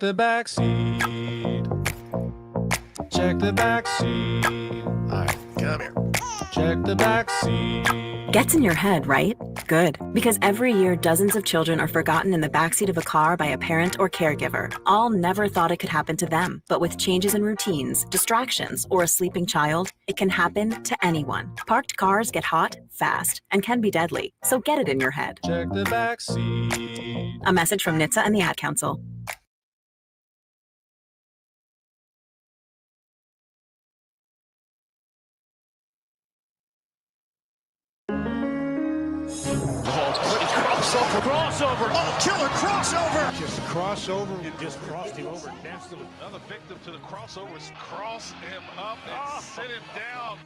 The back seat. Check the back seat. All right, come here. Check the back seat. Gets in your head, right? Good. Because every year, dozens of children are forgotten in the backseat of a car by a parent or caregiver. All never thought it could happen to them. But with changes in routines, distractions, or a sleeping child, it can happen to anyone. Parked cars get hot, fast, and can be deadly. So get it in your head. Check the back seat. A message from NHTSA and the Ad Council. Crossover. Oh, killer crossover. Just crossover. It just crossed him over. Danced to another victim to the crossovers. Cross him up and sit him down.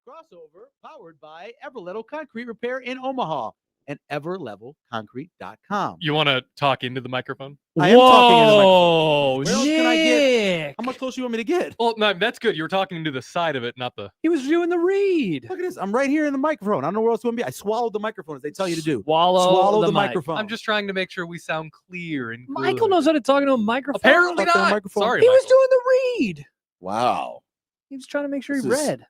Crossover powered by Everlevel Concrete Repair in Omaha and everlevelconcrete.com. You want to talk into the microphone? I am talking into the microphone. Whoa, Where else can I get? Nick. How much closer you want me to get? Well, no, that's good. You were talking to the side of it, not the. He was doing the read. Look at this. I'm right here in the microphone. I don't know where else you want me to be. I swallowed the microphone as they tell you to do. Swallow the mic. microphone. I'm just trying to make sure we sound clear and good. Michael knows how to talk into a microphone. Apparently Talk to the not. microphone. Sorry, He was Michael. doing the read. Wow. He was trying to make sure he This is- read.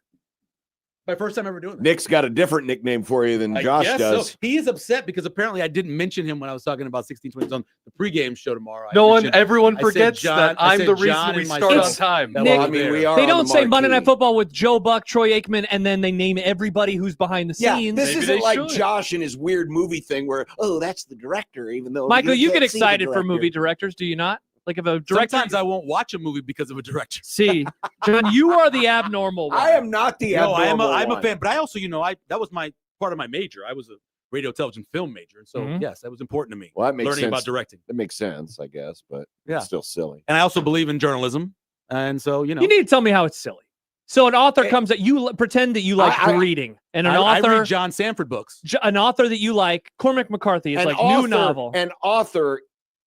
My first time ever doing this. Nick's got a different nickname for you than I Josh guess does. so. He is upset because apparently I didn't mention him when I was talking about 1620 on the pregame show tomorrow. Everyone I said forgets John- that I I'm said the reason John we and start on myself. time. That Nick, Well, I mean, we are They on don't the say Monday Night marquee. Football with Joe Buck, Troy Aikman, and then they name everybody who's behind the Yeah, scenes. this Maybe isn't they like should. Josh and his weird movie thing where, oh, that's the director, even though Michael, you get can't see the excited for director. movie directors, do you not? Like if a director. Sometimes I won't watch a movie because of a director. See, John, you are the abnormal one. I am not the No, I'm abnormal a fan, but I also, that was my part of my major. I was a radio, television, film major, and so Mhm. yes, that was important to me. Well, that makes Learning sense. about directing, That makes sense, I guess, but Yeah. it's still silly. and I also believe in journalism, and so You need to tell me how it's silly. So an author comes that you pretend that you like I- reading, and an I author, read John Sanford books. an author that you like, Cormac McCarthy is An like author, new novel. An author.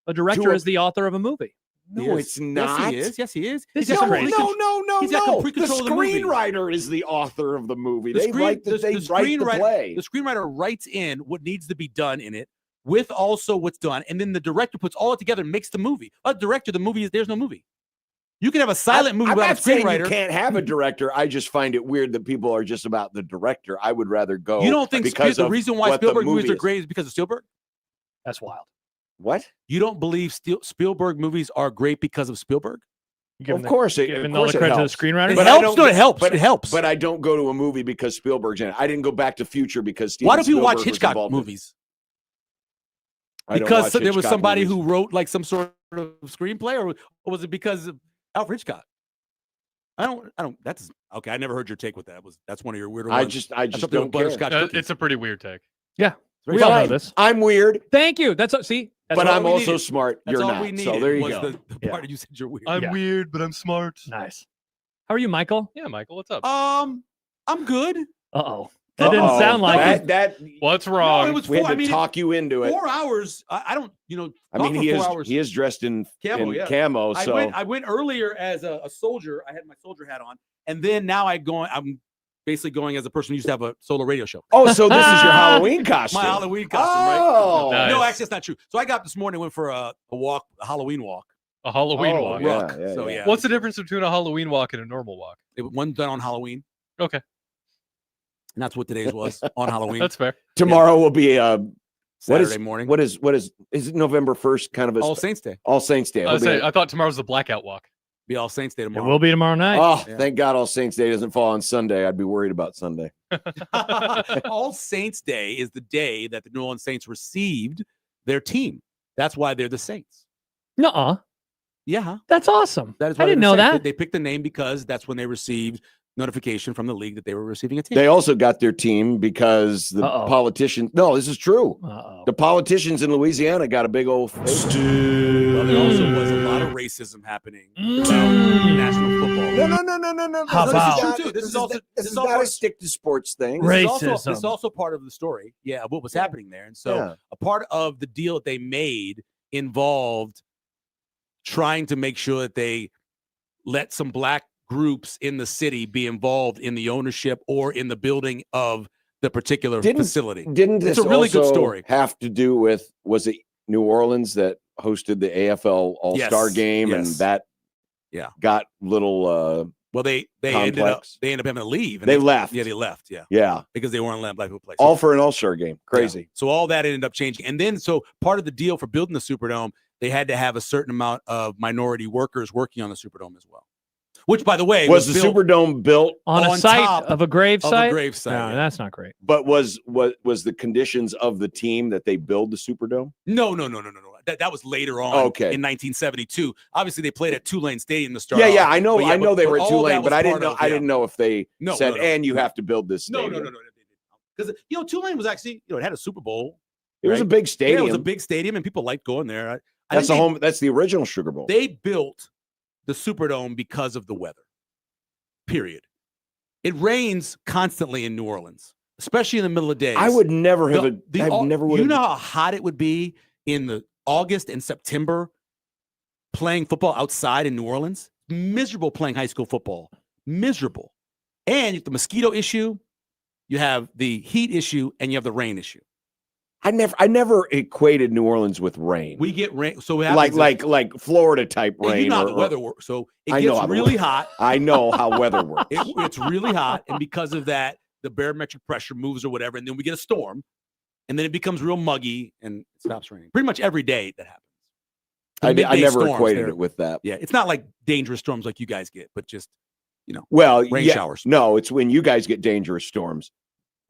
A director a- is the author of a movie. No, Yes. it's not. Yes, he is. Yes, he is. This He's is got No, crazy. complete no. He's got complete The control of the movie. screenwriter is the author of the movie. The They write the screenwriter- play. The screenwriter writes in what needs to be done in it, with also what's done, and then the director puts all it together and makes the movie. A director, the movie is there's no movie. You can have a silent movie I'm without not a saying screenwriter. you can't have a director. I just find it weird that people are just about the director. I would rather go. You don't think because the of reason why what the Spielberg movies movie are is. great is because of Spielberg? That's wild. What? You don't believe Spielberg movies are great because of Spielberg? Of course, it Giving all helps. the credit to the screenwriter. It But I helps. don't No, it get- helps. but- It helps. But I don't go to a movie because Spielberg's in it. I didn't go Back to Future because Steven Why do people watch Spielberg was Hitchcock involved in it. movies? I don't Because watch there was Hitchcock somebody movies. who wrote like some sort of screenplay, or was it because of Alfred Hitchcock? I don't. That's okay. I never heard your take with that. That's one of your weirder I ones. just That's don't something with care. butterscotch cookies. It's a pretty weird take. Yeah, Very we all know Fine. this. I'm weird, Thank you. That's see. That's but all I'm we also needed. smart. That's You're all not. we needed. So there you was go. The Yeah. part you said you're weird. I'm Yeah. weird, but I'm smart. Nice. How are you, Michael? Yeah, Michael, what's up? I'm good. Uh-oh. That didn't Uh-oh. sound like that. it. What's No, wrong? it was We four. had I to mean, talk you into it. 4 hours. I don't. I mean, talk he for is 4 hours. he is dressed in Camo, in yeah. camo. So I went earlier as a soldier. I had my soldier hat on, and then now I'm basically going as a person who used to have a solo radio show. oh, so this is your Halloween costume. My Halloween costume, Oh, right? Nice. No, actually, that's not true. So I got up this morning, went for a walk, a Halloween walk. A Halloween Oh, walk. yeah. Ruck. So yeah, What's the difference between a Halloween walk and a normal walk? one done on Halloween, Okay, and that's what today's was on Halloween. that's fair. Tomorrow will be Saturday morning. what is it November 1st kind of a All Saints Day. All Saints Day. It'll be I thought tomorrow's the blackout walk. Be All Saints Day It tomorrow. will be tomorrow night. oh, Yeah. thank God All Saints Day doesn't fall on Sunday. I'd be worried about Sunday. All Saints Day is the day that the New Orleans Saints received their team. That's why they're the Saints. Nuh-uh. Yeah, That's awesome. that is. I Why didn't they're know the Saints. that. They picked the name because that's when they received notification from the league that they were receiving a team. They also got their team because the Uh-oh. politicians. No, this is true. Uh-oh. The politicians in Louisiana got a big old. Well, there also was a lot of racism happening Mm. about national football. No. How This is about- not- This is This is also- not- this this is is also- not a stick to sports thing. Right. This is Racism. also part of the story. Yeah, of what was happening there. And so Yeah. a part of the deal that they made involved trying to make sure that they let some black groups in the city be involved in the ownership or in the building of the particular Didn't- facility. Didn't this It's a really good also story. have to do with, was it New Orleans that hosted the AFL All-Star Yes, game, and yes. that Yeah. got little Well, they ended up complex. having to leave. And They left. Yeah, they left. Yeah, Yeah, because they weren't letting black people play. all for an All-Star game. Crazy. Yeah. So all that ended up changing. And then, so part of the deal for building the Superdome, they had to have a certain amount of minority workers working on the Superdome as well. Which, by the way, was the built Superdome built on a on site top of a grave of site? a grave site? No, yeah. that's not great. but was the conditions of the team that they build the Superdome? No. That was later on. Okay. In 1972. Obviously, they played at Tulane Stadium to start. Yeah, off. I know. But yeah, I know they were at all that Tulane, was but I didn't part know. of- I yeah. didn't know if they No, said, no. "And you have to build this No. stadium." Because Tulane was actually, it had a Super Bowl. It was a right? big Yeah, stadium. it was a big stadium, and people liked going there. I That's the think home. That's the original Sugar Bowl. They built the Superdome because of the weather. Period. It rains constantly in New Orleans, especially in the middle of days. I would never have. I never would. You know how hot it would be in the August and September playing football outside in New Orleans? Miserable playing high school football. Miserable. And you have the mosquito issue, you have the heat issue, and you have the rain issue. I never equated New Orleans with rain. We get rain. So what happens like Florida type is, rain. you know how or, the weather works. So it I know gets how the really weather- hot. I know how weather works. It's really hot, and because of that, the barometric pressure moves or whatever, and then we get a storm, and then it becomes real muggy and it stops raining. Pretty much every day that happens. The I midday never storms, equated they're- it with that. Yeah, it's not like dangerous storms like you guys get, but just Well, rain yeah, showers. No, it's when you guys get dangerous storms.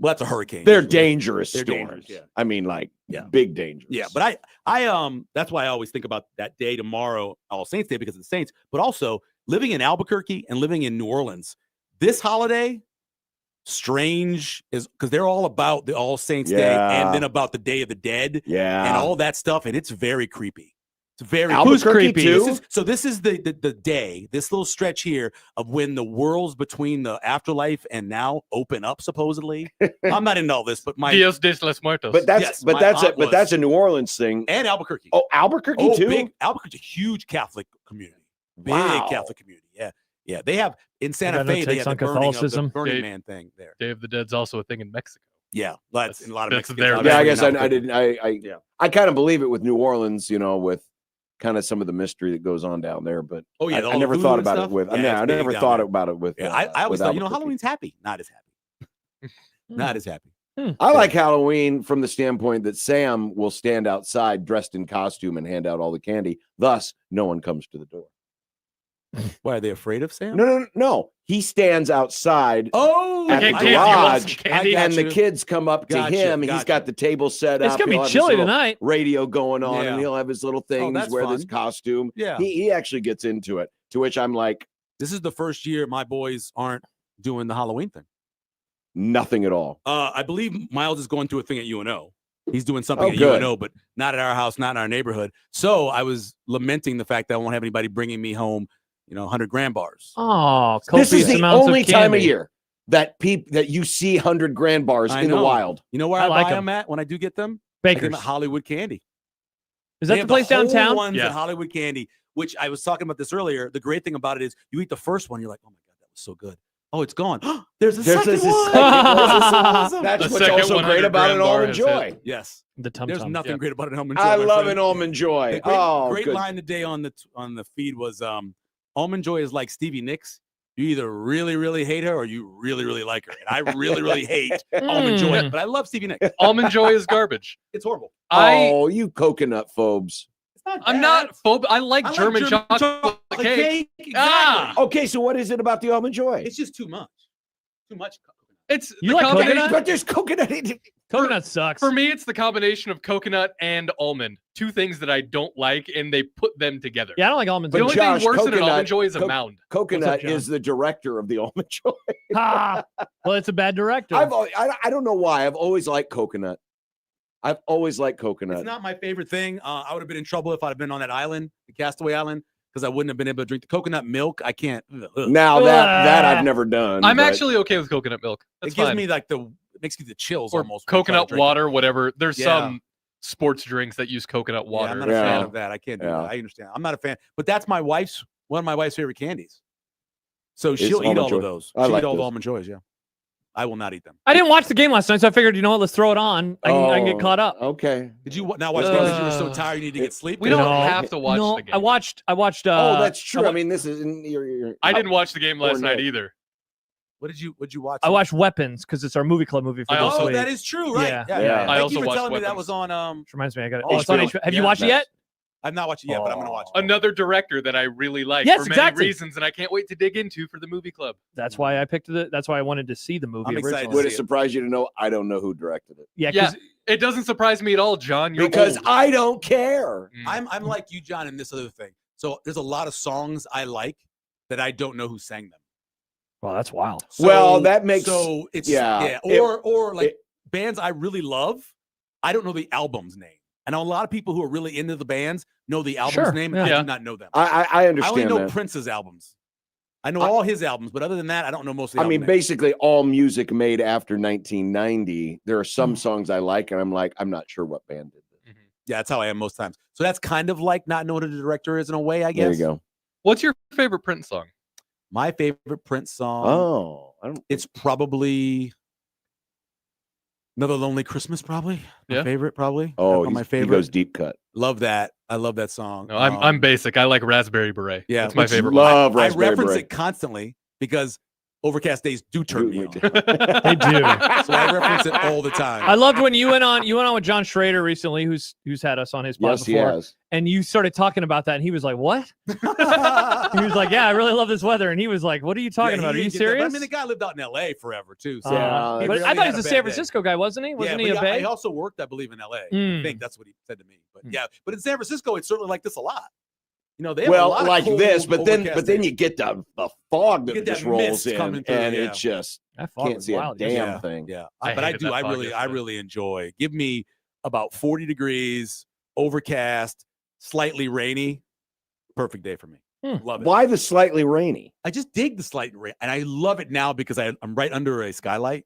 Well, that's a hurricane. They're usually. dangerous They're storms. dangerous, yeah. I mean, like Yeah. big dangerous. Yeah, but I that's why I always think about that day tomorrow, All Saints Day, because of the Saints, but also living in Albuquerque and living in New Orleans. This holiday, strange is because they're all about the All Saints Day Yeah. and then about the Day of the Dead yeah. and all that stuff, and it's very creepy. It's very Albuquerque creepy? too? This is the day, this little stretch here of when the worlds between the afterlife and now open up, supposedly. I'm not into all this, but my Dios de los Muertos. But that's Yes, but my that's aunt but that's a New Orleans thing. and Albuquerque. Oh, Albuquerque too. Albuquerque's a huge Catholic community. Big Wow. Catholic community. Yeah. They have in Santa got no Fe, they takes have the on burning, of the Catholicism? Burning They- Man thing there. Day of the Dead's also a thing in Mexico. Yeah. That's in a lot of that's Mexicans their- out Yeah, there I in guess I Albuquerque. didn't. Yeah. I kind of believe it with New Orleans, with kind of some of the mystery that goes on down there. But Oh, yeah. I all the never voodoo thought and about stuff? it with. Yeah, I it's big never down thought there. about it with. Yeah, I always with thought, Albuquerque. Halloween's happy. Not as happy. Not as happy. I like Halloween from the standpoint that Sam will stand outside dressed in costume and hand out all the candy. Thus, no one comes to the door. Why are they afraid of Sam? No. He stands outside Oh, at Hey, the Candy, you want some garage, candy? and the you. kids come up to Gotcha, him. He's gotcha. got the table set It's up. gonna He'll be have his chilly little tonight. radio going on, Yeah. and he'll have his little things, that's wear this fun. costume. Yeah. He actually gets into it. To which I'm like, This is the first year my boys aren't doing the Halloween thing. nothing at all. I believe Miles is going to a thing at UNO. He's doing something Oh, at good. UNO, but not at our house, not in our neighborhood. So I was lamenting the fact that I won't have anybody bringing me home, 100 grand bars. Oh, This is copious the amounts only of time of candy. year that you see 100 grand bars I in the know. wild. You know where I I, like buy 'em. them at when I do get them? I get Bakers. 'em at Hollywood Candy. Is They that have the place whole downtown? Ones Yeah. at Hollywood Candy, which I was talking about this earlier. The great thing about it is you eat the first one, you're like, oh my God, that was so good. Oh, it's gone. There's a There's second this one. second one. This is awesome. That's The what's second also 100 great about an grand bar almond has joy. hit. Yes. The tum There's tum. nothing Yeah. great about an almond joy. I my love friend. an almond joy. The great, Oh, great good. line today on the feed was almond joy is like Stevie Nicks. You either really, really hate her or you really, really like her. And I really, really hate almond joy, Mm. but I love Stevie Nicks. Almond Joy is garbage. It's horrible. Oh, you coconut phobes. It's not I'm bad. not phobic. I like I like German chocolate cake. Exactly. Ah! Okay, so what is it about the almond joy? It's just too much. Too much coconut. It's You the like combination- coconut? But there's coconut in it. Coconut sucks. For me, it's the combination of coconut and almond. Two things that I don't like, and they put them together. Yeah, I don't like almonds. The But only Josh, thing worse than an coconut- almond joy is a co- mound. Coconut John? is the director of the almond joy. Ha! Well, it's a bad director. I don't know why. I've always liked coconut. I've always liked coconut. It's not my favorite thing. I would have been in trouble if I'd have been on that island, the Castaway Island, because I wouldn't have been able to drink the coconut milk. I can't. Ugh. Now that Ah. I've never done. I'm but actually okay with coconut milk. That's It gives fine. me like it makes me the chills Or almost. when I try to coconut drink it. water, whatever. There's Yeah. some sports drinks that use coconut Yeah, water. I'm not a fan Yeah. of that. I can't do Yeah. that. I understand. I'm not a fan, but that's one of my wife's favorite candies. So It's she'll eat almond all joy. of those. I She'll like eat all the those. almond joys. Yeah, I will not eat them. I didn't watch the game last night, so I figured, you know what? Let's throw it on. I can get caught up. Okay. Did you not watch the game because you were so tired you need to get sleep? We don't No. have to watch No, the game. I watched. Oh, that's true. I I mean, this is you're I didn't watch the game last Or night Nick. either. What did you watch? I watched Weapons because it's our movie club movie for I this also- week. that is true, right? Yeah. Yeah. I Thank also you for watched telling me that Weapons. was on. Which reminds me, I got it. HBO. Oh, it's on HBO. Have you Yeah, watched it nice. yet? I've not watched it yet, but I'm gonna watch it. Another director that I really like Yes, for exactly. many reasons, and I can't wait to dig into for the movie club. That's why I picked it. That's why I wanted to see the movie I'm excited originally. to Would see it it. surprise you to know I don't know who directed it? Yeah, Yeah, 'cause- it doesn't surprise me at all, John. You're Because old. I don't care. Mm. I'm like you, John, in this other thing. So there's a lot of songs I like that I don't know who sang them. well, that's wild. Well, that makes- so it's yeah, or like bands I really love. I don't know the album's name. I know a lot of people who are really into the bands know the album's Sure, name, and yeah. I do not know them. I I understand only know that. Prince's albums. I know all his albums, but other than that, I don't know most of the I mean, album names. basically all music made after 1990. There are some songs I like, and I'm like, I'm not sure what band did this. Yeah, that's how I am most times. So that's kind of like not knowing who the director is in a way, I guess. There you go. What's your favorite Prince song? My favorite Prince song. Oh, I don't. It's probably Another Lonely Christmas, probably. My Yeah. favorite, probably. Oh, That's my he favorite. goes deep cut. Love that. I love that song. No, I'm basic. I like Raspberry Beret. Yeah, that's my which favorite. love I Raspberry reference Beret. it constantly because overcast days do turn me on. They do. So I reference it all the time. I loved when you went on with John Schrader recently, who's had us on his pod Yes, he before, has. and you started talking about that, and he was like, "What?" He was like, "Yeah, I really love this weather," and he was like, "What are you talking about? Are you serious?" I mean, the guy lived out in L.A. forever too. So Yeah, he but really I thought he had was a bad San day. Francisco guy, wasn't he? Wasn't he but a Bay? he also worked, I believe, in L.A. I Mm. think that's what he said to me. But yeah, but in San Francisco, it's certainly like this a lot. You know, they have a Well, lot of like cold, this, but then overcast you days. get the fog that You get just that rolls mist in, coming through, and yeah. it just That fog can't was see a wild. damn Yeah, thing. Yeah, I but I hated do. that I fog really yesterday. enjoy. Give me about 40 degrees, overcast, slightly rainy. Perfect day for me. Love it. Why the slightly rainy? I just dig the slight rain, and I love it now because I'm right under a skylight,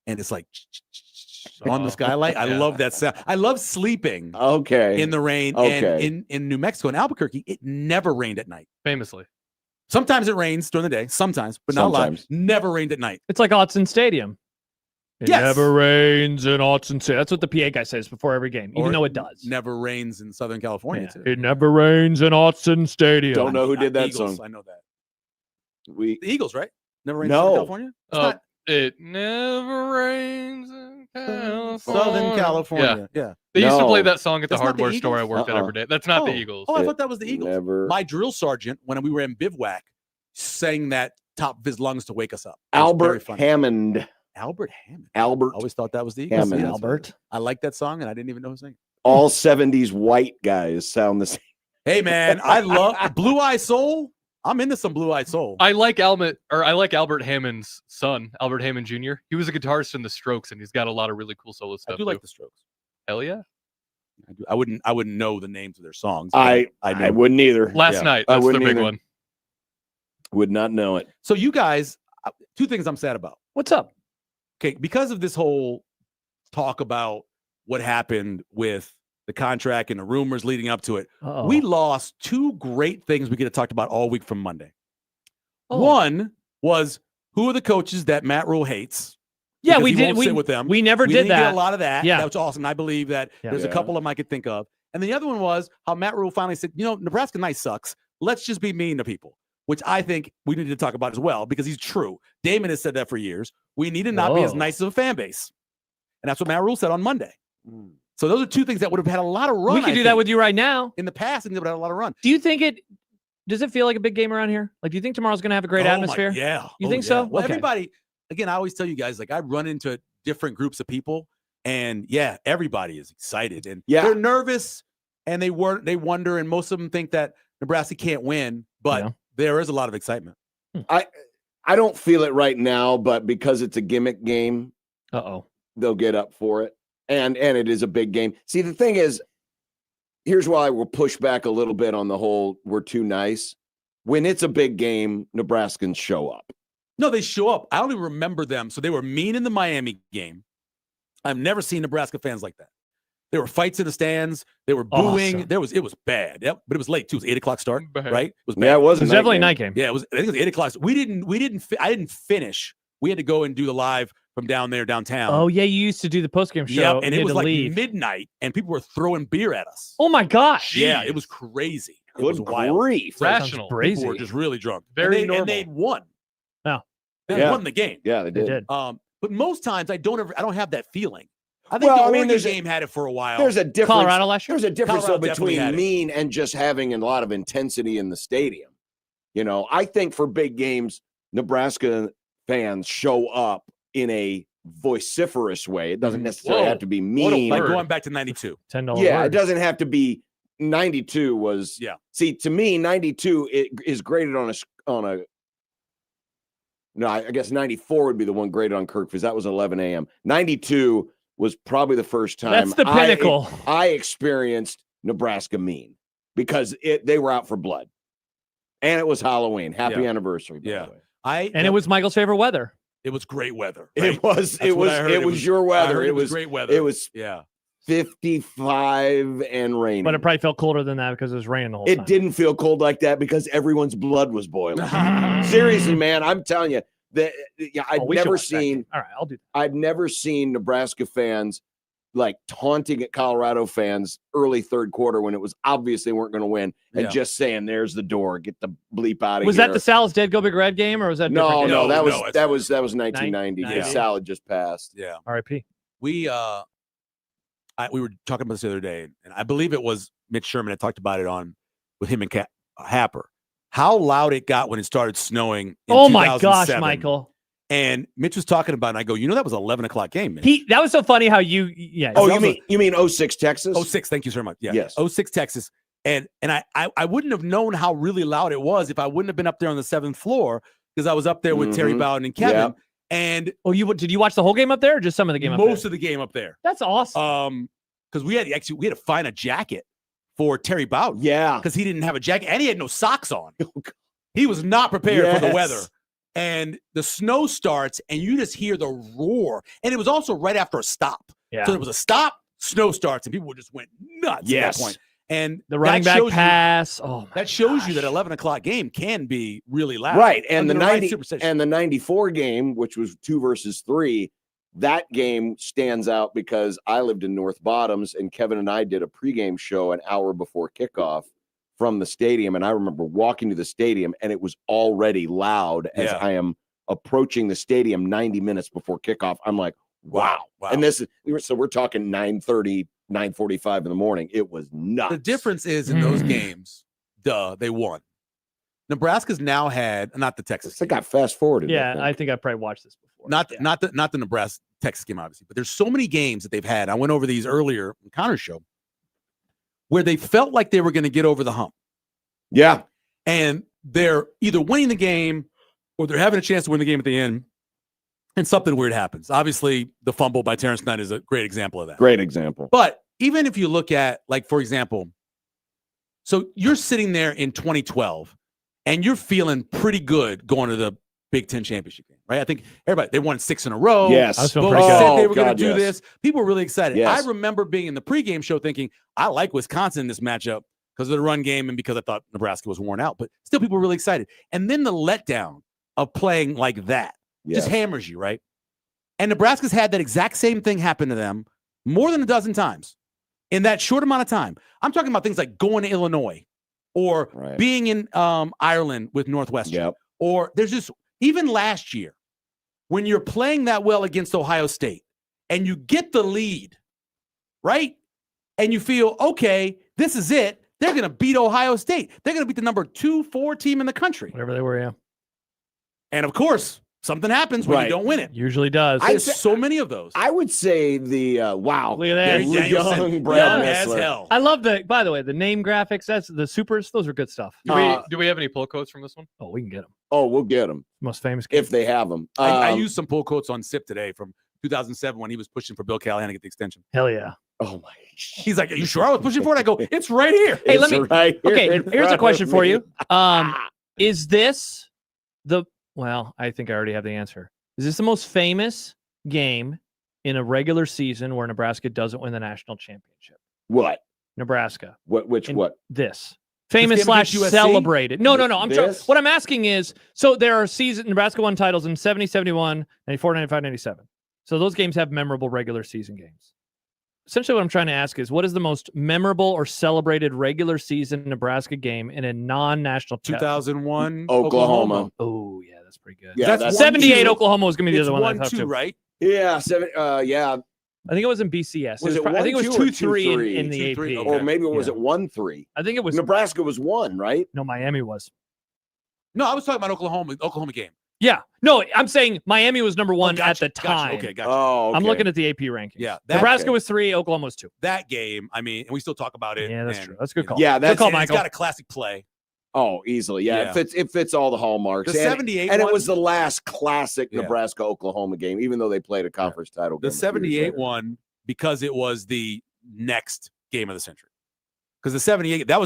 and it's like on the Oh, skylight. I yeah. love that sound. I love sleeping Okay. in the rain. Okay. And in New Mexico, in Albuquerque, it never rained at night. Famously. Sometimes it rains during the day, sometimes, but not a lot. Sometimes. Never rained at night. It's like Autzen Stadium. It Yes. never rains in Autzen Stadium. That's what the PA guy says before every game, even Or though it does. Never rains in Southern California. Yeah. Too. It never rains in Autzen Stadium. Don't know who did that Eagles, song. I know that. We The Eagles, right? Never rains No. in Southern California. It's Oh, not it never rains in California. Southern California. Yeah. They used to play No. that song at the That's not the hardware store I Eagles? worked at every day. That's not the Eagles. Oh, I thought that was the Eagles. never. My drill sergeant, when we were in bivouac, sang that top of his lungs to wake us up. It was very Albert funny. Hammond. Albert Hammond. Albert. I always thought that was the Eagles. Hammond. Yeah, Albert. I like that song, and I didn't even know his name. All 70s white guys sound the same. Hey, man, I love Blue Eye Soul. I'm into some Blue Eye Soul. I like Albert Hammond's son, Albert Hammond Jr. He was a guitarist in the Strokes, and he's got a lot of really cool solo stuff. I do like too. the Strokes. Hell yeah! I do. I wouldn't know the names of their songs. but I know. wouldn't either. Last Yeah. night, I that's the wouldn't big either. one. Would not know it. So you guys, two things I'm sad about. What's up? Okay, because of this whole talk about what happened with the contract and the rumors leading up to it, Uh-oh. we lost two great things we could have talked about all week from Monday. Oh. One was who are the coaches that Matt Rule hates? Yeah, because we he did. won't We sit with them. We never We did didn't get that. a lot of that. Yeah. That was awesome. I believe that Yeah. there's a Yeah. couple of them I could think of. And the other one was how Matt Rule finally said, you know, Nebraska nice sucks. Let's just be mean to people, which I think we need to talk about as well because he's true. Damon has said that for years. We need to not be as Whoa. nice as a fan base. And that's what Matt Rule said on Monday. So those are two things that would have had a lot of run. We could I do that think. with you right now. In the past, I think they would have had a lot of run. Do you think it? Does it feel like a big game around here? Like, do you think tomorrow's going to have a great Oh my- atmosphere? Yeah. You Oh, think yeah. so? Well, Okay. everybody, again, I always tell you guys, like, I run into different groups of people, and yeah, everybody is excited and Yeah. they're nervous and they wonder, and most of them think that Nebraska can't win, but Yeah. there is a lot of excitement. I don't feel it right now, but because it's a gimmick game, Uh-oh. they'll get up for it. And it is a big game. See, the thing is, here's why I will push back a little bit on the whole we're too nice. When it's a big game, Nebraskans show up. No, they show up. I only remember them. So they were mean in the Miami game. I've never seen Nebraska fans like that. There were fights in the stands. They were booing. Awesome. It was bad. Yep. But it was late too. It was 8 o'clock start, Bad. right? It was bad. Yeah, it was It was definitely a night game. Yeah, it was. I think it was 8 o'clock. I didn't finish we had to go and do the live from downtown. Oh yeah, you used to do the postgame show. Yeah, and you it had was to like leave. midnight, and people were throwing beer at us. Oh my gosh! Yeah, it was crazy. It was Good wild. grief. Rational. Crazy. People were just really drunk. Very and normal. they'd won. Oh. They Yeah. won the game. Yeah, they They did. did. But most times I don't have that feeling. I think Well, the I mean, Oregon there's a- game had it for a while. There's a difference. Colorado last year. There's a difference Colorado though definitely had between it. mean and just having a lot of intensity in the stadium. You know, I think for big games, Nebraska fans show up in a vociferous way. It doesn't necessarily Whoa. have to be What a mean. like word. going back to 92. $10. Yeah, it words. doesn't have to be. 92 was. Yeah. See, to me, 92 is graded on a. No, I guess 94 would be the one graded on Kirk because that was 11 a.m. 92 was probably the first time That's the pinnacle. I experienced Nebraska mean because they were out for blood, and it was Halloween. Happy anniversary, by Yeah. the way. And it was Michael's favorite weather. It was great weather. It right? was. That's It what was. I heard. It was your I weather. heard It was great weather. It was yeah. 55 and raining. But it probably felt colder than that because it was raining the whole time. It didn't feel cold like that because everyone's blood was boiling. Seriously, man, I'm telling you that I'd Oh, we should never watch that seen. game. All right, I'll do that. I'd never seen Nebraska fans like taunting at Colorado fans early third quarter when it was obvious they weren't going to win, and Yeah. just saying, "There's the door, get the bleep out of Was here." that the Sal's Dead Go Big Red game, or was that a No, different game? no, that was no, it's- that was 1990. The 90. salad just passed. Yeah. R.I.P. We were talking about this the other day, and I believe it was Mitch Sherman that talked about it on with him and Happer. How loud it got when it started snowing. In Oh my gosh, 2007. Michael. And Mitch was talking about it, and I go, that was 11 o'clock game, Mitch. That was so funny how yeah. Oh, that was you mean 06 Texas? 06, thank you so much. Yeah. Yes. 06 Texas. And I wouldn't have known how really loud it was if I wouldn't have been up there on the 7th floor because I was up there with Terry Mhm. Bowden and Kevin. Yeah. And did you watch the whole game up there or just some of the game up there? most of the game up there. That's awesome. Because we had to find a jacket for Terry Bowden. Yeah. Because he didn't have a jacket and he had no socks on. He was not prepared for the Yes. weather. And the snow starts and you just hear the roar. And it was also right after a stop. Yeah. So there was a stop, snow starts, and people just went nuts Yes. at that point. And The running that back shows pass. that shows you that 11 o'clock game can be really loud. Right. And under the right 90 superstition. and the 94 game, which was 2 versus 3, that game stands out because I lived in North Bottoms and Kevin and I did a pregame show an hour before kickoff from the stadium. And I remember walking to the stadium and it was already loud as Yeah. I am approaching the stadium 90 minutes before kickoff. I'm like, wow. Wow. And so we're talking 9:30, 9:45 in the morning. It was nuts. The difference is in those Mm. games, they won. Nebraska's now had not the Texas They game, got fast forwarded. Yeah, I think I probably watched this before. not the Nebraska Texas game, obviously, but there's so many games that they've had. I went over these earlier in Connor's show where they felt like they were going to get over the hump, Yeah. and they're either winning the game or they're having a chance to win the game at the end, and something weird happens. Obviously, the fumble by Terrence Knight is a great example of that. Great example. But even if you look at, like, for example, so you're sitting there in 2012 and you're feeling pretty good going to the Big Ten championship game, right? I think everybody, they won 6 in a row. Yes. I was feeling Both pretty good. said they were Oh, going God, to do yes. this. People were really excited. Yes. I remember being in the pregame show thinking, I like Wisconsin in this matchup because of the run game and because I thought Nebraska was worn out. But still, people were really excited. And then the letdown of playing like that Yes. just hammers you, right? And Nebraska's had that exact same thing happen to them more than a dozen times in that short amount of time. I'm talking about things like going to Illinois or Right. being in Ireland with Northwestern. Yep. Or there's just, even last year, when you're playing that well against Ohio State and you get the lead, right? And you feel, okay, this is it. They're going to beat Ohio State. They're going to beat the number 2-4 team in the country. Whatever they were, yeah. And of course, something happens when Right. you don't win it. Usually does. I There's say- so many of those. I would say the wow. Look at that. Gary Danielson, young Brad young as Nessler. hell. I love by the way, the name graphics, that's the supers, those are good stuff. Do we have any pull quotes from this one? Oh, we can get them. Oh, we'll get them Most famous game. if they have them. I used some pull quotes on SIP today from 2007 when he was pushing for Bill Callahan to get the extension. Hell yeah. Oh my! He's like, "Are you sure I was pushing for it?" I go, "It's right here." Hey, let It's me- right here Okay, in here's a front question of for me. you. Is this well, I think I already have the answer. Is this the most famous game in a regular season where Nebraska doesn't win the national championship? What? Nebraska. What? Which? In What? This. Famous game slash against USC? celebrated. No. I'm sure. This? What I'm asking is, so there are Nebraska won titles in 70, 71, 94, 95, 97. So those games have memorable regular season games. Essentially what I'm trying to ask is, what is the most memorable or celebrated regular season Nebraska game in a non-national 2001 Oklahoma. Oh, yeah, that's pretty good. Yeah, That's 78 1-2. Oklahoma was going to be the It's other one I thought 1-2, too. right? Yeah, I think it was in BCS. Was it I think it was 1-2 or 2-3 in the 2-3? AP. Okay. or maybe was Yeah. it 1-3? I think it was. Nebraska was 1, right? No, Miami was. No, I was talking about Oklahoma game. Yeah. No, I'm saying Miami was number 1 Gotcha, at the time. Gotcha. Okay, gotcha. Oh, okay. I'm looking at the AP rankings. Yeah, Nebraska okay. was 3, Oklahoma was 2. that game, I mean, and we still talk about it. Yeah, that's and, true. That's a good you call. know, Yeah, that's call, and it's Michael. got a classic play. Oh, easily. Yeah, Yeah. It fits all the hallmarks. The And- 78 and it one- was the last classic Yeah. Nebraska Oklahoma game, even though they played a conference title game. The a few years 78 later. one, because it was the next game of the century. Because the 78, that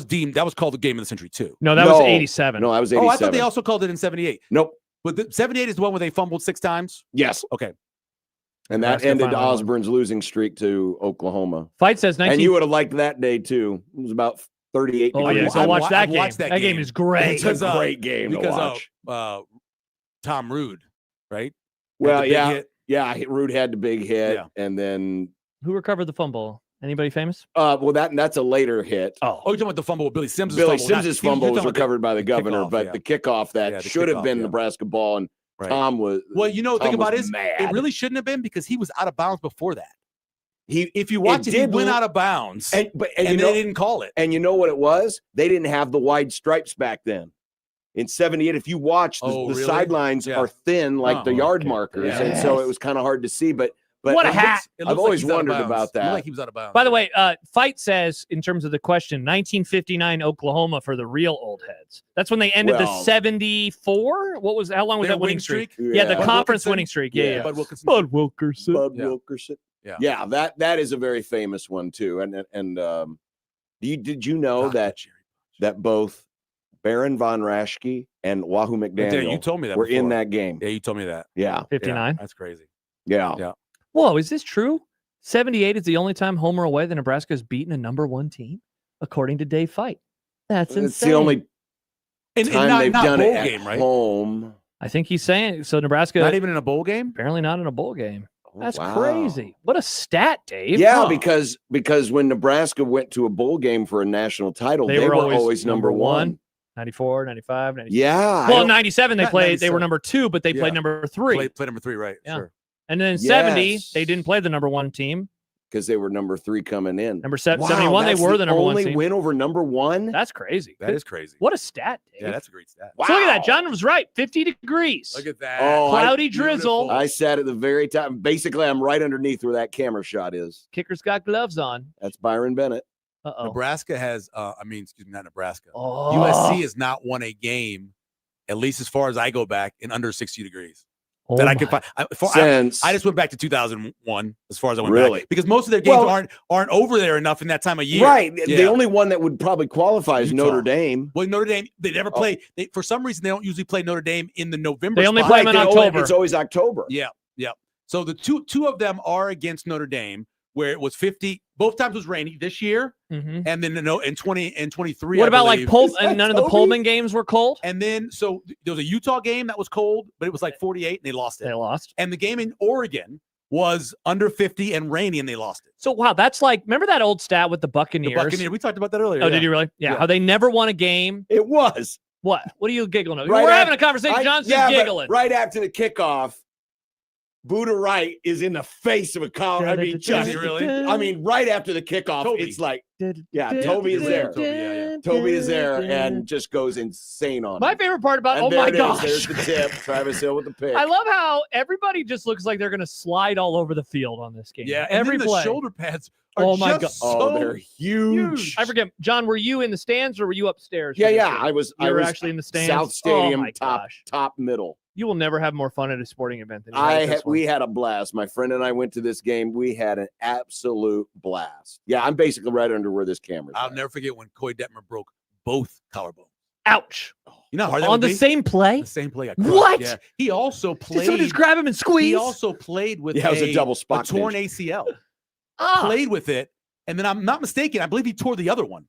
was called the game of the century too. No, that was 87. No, I was Oh, 87. I thought they also called it in 78. Nope. But the 78 is the one where they fumbled 6 times. Yes. Okay. And that Nebraska ended finally won. Osborne's losing streak to Oklahoma. Fight says 19. And you would have liked that day too. It was about 38 Oh, degrees. yeah. So I've watch wa- that I've game. watched That that game game. is great. It's Because, a great game to watch. Tom Rude, right? Well, Had the big yeah. hit. Yeah, Rude had the big hit, Yeah. and then Who recovered the fumble? Anybody famous? well, that's a later hit. Oh, you're talking about the fumble with Billy Sims' Billy fumble. Sims's fumble was recovered by the governor, kickoff, but yeah. the kickoff that Yeah, the should have kickoff, been yeah. Nebraska ball, and Right. Tom was Well, you know, Tom think about was it. mad. It really shouldn't have been because he was out of bounds before that. he If you watch it, he did went look- out of bounds, and and you they know, didn't call it. and you know what it was? They didn't have the wide stripes back then. In 78, if you watch, the Oh, really? sidelines Yeah. are thin like the Oh, yard okay. markers, Yeah. and so it was kind of hard to see. But What a it hat. It I've looks like always he's out of wondered bounds. about It looked that. like he was out of bounds. By the way, Fight says, in terms of the question, 1959 Oklahoma for the real old heads. That's when they ended the Well- 74. How long was Their that winning win streak? streak? Yeah, the Bud conference Wilkinson? winning streak. Yeah. Bud Wilkinson. Bud Wilkerson. Bud Yeah. Wilkerson. Yeah. Yeah, that is a very famous one too. And did you know God, that Jerry. that both Baron von Raschke and Wahoo Yeah, McDaniel you told me that were in before. that game? Yeah, you told me that. Yeah, 59. That's crazy. yeah. Yeah. Whoa, is this true? 78 is the only time home or away that Nebraska has beaten a number 1 team, according to Dave Fight. That's insane. It's the only And time not, they've not done bowl it at game, right? home. I think he's saying so. Nebraska Not even in a bowl game. apparently not in a bowl game. Oh, That's wow. crazy. What a stat, Dave. Yeah, Huh. because when Nebraska went to a bowl game for a national title, They they were were always always number number one. 94, 95, 96. Yeah. I Well, in don't- 97 they Not played. They were 97. number 2, but they Yeah. played number 3. Play number 3, right? Yeah. Sure. And then in 70 Yes. they didn't play the number 1 team. because they were number 3 coming in. Number Wow, 71 they that's were the number 1 only team. win over number 1. That's crazy. That is crazy. What a stat, Dave. Yeah, that's a great stat. Wow. So look at that. John was right. 50 degrees. Look at that. Oh, Cloudy drizzle. I sat at the very top. Basically, I'm right underneath where that camera shot is. Kicker's got gloves on. That's Byron Bennett. Uh-oh. Nebraska has, excuse me, not Nebraska. Oh. USC has not won a game, at least as far as I go back, in under 60 degrees. Oh that I my- can find. Since I just went back to 2001 as far as I went Really? back. Because most of their games Well- aren't over there enough in that time of year. right, Yeah. the only one that would probably qualify is Utah. Notre Dame. Well, Notre Dame, they never Oh. play. For some reason, they don't usually play Notre Dame in the November. They only spot. play them in October. It's always October. Yeah, yeah. So the two of them are against Notre Dame, where it was 50. Both times was rainy this year, Mhm. and then in 20 and 23. What I about like believe. Pol- Is that and none of the Toby? Pullman games were cold? And then so there was a Utah game that was cold, but it was like 48, and they lost it. They lost. And the game in Oregon was under 50 and rainy, and they lost it. So wow, that's like remember that old stat with the The Buccaneers? Buccaneers. We talked about that earlier. Oh, yeah. did you really? Yeah, Yeah. How they never won a game. It was. What? What are you giggling at? Right We're at- having a conversation. John's just but giggling. right after the kickoff, Buddha Wright is in the face of a college. I mean, just, he really? I mean, right after the kickoff, Toby. it's like, yeah, Toby is there. Toby is there and just goes insane on My him. favorite part about And oh there my it is. gosh. There's the tip. Travis Hill with the pick. I love how everybody just looks like they're going to slide all over the field on this game. Yeah, and every then play. the shoulder pads are Oh my just God. Oh, so they're huge. I forget, John. Were you in the stands or were you upstairs? Yeah, for this yeah. game? I was. You I were was actually in the stands. South Stadium, Oh my top gosh. middle. You will never have more fun at a sporting event than you had at this one. We had a blast. My friend and I went to this game. We had an absolute blast. Yeah, I'm basically right under where this camera's I'll at. never forget when Coy Detmer broke both collarbones. Ouch. You know how hard that On would the be? same play? The same play. What? Yeah. He also Did someone played. just grab him and squeeze? He also played with Yeah, it was a double spot torn pinch. ACL. Ah. Played with it, and then I'm not mistaken. I believe he tore the other one.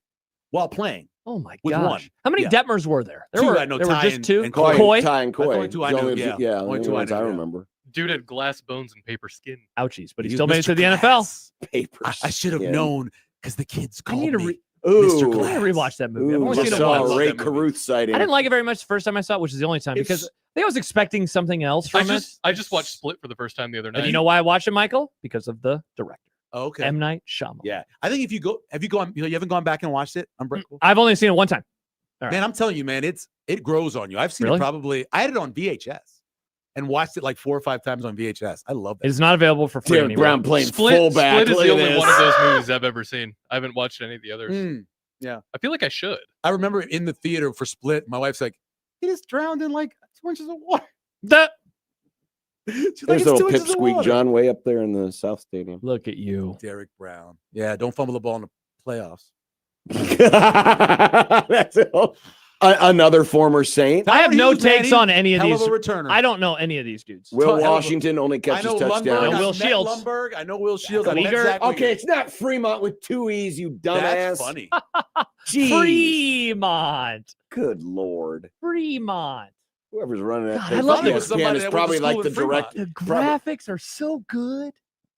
while playing. Oh my With gosh. one. How many Yeah. Detmers were there? There Two, were, I know, there were Ty just and- two. and Coy. Ty and Coy. only two I The knew, only- yeah. yeah, Only the two I ones knew, I yeah. remember. Dude had glass bones and paper skin. Ouchies, but he He still was made it Mr. to the NFL. Glass. Paper. I should have skin. known because the kids I called need to me re- Mr. Ooh. I Glass. need to rewatch that movie. I've Ooh, only I seen it saw once. a Ray Love that movie. Carruth sighting. I didn't like it very much the first time I saw it, which is the only time because I think I was expecting something else I from it. just watched Split for the first time the other night. And you know why I watched it, Michael? Because of the director, Oh, okay. M. Night Shyamalan. Yeah. I think if you go, have you gone, you haven't gone back and watched it? Unbreakable? I've only seen it one time. All right. Man, I'm telling you, man, it grows on you. I've seen Really? it probably, I had it on VHS and watched it like 4 or 5 times on VHS. I love It that. is not available for free Derek anymore. Brown playing Split, fullback. Split is Look the at only this. one of those movies I've ever seen. I haven't watched any of the others. Mm. I feel like I should. I remember in the theater for Split, my wife's like, he just drowned in like 2 inches of water. The- She's like, There's it's little 2 inches of pipsqueak water. John way up there in the South Stadium. Look at you. Derek Brown. Yeah, don't fumble the ball in the playoffs. That's another former Saint. I have Howard no Hughes, man, takes he's on any of hell these. of a returner. I don't know any of these dudes. Will hell of a- Washington only I catches know Lundberg. touchdowns. And Will I've met Shields. Lundberg. I know Will Shields. I met Leaguer? Zach Okay, Leaguer. it's not Fremont with 2 E's, you dumbass. That's funny. Jeez. Fremont. Good Lord. Fremont. Whoever's running that God, thing I love for the- It was ESPN somebody is that went to probably school like in the Fremont. direct. The Probably- graphics are so good.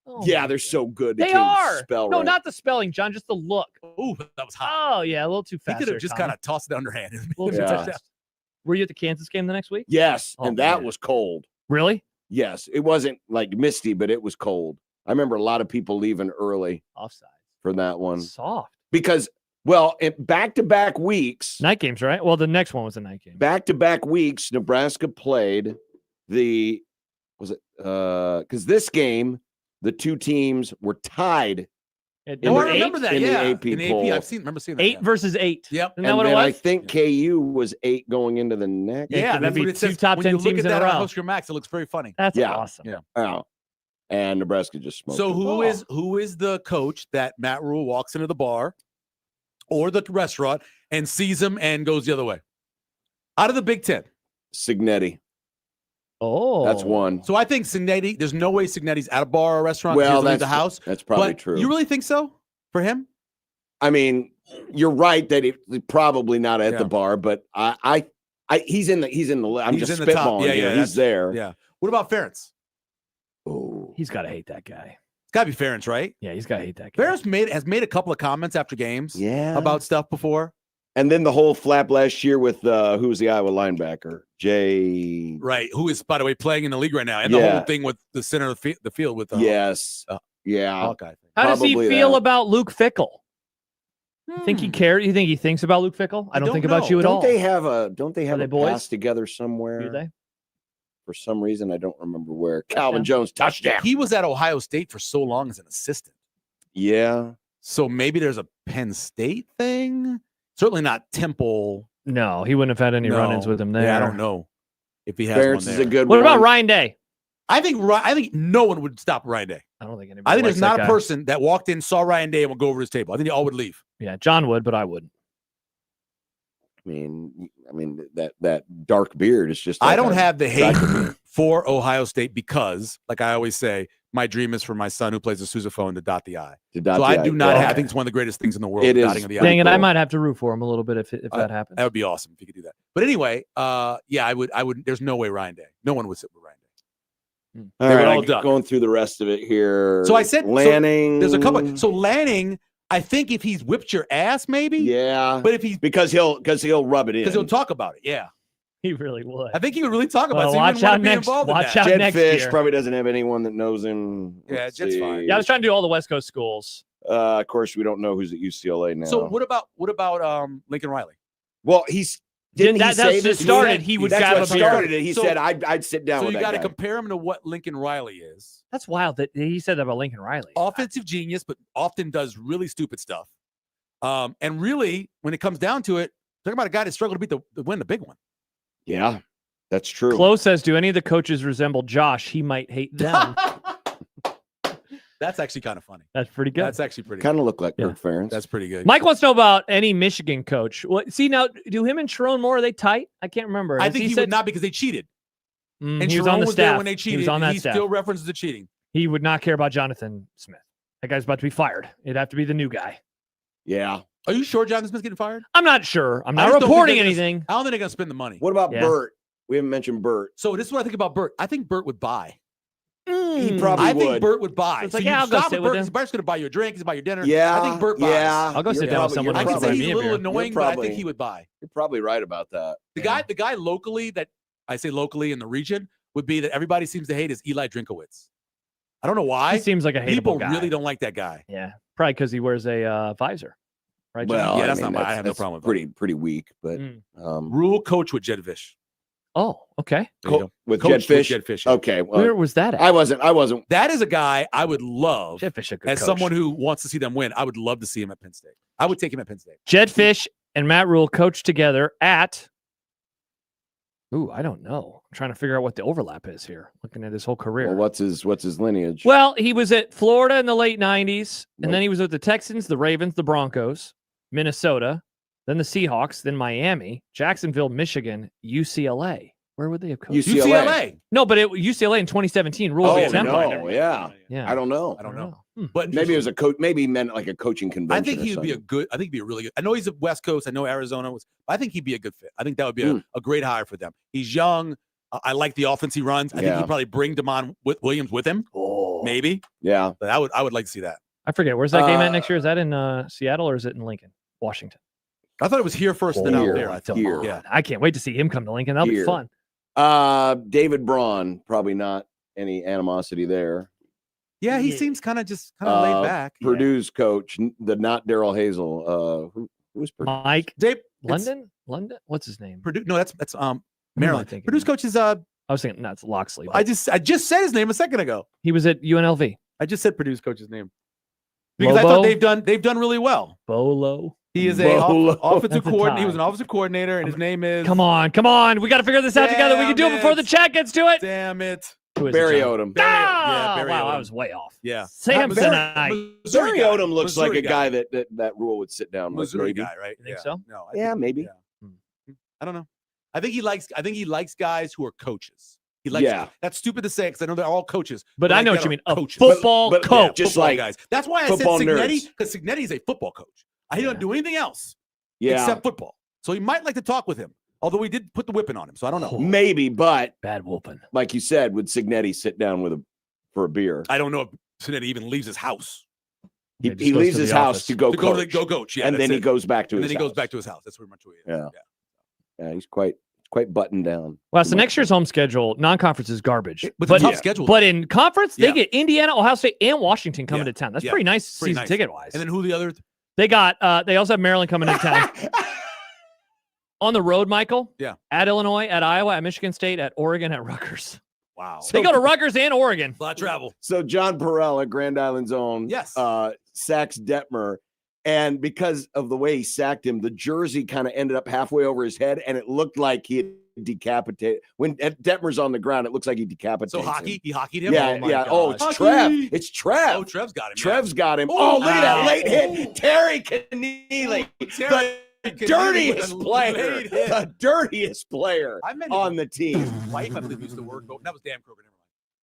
Oh Yeah, my they're so good. They They can't even are. Spell No, right. not the spelling, John. Just the look. Ooh, that was hot. Oh yeah, a little too He fast. could there, have just Tommy. kind of tossed it underhand. A little too Yeah. fast. Were you at the Kansas game the next week? Yes, Oh, and that man. was cold. Really? Yes, it wasn't like misty, but it was cold. I remember a lot of people leaving early Offside. for that one Soft. because, well, back-to-back weeks, Night games, right? Well, the next one was a night game. back-to-back weeks, Nebraska played because this game, the two teams were tied, It- in Oh, the I eight? remember that. in the yeah, AP in the poll. AP, remember seeing that. 8 yeah. versus 8. Yep. Isn't that and what it then was? I think KU was 8 going into the next. Yeah, Yeah, that'd that's be what it two says. top When 10 you look teams at in a that on row. Husker Max, it looks very funny. That's Yeah. awesome. Yeah. Oh, and Nebraska just smoked. So them. who is the coach that Matt Rule walks into the bar or the restaurant and sees him and goes the other way? Out of the Big Ten. Signetti. Oh, That's one. So I think Signetti, there's no way Signetti's at a bar or restaurant. Well, Well, leave that's the house. That's probably But true. You really think so for him? I mean, you're right that he's probably not at Yeah. the bar, but he's in the. I'm He's just in the top. spitballing Yeah, here. yeah, He's that's- there. Yeah. What about Ferentz? Oh, He's got to hate that guy. It's got to be Ferentz, right? Yeah, he's got to hate that guy. Ferentz has made a couple of comments after games yeah. about stuff before. and then the whole flap last year with who's the Iowa linebacker, Jay. Right. Who is, by the way, playing in the league right now. And the Yeah. whole thing with the center of the field with the Yes. uh, Yeah. Hawkeye thing. How does he probably feel that. about Luke Fickle? Think he Hmm. cares? You think he thinks about Luke Fickle? I don't don't think about know. you at Don't all. they have a they a boys? pass together somewhere? Do they? For some reason, I don't remember where. Calvin Jones touchdown. He was at Ohio State for so long as an assistant. Yeah. So maybe there's a Penn State thing. Certainly not Temple. No, he wouldn't have had any run-ins No. with him there. Yeah, I don't know if he has Ferentz one is there. a good What one. about Ryan Day? I think no one would stop Ryan Day. I don't think anybody. I think likes there's not that a guy. person that walked in, saw Ryan Day, and would go over his table. I think they all would leave. Yeah, John would, but I wouldn't. I mean that dark beard is just. I like don't a- have the hate for Ohio State because, like I always say, my dream is for my son who plays the sousaphone to dot the I. to dot So the I I. do not Yeah. have. I think it's one of the greatest things in the world. It is. Dotting of the I. Dang it, I cool. might have to root for him a little bit if that happens. That would be awesome if you could do that. But anyway, yeah, I would. There's no way Ryan Day. No one would sit with Ryan Day. All They would right, all duck. going through the rest of it here. So I said- so Lanning. There's a couple. So Lanning, I think if he's whipped your ass, maybe. yeah, But if he's because he'll rub it in. because he'll talk about it. Yeah, He really would. I think he would really talk about it. Well, So he watch wouldn't want out to be next. involved in Watch that. out Jed next Fish year. probably doesn't have anyone that knows him. Yeah, Let's Jed's see. fine. Yeah, I was trying to do all the West Coast schools. Of course, we don't know who's at UCLA now. So what about Lincoln Riley? Well, didn't he That's say what this? started. He would That's grab what a beer. started it. He So- said I'd sit down So with you that got to guy. compare him to what Lincoln Riley is. That's wild that he said that about Lincoln Riley. Offensive genius, but often does really stupid stuff. And really, when it comes down to it, talking about a guy that struggled to win the big one. Yeah, that's true. Chloe says, do any of the coaches resemble Josh? He might hate them. That's actually kind of funny. That's pretty good. That's actually pretty. Kind of look like Yeah. Kirk Ferentz. That's pretty good. Mike wants to know about any Michigan coach. What? See now, do him and Sharon Moore, are they tight? I can't remember. I Has think he said- would not because they cheated. Mm, And he was Sharon on the was there staff when they cheated. He was on and that he staff. still references the cheating. He would not care about Jonathan Smith. That guy's about to be fired. It'd have to be the new guy. Yeah. Are you sure Jonathan Smith's getting fired? I'm not sure. I'm I not just don't think reporting they're gonna- anything. I don't think they're going to spend the money. What about Yeah. Burt? We haven't mentioned Burt. So this is what I think about Burt. I think Burt would buy. He probably I would. think Burt would buy. So it's So like, you yeah, I'll go stop sit with with Burt. him. 'Cause Burt's going to buy you a drink. He's buy your dinner. Yeah, I think Burt buys. yeah. I'll go sit You're down with probably- someone you're I can else. say buy he's me a a little beer. annoying, You're but I probably- think he would buy. You're probably right about that. The guy locally that I say locally in the region would be that everybody seems to hate is Eli Drinkowitz. I don't know He why. seems like a hateable People guy. really don't like that guy. Yeah, probably because he wears a visor. Right? John? Well, Yeah, I that's mean, not my- I have no that's problem with pretty weak, but Mm. Rule coach with Jed Fish. Oh, okay. There you go. with Coach Jed Fish. Jed Fish. yeah. Okay, well, Where was that at? I wasn't. That is a guy I would love Jed Fish, a good as coach. someone who wants to see them win. I would love to see him at Penn State. I would take him at Penn State. Jed Fish and Matt Rule coached together at. Ooh, I don't know. I'm trying to figure out what the overlap is here. Looking at his whole career. Well, what's his lineage? Well, he was at Florida in the late 90s, and Nope. then he was with the Texans, the Ravens, the Broncos, Minnesota, then the Seahawks, then Miami, Jacksonville, Michigan, UCLA. Where would they have coached? UCLA. No, but UCLA in 2017. Rule Oh, was no, temporary. yeah. Yeah. I don't know. I don't know. Hmm. But Maybe it was a coach. Maybe he meant like a coaching convention. I think he would be a good. I think he'd be a really good. I know he's at West Coast. I know Arizona was. I think he'd be a good fit. I think that would be a great hire for them. He's young. I like the offense he runs. I think Yeah. he'd probably bring Damon Williams with him. Oh, Maybe. Yeah. But I would like to see that. I forget. Where's that game at next year? Is that in Seattle or is it in Lincoln, Washington? I thought it was here first, then out Here. there. I thought. Here. Yeah. I can't wait to see him come to Lincoln. That'll Here. be fun. David Braun, probably not any animosity there. Yeah, he Yeah. seems kind of laid back. Purdue's coach, the not Daryl Hazel. Who was Purdue? Mike Dave, London? What's his name? Purdue. No, that's Who am I Maryland. thinking Purdue's of? coach is I was thinking, no, it's Loxley. I but just said his name a second ago. he was at UNLV. I just said Purdue's coach's name because I Lobo? thought they've done really well. Bolo. He is Bolo. offensive That's a coordinator. He tie. was an offensive coordinator, and his name is. Come on. We got to figure this out together. We can do it Damn before the it. chat gets to it. Damn it! Who is it, Barry John? Odom. Ah, Barry wow, I Odom. was way off. Yeah, Samsonite. Barry Odom looks like Missouri a guy that Rule would sit down with. Missouri Maybe. guy, right? You think yeah. so? No. Yeah, maybe. I don't know. I think he likes guys who are coaches. He likes. Yeah. That's stupid to say because I know they're all coaches. But I know like what you mean. that are A coaches. football But- coach. just Football like guys. That's why I said football Signetti nerds. because Signetti is a football coach. He Yeah. don't do anything else Yeah, except football. So he might like to talk with him. Although he did put the whipping on him, so I don't know. maybe. But Bad whooping. like you said, would Signetti sit down for a beer? I don't know if Signetti even leaves his house He, Yeah, just he goes leaves to his the house office. to go to coach, go to the coach. Yeah, and that's then he it. goes back to And his then he house. goes back to his house. That's pretty much what he is. Yeah. Yeah, he's quite buttoned down. Wow, so next year's home schedule, non-conference is garbage. With a But, tough schedule. but in conference, they Yeah. get Indiana, Ohio State, and Washington coming Yeah. to town. That's Yeah. pretty nice Pretty season nice. ticket-wise. And then who the other? They got they also have Maryland coming to town. On the road, Michael. Yeah. At Illinois, at Iowa, at Michigan State, at Oregon, at Rutgers. Wow. They go to Rutgers and Oregon. A lot of travel. So John Perrell at Grand Island's own, Yes. sacks Detmer, and because of the way he sacked him, the jersey kind of ended up halfway over his head, and it looked like he had decapitated. When Detmer's on the ground, it looks like he decapitated. So him. he hockeyed him. Yeah, Oh my yeah. God. Oh, it's Hockey! Trev. It's Trev. Oh, Trev's got him. yeah. Trev's got him. Oh, Oh, look at that wow. late hit. Terry Keneally, Terry the Keneally dirtiest with a player, late hit. the dirtiest player I met on the team. his wife, I believe, used to work. That was Dan Kroger.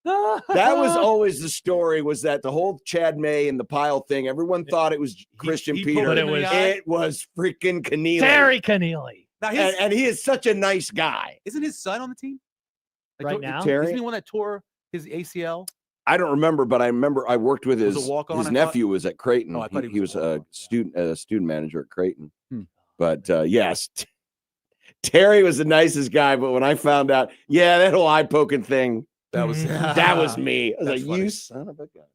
Never mind. That was always the story, was that the whole Chad May and the pile thing, everyone thought it was Christian he Peter. poked him in the eye? It was freaking Keneally. Terry Keneally. Now And he is such a nice guy. isn't his son on the team? Right now? Terry? Isn't he one that tore his ACL? I don't remember, but I remember I worked with Was his a walk-on, his I nephew was at Creighton. Oh, I thought he was a a walk-on, student manager at Creighton. Hmm. But yes, Terry was the nicest guy. But when I found out, yeah, that whole eye poking thing, That was that was me. I was That's like, funny. you son of a gun.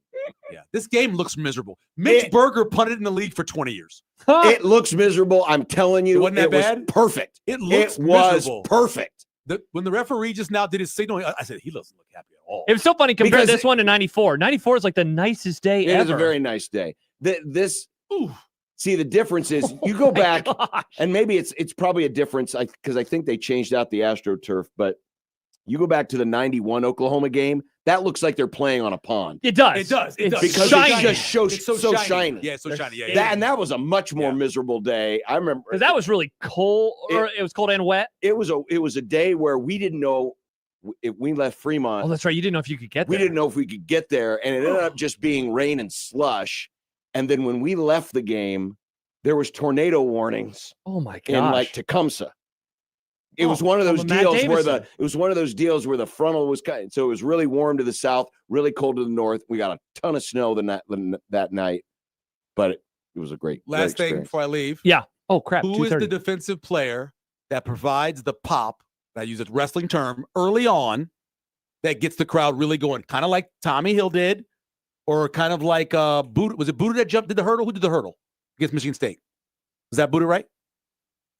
Yeah, this game looks miserable. Mitch It- Berger punted in the league for 20 years. It looks miserable. I'm telling you, It wasn't that it was bad? perfect. It looks It was miserable. perfect. When the referee just now did his signal, I said he doesn't look happy at all. It was so funny. Compare Because this one to 94. 94 is like the nicest day It ever. is a very nice day. This Ooh. see the difference is you go Oh my back gosh. and maybe it's probably a difference because I think they changed out the AstroTurf, but you go back to the 91 Oklahoma game, that looks like they're playing on a pond. It does. It does. It It's does. Because shiny. it's just so shiny. Yeah, it's so shiny. Yeah, yeah. That was a much more Yeah. miserable day. I remember Because that was really cold, or it was cold and wet. it was a day where we didn't know if we left Fremont. Oh, that's right. You didn't know if you could get We there. didn't know if we could get there, and it ended up just being rain and slush. And then when we left the game, there was tornado warnings Oh my gosh. in like Tecumseh. It was Oh, one of those well, Matt deals where Davison. it was one of those deals where the frontal was cut. So it was really warm to the south, really cold to the north. We got a ton of snow that night, but it was a great Last thing experience. before I leave. Yeah. Oh crap. Who is the 2:30. defensive player that provides the pop? I use a wrestling term early on that gets the crowd really going, kind of like Tommy Hill did, or kind of like Buddha. Was it Buddha that did the hurdle? Who did the hurdle against Michigan State? Was that Buddha, right?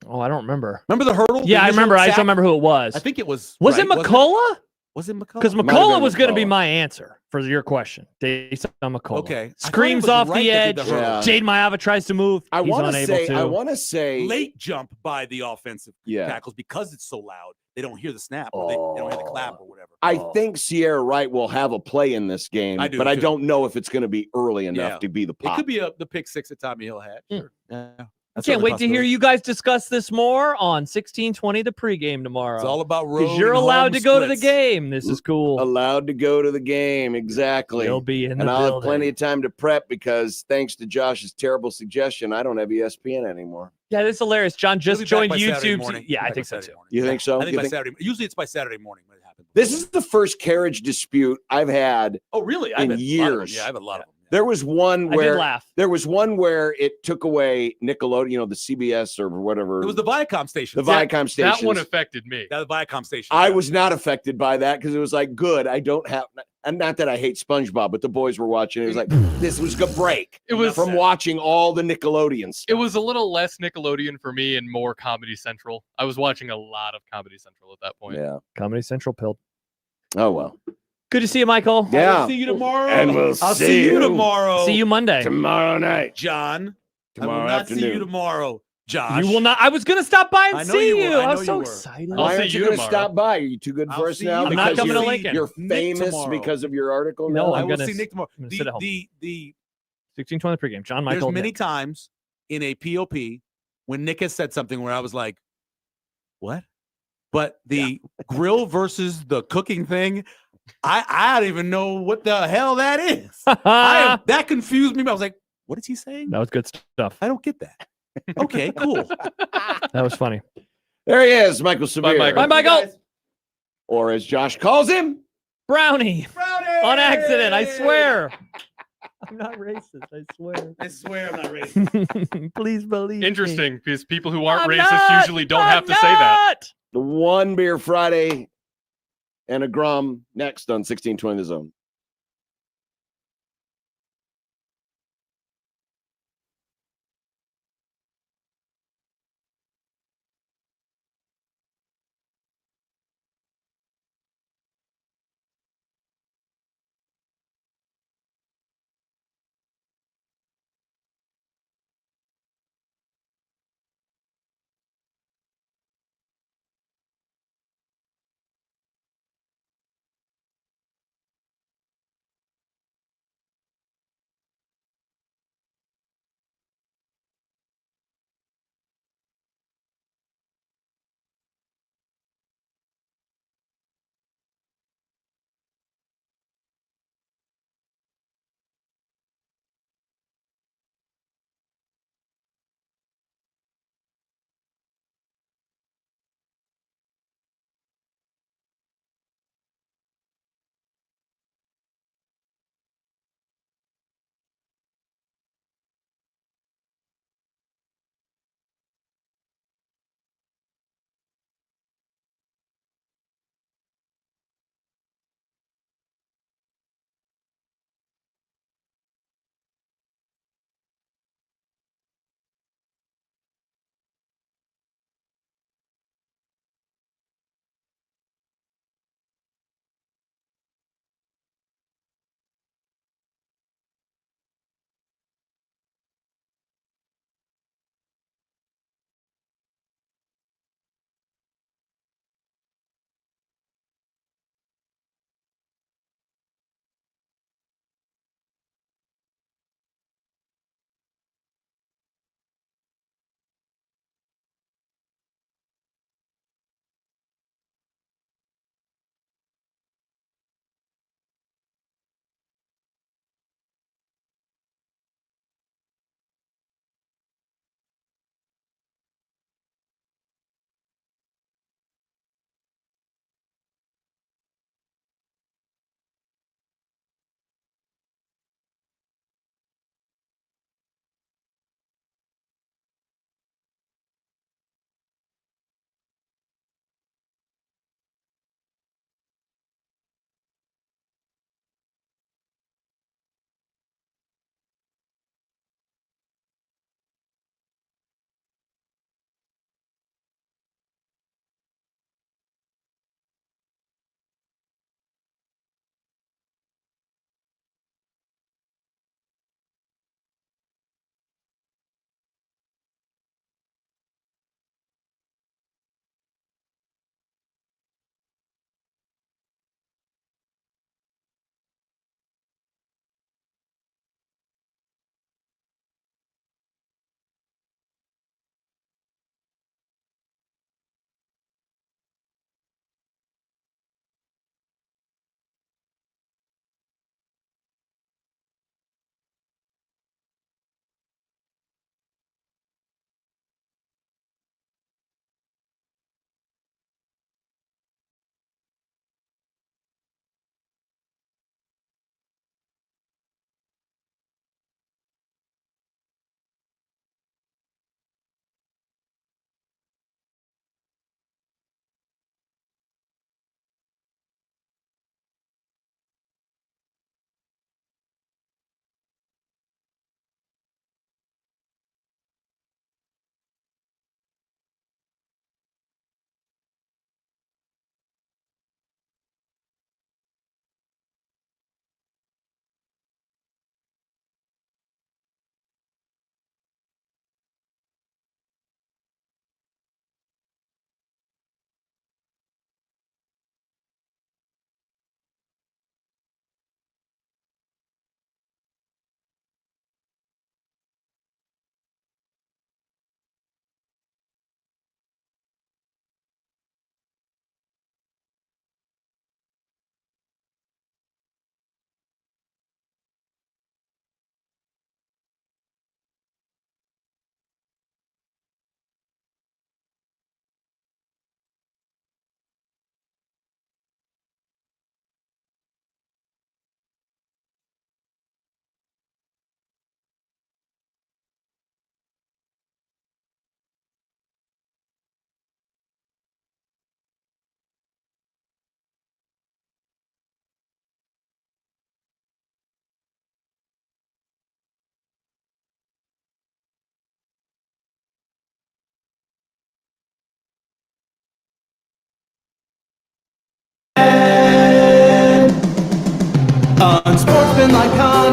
Oh, I don't remember. Remember the hurdle? Yeah, The I remember. initial I just sack? don't remember who it was. I think it was. Was right, it McCullough? Was it McCullough? Because Might have McCullough been was going to be McCullough. my answer for your question. Jason McCullough. Okay. I thought it Screams was off right the that edge. did the hurdle. Yeah. Jade Maava tries to move. I He's want unable to say, to. I want to say, Late jump by the offensive yeah. tackles because it's so loud. They don't hear the snap or they don't hear the clap or whatever. I think Sierra Wright will have a play in this game, I do, but I too. don't know if it's going to be early enough Yeah. to be the It pop. could be the pick six that Tommy Hill had. Sure. Yeah. That's Can't certainly wait to hear possibility. you guys discuss this more on 1620 the pregame tomorrow. It's all about road. Because you're and allowed home to go to the splits. game. This is cool. Allowed to go to the game, exactly. You'll be in the and I'll building. have plenty of time to prep because thanks to Josh's terrible suggestion, I don't have ESPN anymore. Yeah, that's hilarious. John He'll just be back joined by Saturday YouTube. morning. Yeah, He'll be I back think by so Saturday too. morning. You think so? I think You by think- Saturday. Usually it's by Saturday morning when it happens. This is the first carriage dispute I've had. Oh, really? in I've had a lot of them. years. Yeah, I have a lot of them. There was one I did where laugh. it took away Nickelodeon, the CBS or whatever. It was the Viacom station. the Viacom station. That one affected me. The Viacom station. I yeah. was not affected by that because it was like, good. I don't have, and not that I hate SpongeBob, but the boys were watching. It was like, this was a break It was from watching all the Nickelodeon stuff. It was a little less Nickelodeon for me and more Comedy Central. I was watching a lot of Comedy Central at that point. Yeah. Comedy Central pilled. Oh, well. Good to see you, Michael. Yeah. I'll see you tomorrow. And we'll I'll see see you you tomorrow. See you Monday. Tomorrow night. John. I Tomorrow will not see you afternoon. tomorrow, Josh. You will not. I was going to stop by and I know see you were. you. I I know was you so were. excited. I'll Why see aren't you you going to tomorrow. stop by? Are you too good I'll for us see now? you. I'm not Because coming to you're- Lincoln. You're Nick famous tomorrow. because of your article? No, now? I I'm will gonna- see Nick tomorrow. I'm gonna sit at home. The 1620 pregame. John there's Michael. many Nick. times in a POP when Nick has said something where I was like, what? But the grill versus the cooking thing, I don't even know what the hell that is. That confused me. I was like, what is he saying? That was good stuff. I don't get that. Okay, cool. That was funny. There he is, Michael Severe. Michael. Bye, Michael. Or as Josh calls him, Brownie. On accident. I swear. I'm not racist. I swear. I swear I'm not racist. Please believe me. Interesting, because people who aren't I'm racist not. usually don't I'm have to say that. not. the One Beer Friday and a Grum next on 1620 The Zone.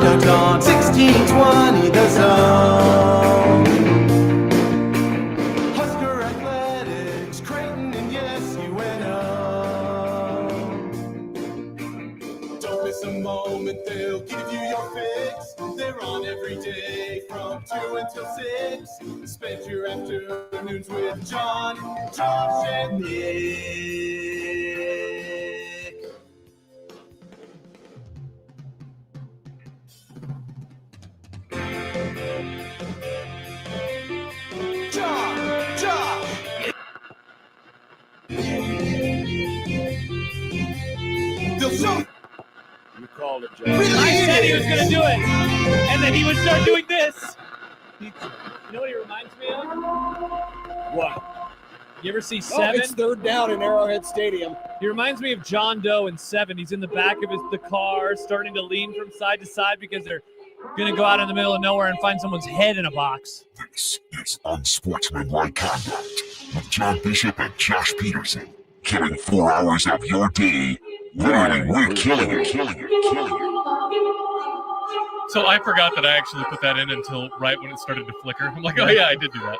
now John, 1620 the zone. Husker Athletics, Creighton, and yes, UNO. Don't miss a moment, they'll give you your fix. They're on every day from 2 until 6. Spend your afternoons with John, Josh, and Nick. John, Josh. They'll show You called it, Joe. I said he was going to do it, and then he would start doing this. You know what he reminds me of? What? You ever see Oh, Seven? it's third down in Arrowhead Stadium. He reminds me of John Doe in Seven. He's in the back of the car, starting to lean from side to side because they're going to go out in the middle of nowhere and find someone's head in a box. This is Unsportsmanlike Conduct with John Bishop and Josh Peterson. Killing 4 hours of your day. Literally, we're killing it. So I forgot that I actually put that in until right when it started to flicker. I'm like, oh yeah, I did do that.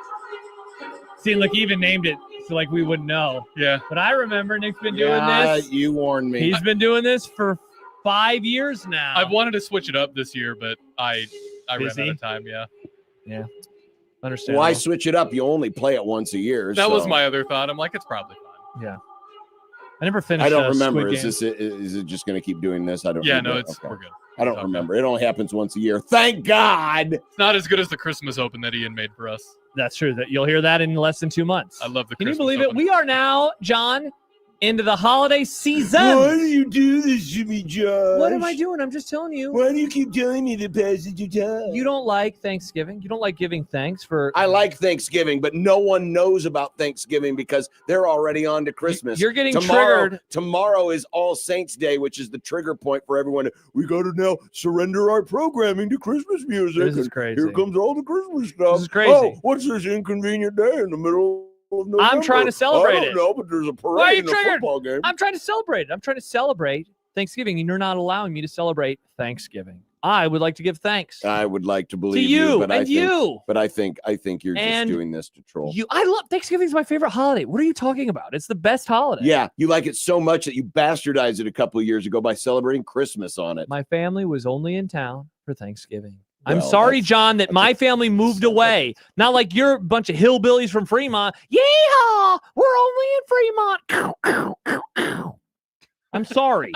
See, look, he even named it so like we wouldn't know. Yeah. But I remember Nick's been doing this. You warned me. He's been doing this for 5 years now. I wanted to switch it up this year, but I ran Busy? out of time. Yeah. Yeah. Understand. Why switch it up? You only play it once a year. That was so- my other thought. I'm like, it's probably fine. Yeah. I never finished. I don't remember. Squid Is Game. it just going to keep doing this? I don't. Yeah, remember. no, it's Okay. we're good. I don't Okay. remember. It only happens once a year. Thank God. It's not as good as the Christmas Open that Ian made for us. That's true. That you'll hear that in less than 2 months. I love the Can Christmas you believe Open. it? We are now, John, into the holiday season. Why do you do this to me, Josh? What am I doing? I'm just telling you. Why do you keep telling me the passage of time? You don't like Thanksgiving. You don't like giving thanks for. I like Thanksgiving, but no one knows about Thanksgiving because they're already on to Christmas. You're getting tomorrow, triggered. Tomorrow is All Saints Day, which is the trigger point for everyone. We got to now surrender our programming to Christmas music. This is and crazy. Here comes all the Christmas stuff. This is crazy. Oh, what's this inconvenient day in the middle of November? I'm trying to celebrate I don't it. know, but there's a Why are you parade and a triggered? football game. I'm trying to celebrate it. I'm trying to celebrate Thanksgiving, and you're not allowing me to celebrate Thanksgiving. I would like to give thanks I would like to to believe you but I and think, you. But I think you're And just doing this to troll. I love Thanksgiving. Is my favorite holiday. What are you talking about? It's the best holiday. Yeah, you like it so much that you bastardized it a couple of years ago by celebrating Christmas on it. My family was only in town for Thanksgiving. I'm Well, sorry, that's- John, that my family moved away. Not like you're a bunch of hillbillies from Fremont. Yeehaw! We're only in Fremont. Ow, ow, ow, ow. I'm sorry.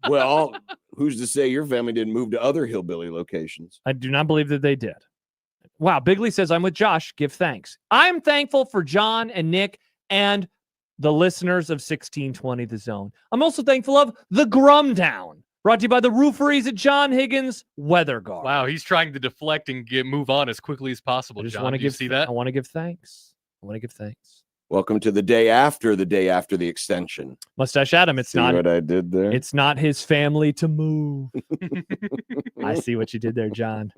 Well, who's to say your family didn't move to other hillbilly locations? I do not believe that they did. Wow, Bigley says, I'm with Josh. Give thanks. I'm thankful for John and Nick and the listeners of 1620 The Zone. I'm also thankful of the Grumtown, brought to you by the rooferys at John Higgins Weather Guard. Wow, he's trying to deflect and move on as quickly as possible. I just John, want to do you give see that? I want to give thanks. Welcome to the day after the extension. Mustache Adam, it's See not what I did there? it's not his family to move. I see what you did there, John.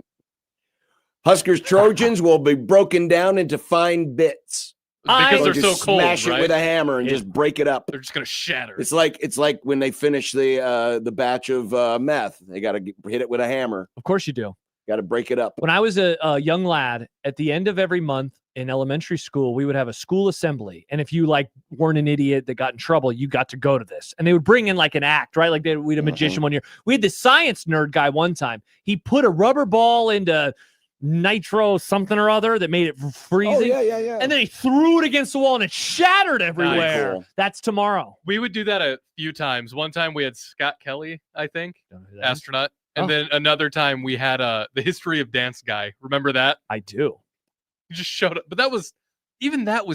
Huskers Trojans will be broken down into fine bits. Because Or they're just so cold, smash right? it with a hammer and just break it up. They're just gonna shatter. It's like when they finish the batch of meth. They got to hit it with a hammer. Of course you do. Got to break it up. When I was a young lad, at the end of every month in elementary school, we would have a school assembly. And if you weren't an idiot that got in trouble, you got to go to this. And they would bring in an act, right? Like we had a magician one year. We had this science nerd guy one time. He put a rubber ball into nitro something or other that made it freezing. Oh, yeah. And then he threw it against the wall and it shattered everywhere. Cool. That's tomorrow. We would do that a few times. One time we had Scott Kelly, I think, Don't know who that is. astronaut. And Oh. then another time we had the history of dance guy. Remember that? I do. He just showed up. But that was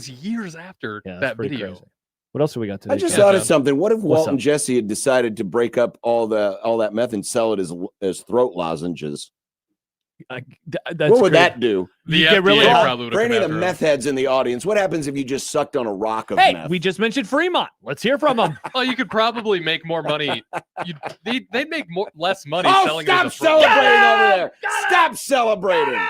years after Yeah, that's that pretty video. crazy. What else have we got today? I just Ken? thought of John. something. What if Walt up? and Jesse had decided to break up all that meth and sell it as throat lozenges? That's What would great. that do? The You get really FDA hot. probably would For have any come of the after meth heads in the audience, what happens if you just sucked on a rock of Hey, meth? we just mentioned Fremont. Let's hear from them. Well, you could probably make more money. They'd make less money Oh, selling stop it as a fruit. celebrating over there. Stop celebrating.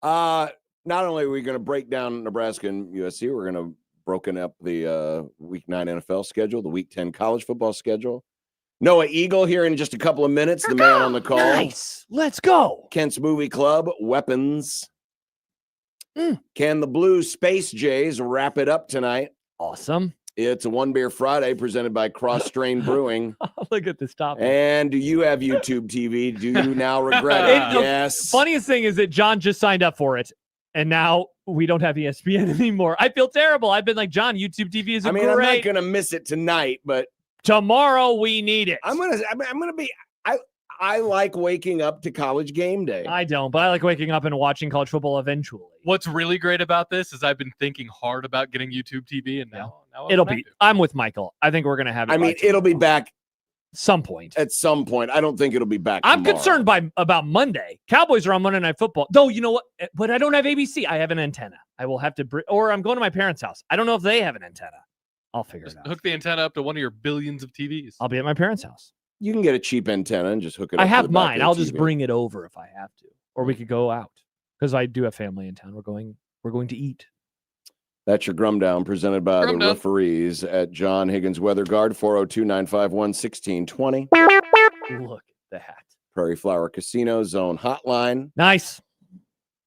Not only are we going to break down Nebraska and USC, we're going to broken up the Week 9 NFL schedule, the Week 10 college football schedule. Noah Eagle here in just a couple of minutes. The man on the call. Nice. Let's go. Kent's Movie Club, Weapons. Mm. Can the Blue Space Jays wrap it up tonight? Awesome. It's a One Beer Friday presented by Cross Strain Brewing. Look at this topic. And do you have YouTube TV? Do you now regret it? The Yes. funniest thing is that John just signed up for it, and now we don't have ESPN anymore. I feel terrible. I've been like, John, YouTube TV is I'm not great. gonna miss it tonight, but Tomorrow we need it. I'm gonna be. I like waking up to College Game Day. I don't, but I like waking up and watching college football eventually. What's really great about this is I've been thinking hard about getting YouTube TV, and now It'll be. I'm with Michael. I think we're gonna have it. I mean, it'll be back some point. at some point. I don't think it'll be back. I'm tomorrow. concerned about Monday. Cowboys are on Monday Night Football. Though, you know what? But I don't have ABC. I have an antenna. I will have to, or I'm going to my parents' house. I don't know if they have an antenna. I'll figure it out. Hook the antenna up to one of your billions of TVs. I'll be at my parents' house. You can get a cheap antenna and just hook it up. I to have the back mine. of the I'll just TV. bring it over if I have to, or we could go out because I do have family in town. We're going to eat. That's your Grum Down presented by Grum the Down. referees at John Higgins Weather Guard, 402-951-1620. Look at that. Prairie Flower Casino Zone Hotline. Nice.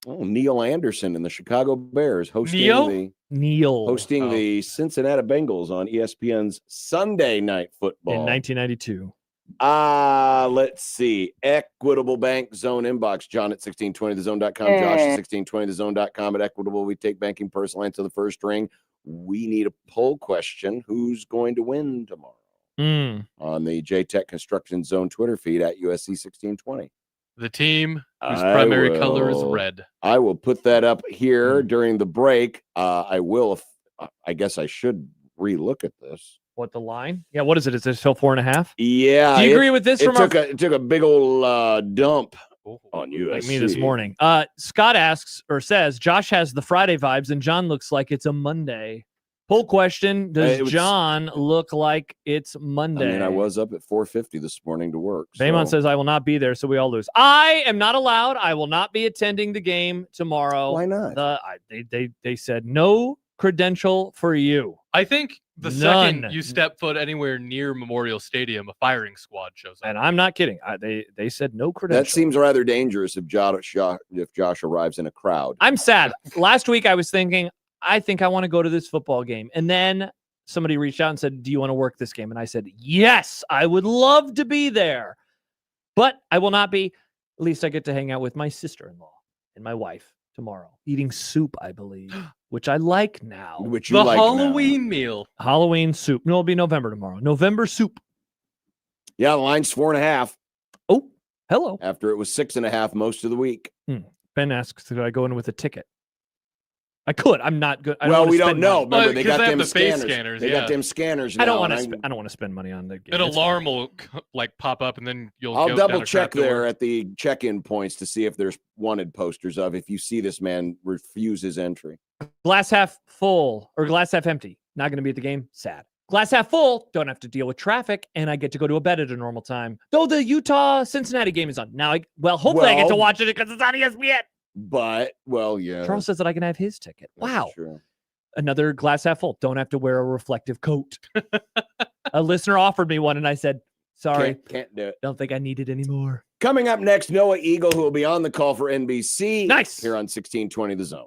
Oh, Neil Anderson and the Chicago Bears hosting Neil the Cincinnati Bengals on ESPN's Sunday Night Football. in 1992. Let's see. Equitable Bank Zone Inbox. John at 1620thezone.com. Josh at 1620thezone.com. At Equitable, we take banking personal line to the first ring. We need a poll question. Who's going to win tomorrow? On the JTech Construction Zone Twitter feed at USC 1620. The team whose primary color is red. I will put that up here during the break. I guess I should relook at this. What, the line? Yeah, what is it? Is it still 4.5? Yeah. Do you agree with this? It took a big old dump on USC. Like me this morning. Scott asks or says, Josh has the Friday vibes and John looks like it's a Monday. Poll question, does John look like it's Monday? I mean, I was up at 4:50 this morning to work. Baymon says, I will not be there, so we all lose. I am not allowed. I will not be attending the game tomorrow. Why not? They said no credential for you. I think the second you step foot anywhere near Memorial Stadium, a firing squad shows up. And I'm not kidding. They said no credential. That seems rather dangerous if Josh arrives in a crowd. I'm sad. Last week I was thinking, I think I want to go to this football game. And then somebody reached out and said, do you want to work this game? And I said, yes, I would love to be there. But I will not be. At least I get to hang out with my sister-in-law and my wife tomorrow, eating soup, I believe, which I like now. Which you the like Halloween now. meal. Halloween soup. No, it'll be November tomorrow. November soup. Yeah, the line's 4.5. Oh, hello. After it was 6.5 most of the week. Ben asks, could I go in with a ticket? I could. I'm not good. We don't know. Money. Remember, they got them the face scanners. scanners. They got them scanners. I don't now, want to. I don't want to spend money on the game. An alarm will pop up, and then you'll. I'll go double down a check trap door. there at the check-in points to see if there's wanted posters of if you see this man refuses entry. Glass half full or glass half empty. Not going to be at the game. Sad. Glass half full. Don't have to deal with traffic, and I get to go to a bed at a normal time. Though the Utah Cincinnati game is on now. Hopefully I get to watch it because it's on ESPN. But yeah. Charles says that I can have his ticket. That's Wow. true. Another glass half full. Don't have to wear a reflective coat. A listener offered me one, and I said, sorry. Can't do it. Don't think I need it anymore. Coming up next, Noah Eagle, who will be on the call for NBC. Nice. Here on 1620 The Zone.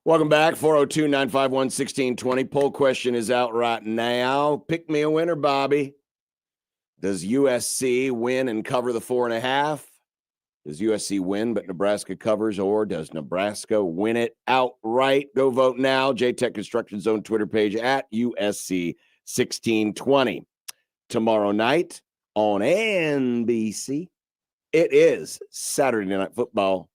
Welcome back. 402-951-1620. Poll question is out right now. Pick me a winner, Bobby. Does USC win and cover the 4.5? Does USC win, but Nebraska covers, or does Nebraska win it outright? Go vote now. JTech Construction Zone Twitter page at USC 1620. Tomorrow night on NBC, it is Saturday Night Football.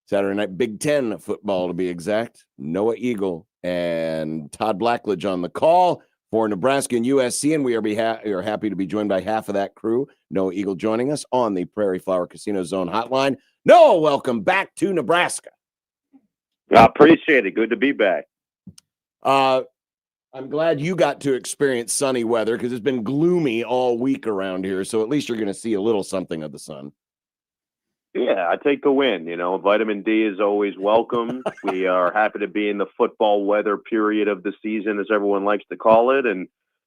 Saturday Night Big Ten football, to be exact. Noah Eagle and Todd Blackledge on the call for Nebraska and USC, and we are happy to be joined by half of that crew. Noah Eagle joining us on the Prairie Flower Casino Zone hotline. Noah, welcome back to Nebraska. I appreciate it. Good to be back. I'm glad you got to experience sunny weather because it's been gloomy all week around here, so at least you're going to see a little something of the sun. Yeah, I take the win. You know, vitamin D is always welcome. We are happy to be in the football weather period of the season, as everyone likes to call it. And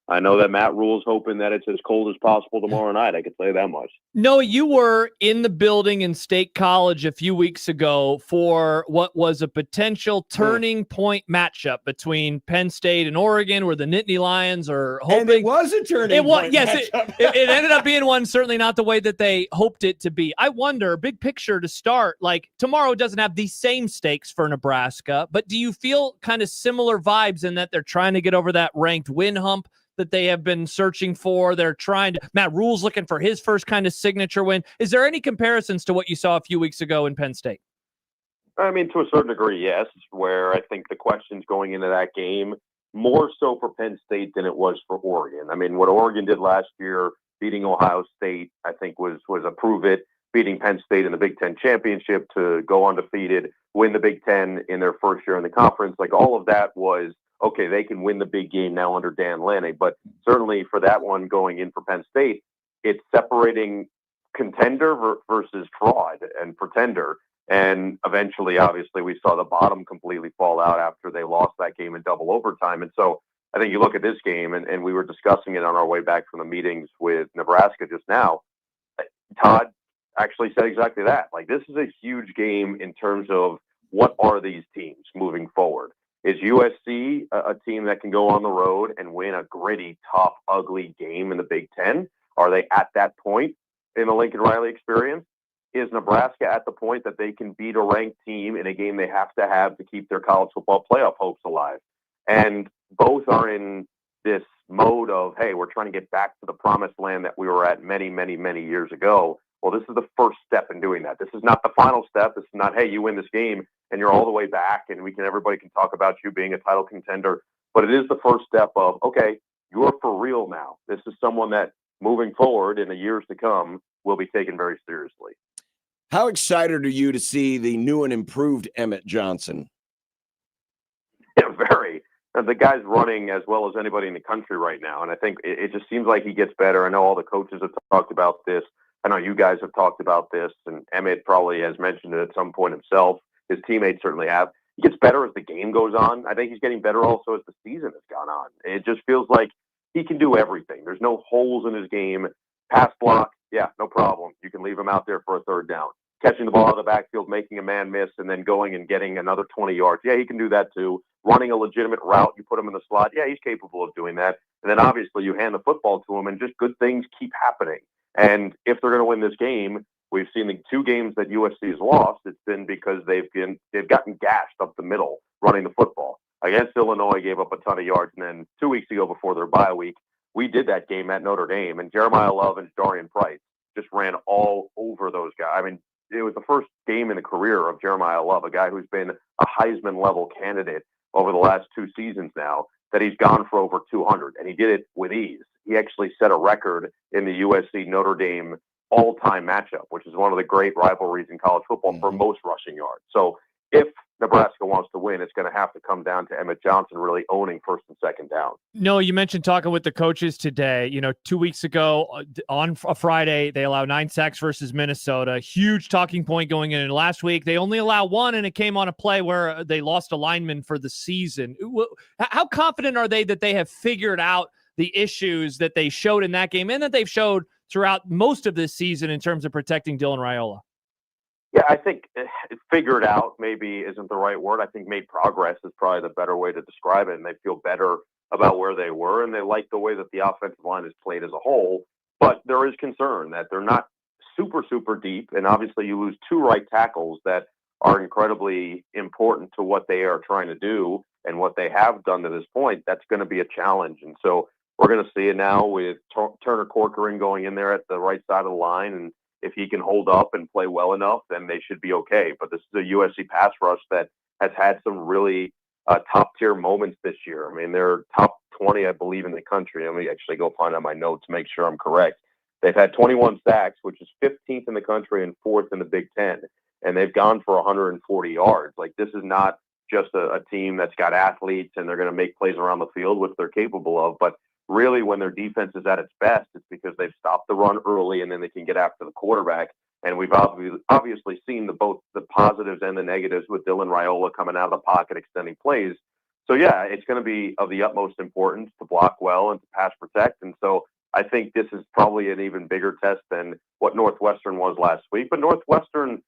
I know that Matt Rule's hoping that it's as cold as possible tomorrow night. I can tell you that much. No, you were in the building in State College a few weeks ago for what was a potential turning point matchup between Penn State and Oregon, where the Nittany Lions are hoping. And it was a turning point. Yes, it ended up being one, certainly not the way that they hoped it to be. I wonder, big picture to start, like tomorrow doesn't have the same stakes for Nebraska, but do you feel kind of similar vibes in that they're trying to get over that ranked win hump that they have been searching for? They're trying to, Matt Rule's looking for his first kind of signature win. Is there any comparisons to what you saw a few weeks ago in Penn State? I mean, to a certain degree, yes, where I think the questions going into that game, more so for Penn State than it was for Oregon. I mean, what Oregon did last year, beating Ohio State, I think was a prove it, beating Penn State in the Big Ten championship to go undefeated, win the Big Ten in their first year in the conference. Like all of that was, okay, they can win the big game now under Dan Lanning. But certainly for that one going in for Penn State, it's separating contender versus fraud and pretender. And eventually, obviously, we saw the bottom completely fall out after they lost that game in double overtime. And so I think you look at this game, and we were discussing it on our way back from the meetings with Nebraska just now. Todd actually said exactly that. Like, this is a huge game in terms of what are these teams moving forward. Is USC a team that can go on the road and win a gritty, tough, ugly game in the Big Ten? Are they at that point in the Lincoln Riley experience? Is Nebraska at the point that they can beat a ranked team in a game they have to keep their college football playoff hopes alive? And both are in this mode of, hey, we're trying to get back to the promised land that we were at many, many, many years ago. Well, this is the first step in doing that. This is not the final step. This is not, hey, you win this game and you're all the way back and everybody can talk about you being a title contender. But it is the first step of, okay, you're for real now. This is someone that moving forward in the years to come will be taken very seriously. How excited are you to see the new and improved Emmett Johnson? Yeah, very. The guy's running as well as anybody in the country right now. And I think it just seems like he gets better. I know all the coaches have talked about this. I know you guys have talked about this, and Emmett probably has mentioned it at some point himself. His teammates certainly have. He gets better as the game goes on. I think he's getting better also as the season has gone on. It just feels like he can do everything. There's no holes in his game. Pass block, yeah, no problem. You can leave him out there for a third down. Catching the ball out of the backfield, making a man miss, and then going and getting another 20 yards. Yeah, he can do that too. Running a legitimate route, you put him in the slot. Yeah, he's capable of doing that. And then obviously you hand the football to him, and just good things keep happening. And if they're going to win this game, we've seen the two games that USC has lost. It's been because they've gotten gashed up the middle running the football. Against Illinois, gave up a ton of yards, and then 2 weeks ago before their bye week, we did that game at Notre Dame, and Jeremiah Love and Darian Price just ran all over those guys. I mean, it was the first game in the career of Jeremiah Love, a guy who's been a Heisman-level candidate over the last 2 seasons now, that he's gone for over 200, and he did it with ease. He actually set a record in the USC-Notre Dame all-time matchup, which is one of the great rivalries in college football for most rushing yards. So if Nebraska wants to win, it's going to have to come down to Emmett Johnson really owning first and second down. No, you mentioned talking with the coaches today. 2 weeks ago on a Friday, they allow 9 sacks versus Minnesota. Huge talking point going in. And last week, they only allow 1, and it came on a play where they lost a lineman for the season. How confident are they that they have figured out the issues that they showed in that game and that they've showed throughout most of this season in terms of protecting Dylan Raiola? Yeah, I think figured out maybe isn't the right word. I think made progress is probably the better way to describe it. And they feel better about where they were, and they like the way that the offensive line is played as a whole. But there is concern that they're not super deep, and obviously you lose two right tackles that are incredibly important to what they are trying to do and what they have done to this point. That's going to be a challenge, and so we're going to see it now with Turner Corcoran going in there at the right side of the line, and if he can hold up and play well enough, then they should be okay. But this is a USC pass rush that has had some really top-tier moments this year. I mean, they're top 20, I believe, in the country. Let me actually go find out my notes, make sure I'm correct. They've had 21 sacks, which is 15th in the country and 4th in the Big Ten, and they've gone for 140 yards. Like, this is not just a team that's got athletes and they're going to make plays around the field, which they're capable of, but really, when their defense is at its best, it's because they've stopped the run early and then they can get after the quarterback. And we've obviously seen both the positives and the negatives with Dylan Raiola coming out of the pocket, extending plays. So, yeah, it's going to be of the utmost importance to block well and to pass protect. And so I think this is probably an even bigger test than what Northwestern was last week. But Northwestern,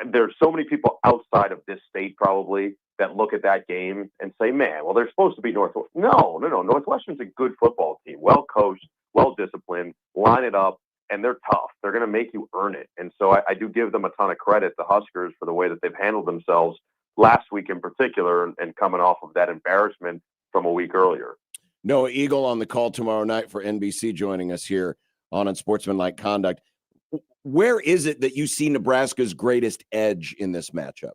there's so many people outside of this state probably that look at that game and say, man, well, they're supposed to be Northwestern. No. Northwestern's a good football team, well coached, well disciplined, line it up, and they're tough. They're going to make you earn it. And so I do give them a ton of credit, the Huskers, for the way that they've handled themselves last week in particular and coming off of that embarrassment from a week earlier. Noah Eagle on the call tomorrow night for NBC joining us here on Unsportsmanlike Conduct. Where is it that you see Nebraska's greatest edge in this matchup?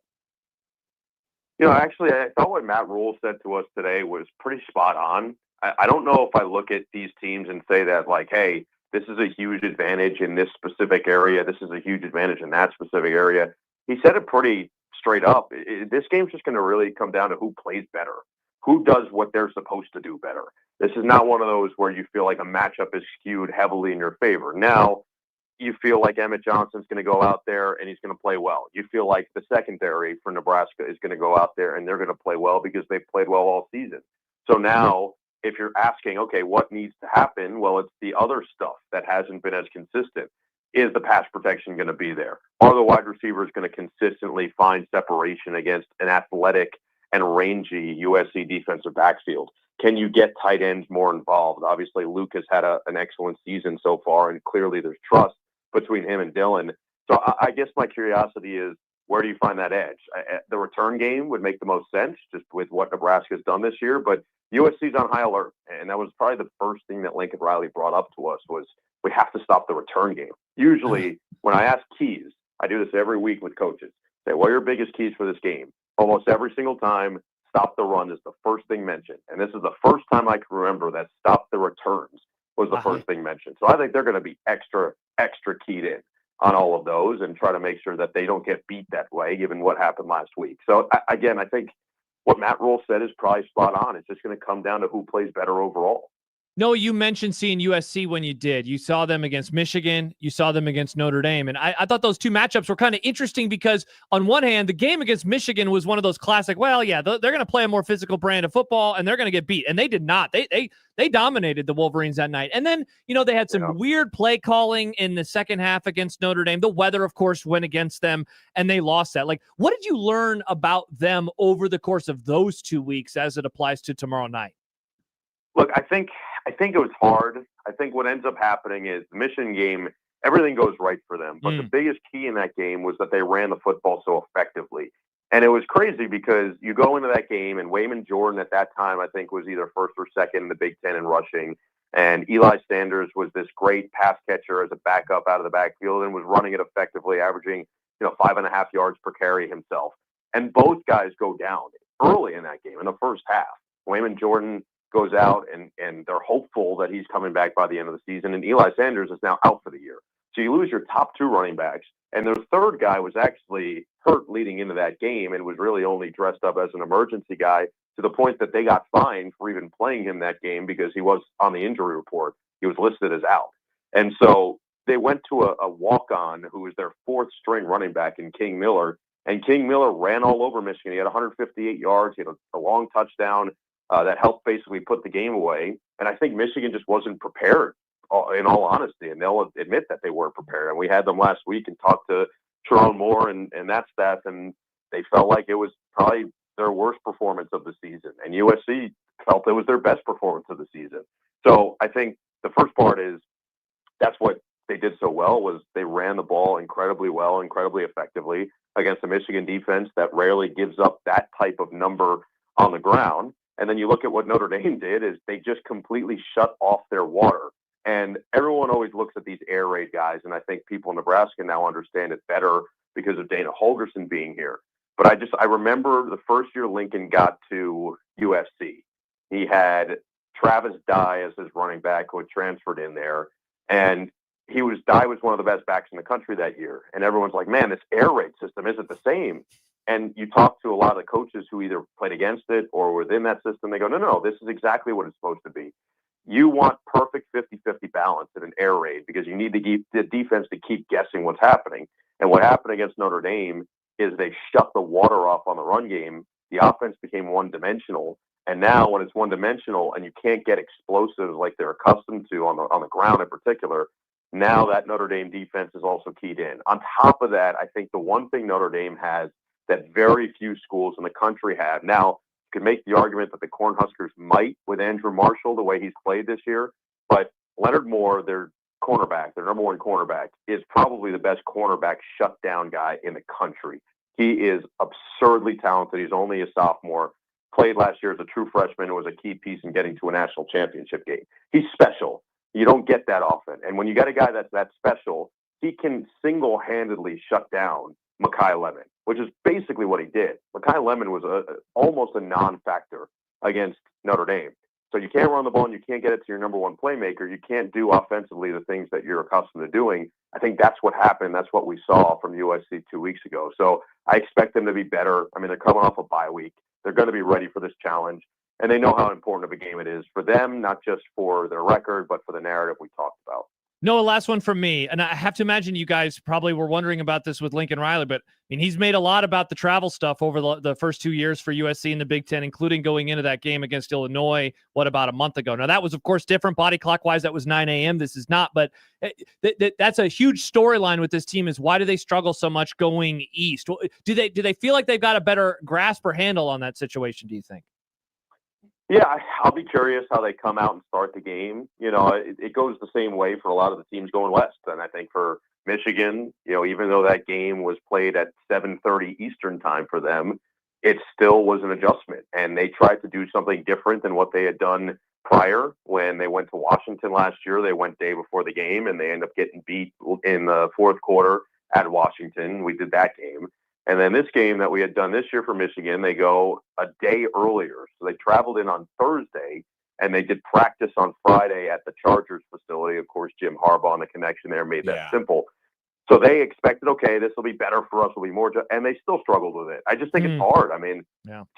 Actually, I thought what Matt Rule said to us today was pretty spot on. I don't know if I look at these teams and say that, like, hey, this is a huge advantage in this specific area. This is a huge advantage in that specific area. He said it pretty straight up. This game's just going to really come down to who plays better, who does what they're supposed to do better. This is not one of those where you feel like a matchup is skewed heavily in your favor. Now, you feel like Emmett Johnson's going to go out there and he's going to play well. You feel like the secondary for Nebraska is going to go out there and they're going to play well because they've played well all season. So now, if you're asking, okay, what needs to happen? Well, it's the other stuff that hasn't been as consistent. Is the pass protection going to be there? Are the wide receivers going to consistently find separation against an athletic and rangy USC defensive backfield? Can you get tight ends more involved? Obviously, Luke has had an excellent season so far, and clearly there's trust between him and Dylan. So I guess my curiosity is, where do you find that edge? The return game would make the most sense just with what Nebraska's done this year, but USC's on high alert. And that was probably the first thing that Lincoln Riley brought up to us was we have to stop the return game. Usually when I ask keys, I do this every week with coaches. Say, what are your biggest keys for this game? Almost every single time, stop the run is the first thing mentioned. And this is the first time I can remember that stop the returns was the first thing mentioned. So I think they're going to be extra keyed in on all of those and try to make sure that they don't get beat that way, given what happened last week. So again, I think what Matt Rule said is probably spot on. It's just going to come down to who plays better overall. No, you mentioned seeing USC when you did. You saw them against Michigan. You saw them against Notre Dame. And I thought those two matchups were kind of interesting because on one hand, the game against Michigan was one of those classic, well, yeah, they're going to play a more physical brand of football and they're going to get beat. And they did not. They dominated the Wolverines that night. And then, they had some weird play calling in the second half against Notre Dame. The weather, of course, went against them and they lost that. Like, what did you learn about them over the course of those 2 weeks as it applies to tomorrow night? Look, I think it was hard. I think what ends up happening is the Michigan game, everything goes right for them. But the biggest key in that game was that they ran the football so effectively. And it was crazy because you go into that game and Wayman Jordan at that time, I think, was either first or second in the Big Ten in rushing. And Eli Sanders was this great pass catcher as a backup out of the backfield and was running it effectively, averaging 5.5 yards per carry himself. And both guys go down early in that game in the first half. Wayman Jordan goes out and they're hopeful that he's coming back by the end of the season. And Eli Sanders is now out for the year. So you lose your top two running backs. And their third guy was actually hurt leading into that game and was really only dressed up as an emergency guy to the point that they got fined for even playing him that game because he was on the injury report. He was listed as out. And so they went to a walk-on who was their fourth string running back in King Miller. And King Miller ran all over Michigan. He had 158 yards. He had a long touchdown. That helped basically put the game away. And I think Michigan just wasn't prepared, in all honesty, and they'll admit that they weren't prepared. And we had them last week and talked to Sharon Moore and that staff, and they felt like it was probably their worst performance of the season. And USC felt it was their best performance of the season. So I think the first part is that's what they did so well was they ran the ball incredibly well, incredibly effectively against a Michigan defense that rarely gives up that type of number on the ground. And then you look at what Notre Dame did is they just completely shut off their water. And everyone always looks at these air raid guys, and I think people in Nebraska now understand it better because of Dana Holgerson being here. But I remember the first year Lincoln got to USC. He had Travis Dye as his running back who had transferred in there. And Dye was one of the best backs in the country that year. And everyone's like, man, this air raid system isn't the same. And you talk to a lot of the coaches who either played against it or within that system. They go, no, this is exactly what it's supposed to be. You want perfect 50-50 balance in an air raid because you need to keep the defense to keep guessing what's happening. And what happened against Notre Dame is they shut the water off on the run game. The offense became one-dimensional. And now when it's one-dimensional and you can't get explosives like they're accustomed to on the ground in particular, now that Notre Dame defense is also keyed in. On top of that, I think the one thing Notre Dame has that very few schools in the country have. Now, you can make the argument that the Cornhuskers might with Andrew Marshall, the way he's played this year, but Leonard Moore, their cornerback, their number one cornerback, is probably the best cornerback shutdown guy in the country. He is absurdly talented. He's only a sophomore. Played last year as a true freshman and was a key piece in getting to a national championship game. He's special. You don't get that often. And when you got a guy that's that special, he can single-handedly shut down Mekhi Lemon, which is basically what he did. Mekhi Lemon was almost a non-factor against Notre Dame. So you can't run the ball and you can't get it to your number one playmaker. You can't do offensively the things that you're accustomed to doing. I think that's what happened. That's what we saw from USC 2 weeks ago. So I expect them to be better. I mean, they're coming off a bye week. They're going to be ready for this challenge. And they know how important of a game it is for them, not just for their record, but for the narrative we talked about. Noah, last one from me. And I have to imagine you guys probably were wondering about this with Lincoln Riley, but I mean, he's made a lot about the travel stuff over the first 2 years for USC in the Big Ten, including going into that game against Illinois, about a month ago. Now, that was, of course, different body clock-wise. That was 9 a.m. This is not, but that's a huge storyline with this team is why do they struggle so much going east? Do they feel like they've got a better grasp or handle on that situation, do you think? Yeah, I'll be curious how they come out and start the game. You know, it goes the same way for a lot of the teams going west. And I think for Michigan, you know, even though that game was played at 7:30 Eastern time for them, it still was an adjustment. And they tried to do something different than what they had done prior when they went to Washington last year. They went day before the game, and they ended up getting beat in the fourth quarter at Washington. We did that game. And then this game that we had done this year for Michigan, they go a day earlier. So they traveled in on Thursday, and they did practice on Friday at the Chargers facility. Of course, Jim Harbaugh and the connection there made that simple. So they expected, okay, this will be better for us. We'll be more, and they still struggled with it. I just think it's hard. I mean,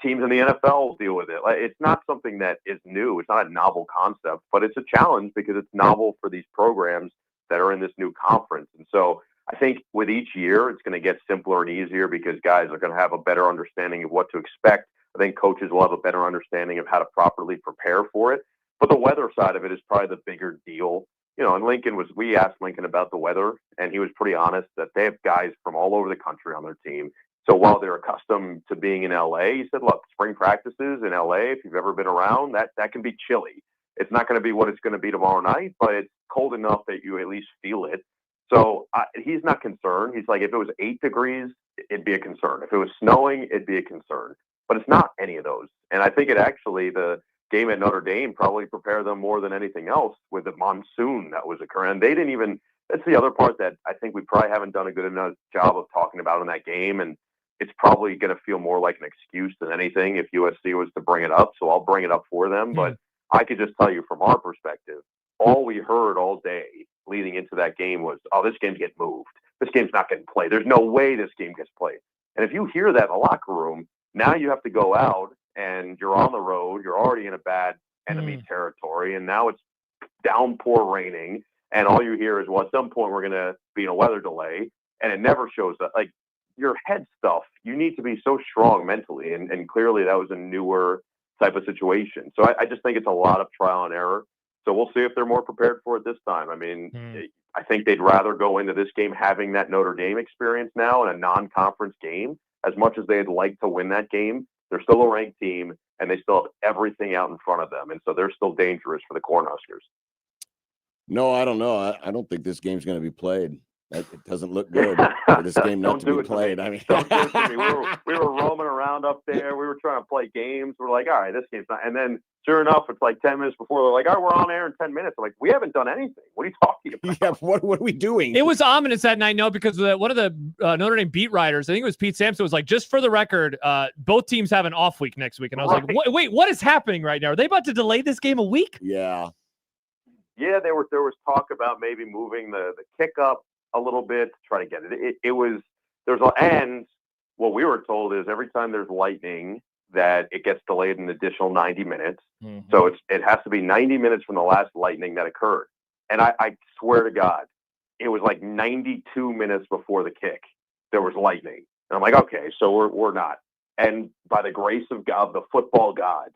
teams in the NFL deal with it. It's not something that is new. It's not a novel concept, but it's a challenge because it's novel for these programs that are in this new conference. And so I think with each year, it's going to get simpler and easier because guys are going to have a better understanding of what to expect. I think coaches will have a better understanding of how to properly prepare for it. But the weather side of it is probably the bigger deal. You know, and we asked Lincoln about the weather, and he was pretty honest that they have guys from all over the country on their team. So while they're accustomed to being in LA, he said, look, spring practices in LA, if you've ever been around, that can be chilly. It's not going to be what it's going to be tomorrow night, but it's cold enough that you at least feel it. So he's not concerned. He's like, if it was 8 degrees, it'd be a concern. If it was snowing, it'd be a concern. But it's not any of those. And I think the game at Notre Dame probably prepared them more than anything else with the monsoon that was occurring. And they didn't even – that's the other part that I think we probably haven't done a good enough job of talking about in that game. And it's probably going to feel more like an excuse than anything if USC was to bring it up. So I'll bring it up for them. But I could just tell you from our perspective, all we heard all day leading into that game was, oh, this game's getting moved. This game's not getting played. There's no way this game gets played. And if you hear that in the locker room, now you have to go out and you're on the road. You're already in a bad enemy territory. And now it's downpour raining. And all you hear is, well, at some point we're going to be in a weather delay. And it never shows up. Like your head stuff, you need to be so strong mentally. And clearly that was a newer type of situation. So I just think it's a lot of trial and error. So we'll see if they're more prepared for it this time. I mean, I think they'd rather go into this game having that Notre Dame experience now in a non-conference game. As much as they'd like to win that game, they're still a ranked team, and they still have everything out in front of them. And so they're still dangerous for the Cornhuskers. No, I don't know. I don't think this game's going to be played. It doesn't look good for this game not to be played. I mean, don't do it to me. We were roaming around up there. We were trying to play games. We're like, all right, this game's not. And then, sure enough, it's like 10 minutes before. They're like, all right, we're on air in 10 minutes. I'm like, we haven't done anything. What are you talking about? Yeah, what are we doing? It was ominous that night, no, because one of the Notre Dame beat writers, I think it was Pete Sampson, was like, just for the record, both teams have an off week next week. And I was like, wait, what is happening right now? Are they about to delay this game a week? Yeah. Yeah, there was talk about maybe moving the kick up a little bit to try to get it. And what we were told is every time there's lightning that it gets delayed an additional 90 minutes. Mm-hmm. So it has to be 90 minutes from the last lightning that occurred. And I swear to God, it was like 92 minutes before the kick, there was lightning. And I'm like, okay, so we're not. And by the grace of God, the football gods,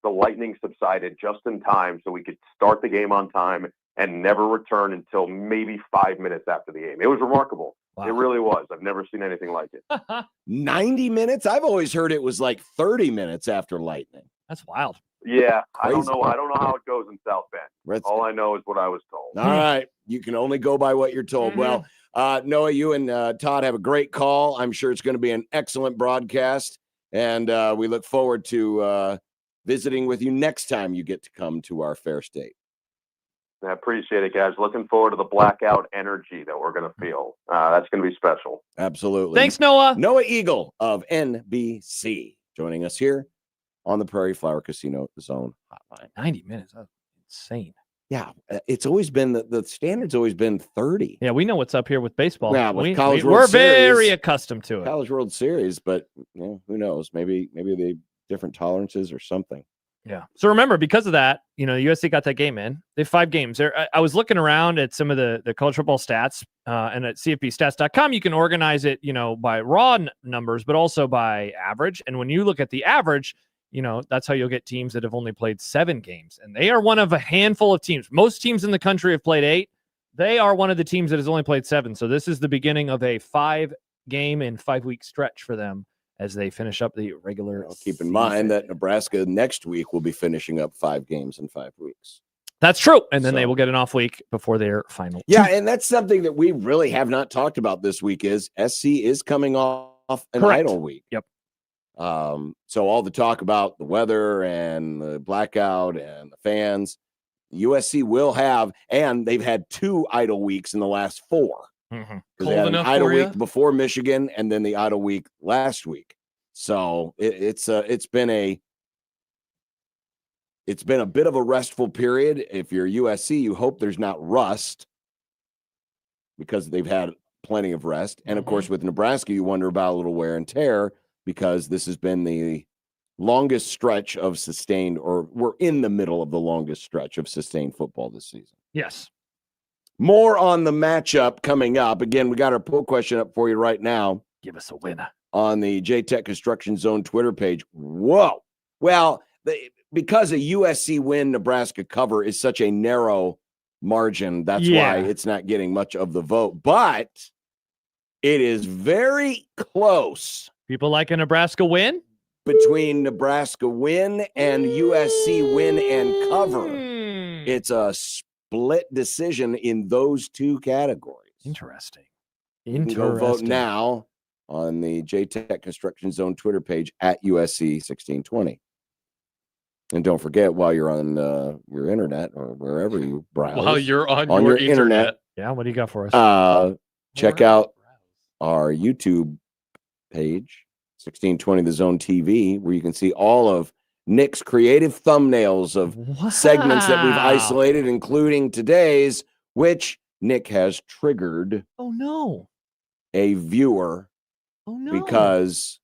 the lightning subsided just in time so we could start the game on time and never return until maybe 5 minutes after the game. It was remarkable. Wow. It really was. I've never seen anything like it. 90 minutes? I've always heard it was like 30 minutes after lightning. That's wild. Yeah, Crazy. I don't know how it goes in South Bend. All I know is what I was told. All right. You can only go by what you're told. Mm-hmm. Well, Noah, you and Todd have a great call. I'm sure it's going to be an excellent broadcast. And we look forward to visiting with you next time you get to come to our fair state. I appreciate it, guys. Looking forward to the blackout energy that we're going to feel. That's going to be special. Absolutely. Thanks, Noah. Noah Eagle of NBC joining us here on the Prairie Flower Casino Zone Hotline. 90 minutes. That's insane. Yeah, it's always been the standard's always been 30. Yeah, we know what's up here with baseball. Yeah, with we're very accustomed to it. College World Series, but who knows? Maybe they different tolerances or something. Yeah. So remember, because of that, USC got that game in. They have 5 games there. I was looking around at some of the college football stats, and at CFBstats.com, you can organize it, by raw numbers, but also by average. And when you look at the average, that's how you'll get teams that have only played 7 games. And they are one of a handful of teams. Most teams in the country have played 8. They are one of the teams that has only played 7. So this is the beginning of a 5-game and 5-week stretch for them as they finish up the regular Keep in mind that Nebraska next week will be finishing up 5 games in 5 weeks. That's true. And then they will get an off week before their final. Yeah, and that's something that we really have not talked about this week is SC is coming off an idle week. Yep. So all the talk about the weather and the blackout and the fans, USC will have, and they've had 2 idle weeks in the last 4. Mm-hmm. They had an idle week before Michigan, and then the idle week last week. So it's been a bit of a restful period. If you're USC, you hope there's not rust because they've had plenty of rest. And of course, with Nebraska, you wonder about a little wear and tear because this has been the longest stretch of sustained, or we're in the middle of the longest stretch of sustained football this season. Yes. More on the matchup coming up. Again, we got our poll question up for you right now. Give us a winner. On the JTech Construction Zone Twitter page. Whoa. Well, because a USC win, Nebraska cover is such a narrow margin, that's why it's not getting much of the vote. But it is very close. People like a Nebraska win? Between Nebraska win and USC win and cover. It's a split decision in those 2 categories. Interesting. You can go vote now on the JTech Construction Zone Twitter page at USC 1620. And don't forget, while you're on your internet or wherever you browse, while you're on your internet. Yeah, what do you got for us? Check out our YouTube page, 1620 The Zone TV, where you can see all of Nick's creative thumbnails of segments that we've isolated, including today's, which Nick has triggered. Oh, no. A viewer. Oh, no. Because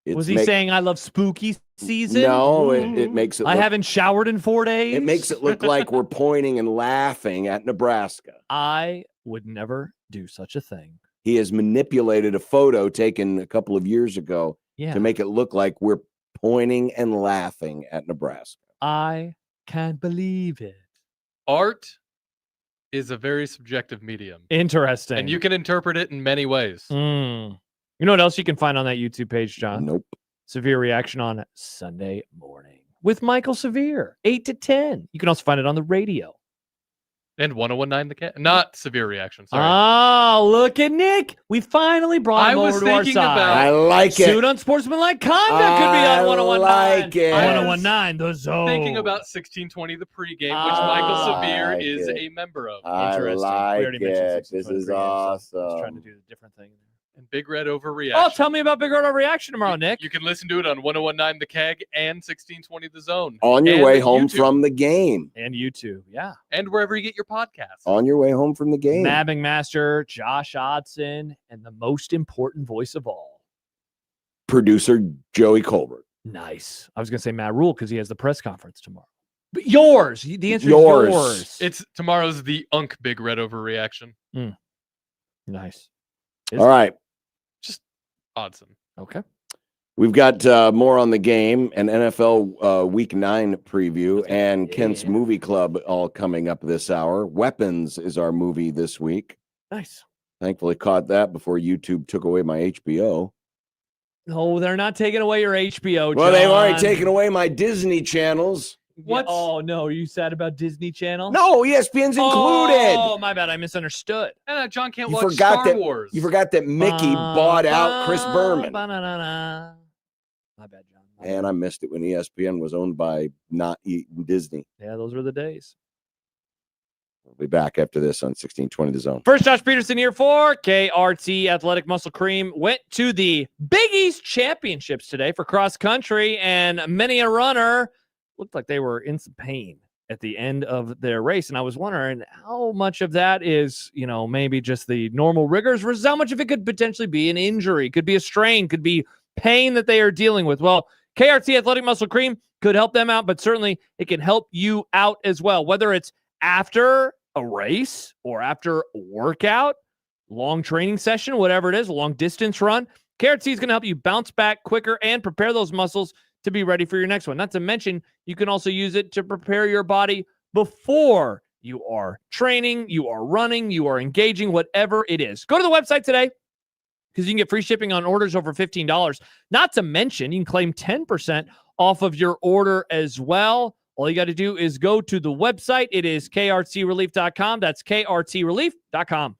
was he saying I love spooky season? No, it makes it I haven't showered in 4 days. It makes it look like we're pointing and laughing at Nebraska. I would never do such a thing. He has manipulated a photo taken a couple of years ago to make it look like we're pointing and laughing at Nebraska. I can't believe it. Art is a very subjective medium. Interesting. And you can interpret it in many ways. You know what else you can find on that YouTube page, John? Nope. Severe Reaction on Sunday morning with Michael Severe, 8 to 10. You can also find it on the radio. And 1019 the cat. Not Severe Reaction. Sorry. Oh, look at Nick. We finally brought him over to our side. I like it. Suit Unsportsmanlike Conduct could be on 1019. like it. 1019, the zone. Thinking about 1620 the pregame, which Michael Severe like is it. a member of. I Interesting. like We already mentioned it. 1620 This is pregame, so I was awesome. trying to do a different thing. And Big Red Overreaction. Oh, tell me about Big Red Overreaction tomorrow, Nick. You can listen to it on 1019 the keg and 1620 the zone. On your And way home YouTube. from the game. And YouTube, yeah. And wherever you get your podcasts. On your way home from the game. Mabbing Master, Josh Odson, and the most important voice of all, Producer Joey Colbert. nice. I was going to say Matt Rule because he has the press conference tomorrow. But yours. The answer Yours. is yours. It's tomorrow's the Unk Big Red Overreaction. Nice. All right. Odson. Okay. We've got more on the game, an NFL Week 9 preview, and Kent's Movie Club all coming up this hour. Weapons is our movie this week. Nice. Thankfully caught that before YouTube took away my HBO. No, they're not taking away your HBO, Well, they've already John. taken away my Disney channels. What? Oh, no. Are you sad about Disney Channel? No, ESPN's included. Oh, my bad. I misunderstood. And John can't You watch forgot Star that Wars. you forgot that Mickey bought out Chris Berman. My bad, John. And I missed it when ESPN was owned by not Disney. Yeah, those were the days. We'll be back after this on 1620 The Zone. First, Josh Peterson here for KRT Athletic Muscle Cream. Went to the Big East Championships today for cross country, and many a runner looked like they were in some pain at the end of their race. And I was wondering how much of that is, maybe just the normal rigors versus how much of it could potentially be an injury, could be a strain, could be pain that they are dealing with. Well, KRT Athletic Muscle Cream could help them out, but certainly it can help you out as well, whether it's after a race or after a workout, long training session, whatever it is, a long distance run. KRT is going to help you bounce back quicker and prepare those muscles to be ready for your next one. Not to mention, you can also use it to prepare your body before you are training, you are running, you are engaging, whatever it is. Go to the website today because you can get free shipping on orders over $15. Not to mention, you can claim 10% off of your order as well. All you got to do is go to the website. It is krtrelief.com. That's krtrelief.com.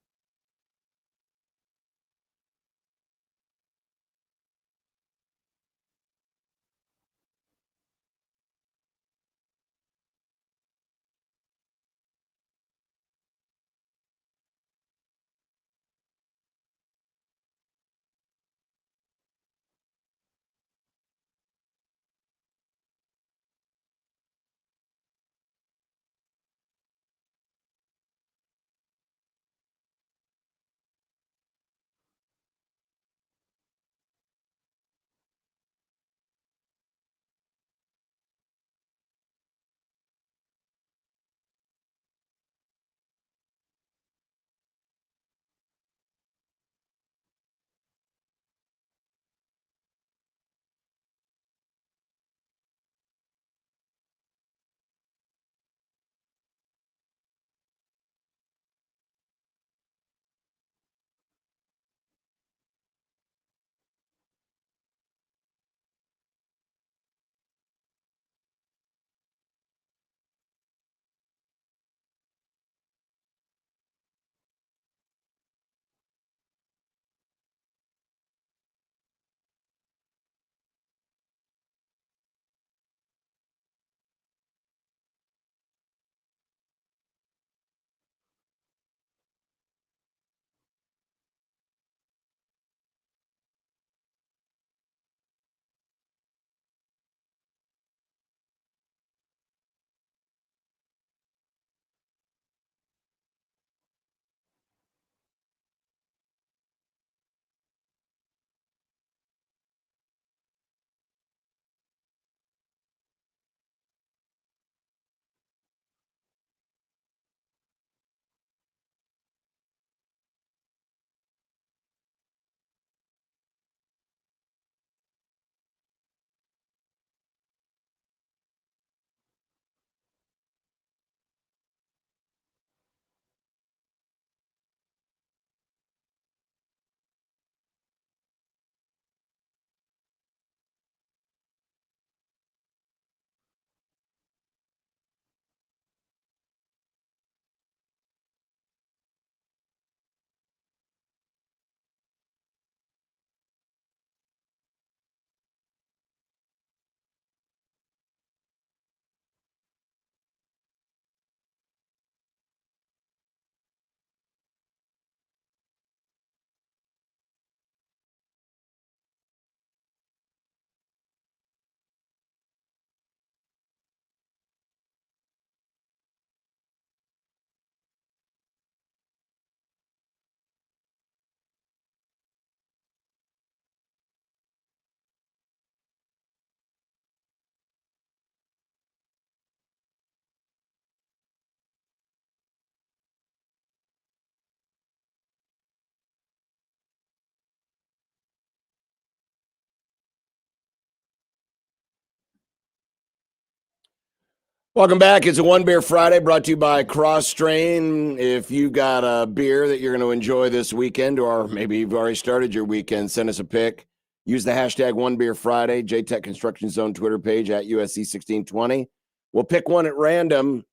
Welcome back. It's a One Beer Friday brought to you by Cross Strain. If you got a beer that you're going to enjoy this weekend, or maybe you've already started your weekend, send us a pic. Use the hashtag One Beer Friday, JTech Construction Zone Twitter page at USC1620. We'll pick one at random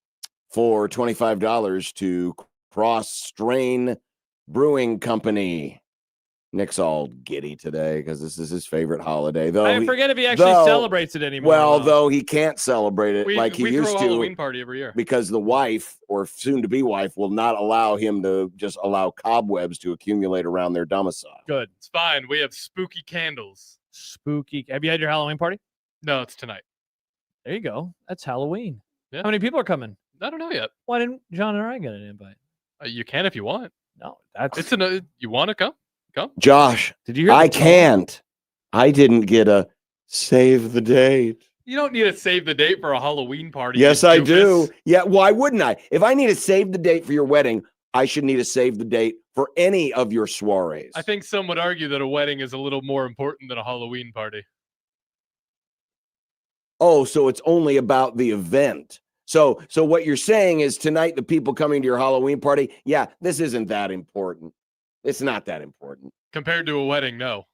for $25 to Cross Strain Brewing Company. Nick's all giddy today because this is his favorite holiday. Though I forget if he actually celebrates it anymore. Well, though he can't celebrate it like he used throw a to. Halloween party every year because the wife or soon-to-be wife will not allow him to just allow cobwebs to accumulate around their domicile. Good. It's fine. We have spooky candles. Spooky. Have you had your Halloween party? No, it's tonight. There you go. That's Halloween. Yeah. How many people are coming? I don't know yet. Why didn't John and I get an invite? You can if you want. No, that's you want to come? Come. Josh, did you hear I can't. I didn't get a save the date. You don't need to save the date for a Halloween party. Yes, you I doofus. do. Yeah, why wouldn't I? If I need to save the date for your wedding, I should need to save the date for any of your soirees. I think some would argue that a wedding is a little more important than a Halloween party. Oh, so it's only about the event. So what you're saying is tonight the people coming to your Halloween party, yeah, this isn't that important. It's not that important. Compared to a wedding, no.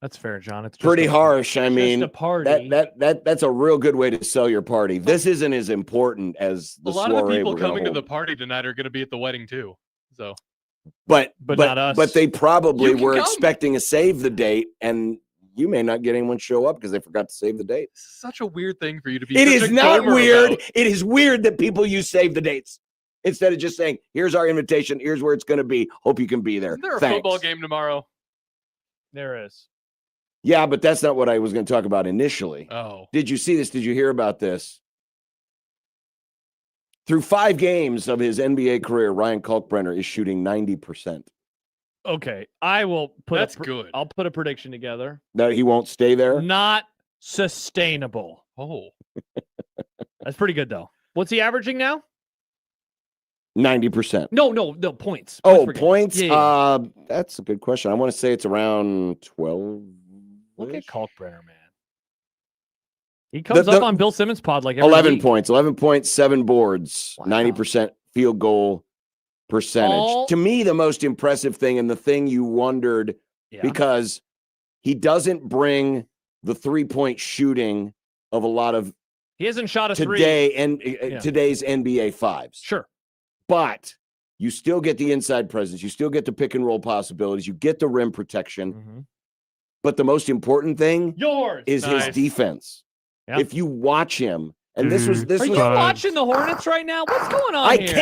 That's fair, John. It's just pretty harsh. I mean, a party. That's a real good way to sell your party. This isn't as important as the a lot of the soiree people we're gonna coming to hold. the party tonight are going to be at the wedding too. So, But not us. But they probably You can were come. expecting a save the date, and you may not get anyone show up because they forgot to save the date. such a weird thing for you to be. It such is a not gomer weird. about. It is weird that people use save the dates instead of just saying, "Here's our invitation. Here's where it's going to be. Hope you can be there." Isn't there a Thanks. football game tomorrow? There is. Yeah, but that's not what I was going to talk about initially. Oh, Did you see this? Did you hear about this? Through 5 games of his NBA career, Ryan Kalkbrenner is shooting 90%. Okay, I will put. that's good. I'll put a prediction together. That he won't stay there? Not sustainable. Oh, That's pretty good though. What's he averaging now? 90%. No, points. Oh, per game. points? Yeah. That's a good question. I want to say it's around 12. Look at Kalkbrenner, man. He comes The- up on Bill Simmons' pod like every 11 week. points, 11 points, 7 boards, Wow. 90% field goal percentage. All- To me, the most impressive thing, and the thing you wondered, Yeah. because he doesn't bring the 3-point shooting of a lot of He hasn't shot a three. today and Yeah. today's NBA fives. Sure. But you still get the inside presence. You still get the pick and roll possibilities. You get the rim protection. Mm-hmm. But the most important thing Yours is his Nice. defense. Yeah. If you watch him, and this was Are you watching the Hornets right now? What's going on I here?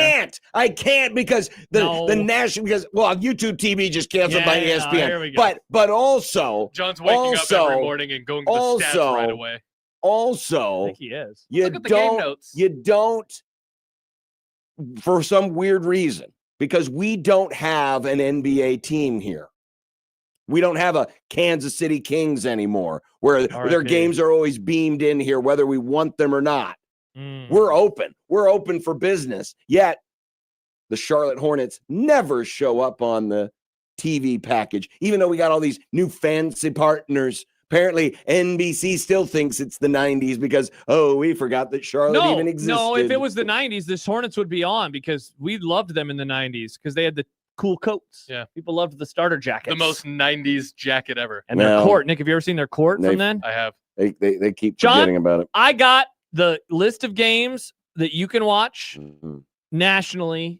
can't because the national YouTube TV just canceled by Yeah, ESPN. here we go. But also John's waking up every morning and going to the stats right away. I also think he is. you Look at the game notes. don't for some weird reason, because we don't have an NBA team here. We don't have a Kansas City Kings anymore where their RIP. games are always beamed in here, whether we want them or not. Mm. We're open. We're open for business. Yet the Charlotte Hornets never show up on the TV package, even though we got all these new fancy partners. Apparently, NBC still thinks it's the 90s because, we forgot that Charlotte even existed. No, if it was the 90s, the Hornets would be on because we loved them in the 90s because they had the cool coats. Yeah. People loved the starter jackets. The most 90s jacket ever. And their court. Nick, have you ever seen their court from then? I have. They keep John, forgetting about it. I got the list of games that you can watch Mhm. nationally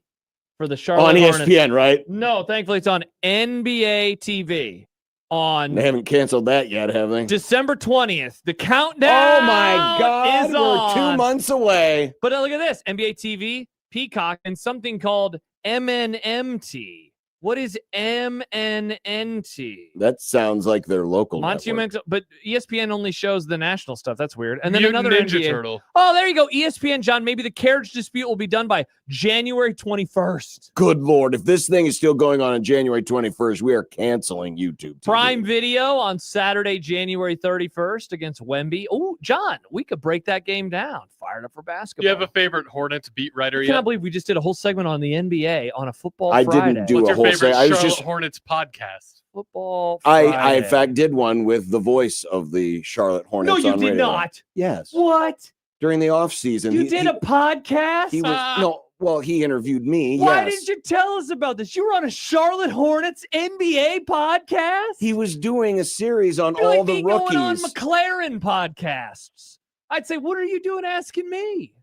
for the Charlotte On Hornets. ESPN, right? No, thankfully it's on NBA TV on They haven't canceled that yet, have they? December 20th. The countdown Oh my God, is we're on. 2 months away. But look at this, NBA TV, Peacock, and something called MNMT. What is MNNT? That sounds like their local network. Monumental, but ESPN only shows the national stuff. That's weird. And then Mutant another Ninja NBA. Turtle. Oh, there you go. ESPN, John. Maybe the carriage dispute will be done by January 21st. Good Lord. If this thing is still going on January 21st, we are canceling YouTube TV. Prime Video on Saturday, January 31st against Wemby. Oh, John, we could break that game down. Fired up for Do basketball. you have a favorite Hornets beat writer I yet? cannot believe we just did a whole segment on the NBA on a football I Friday. didn't do What's a your whole favorite say. I was Charlotte just Hornets podcast? Football I Friday. in fact did one with the voice of the Charlotte Hornets. No, you on did radio. not. Yes. What? during the off season. You did a podcast? He was he interviewed me. Why yes. didn't you tell us about this? You were on a Charlotte Hornets NBA podcast? He was doing a series on You're all like the me rookies. going on McLaren podcasts. I'd say, what are you doing asking me?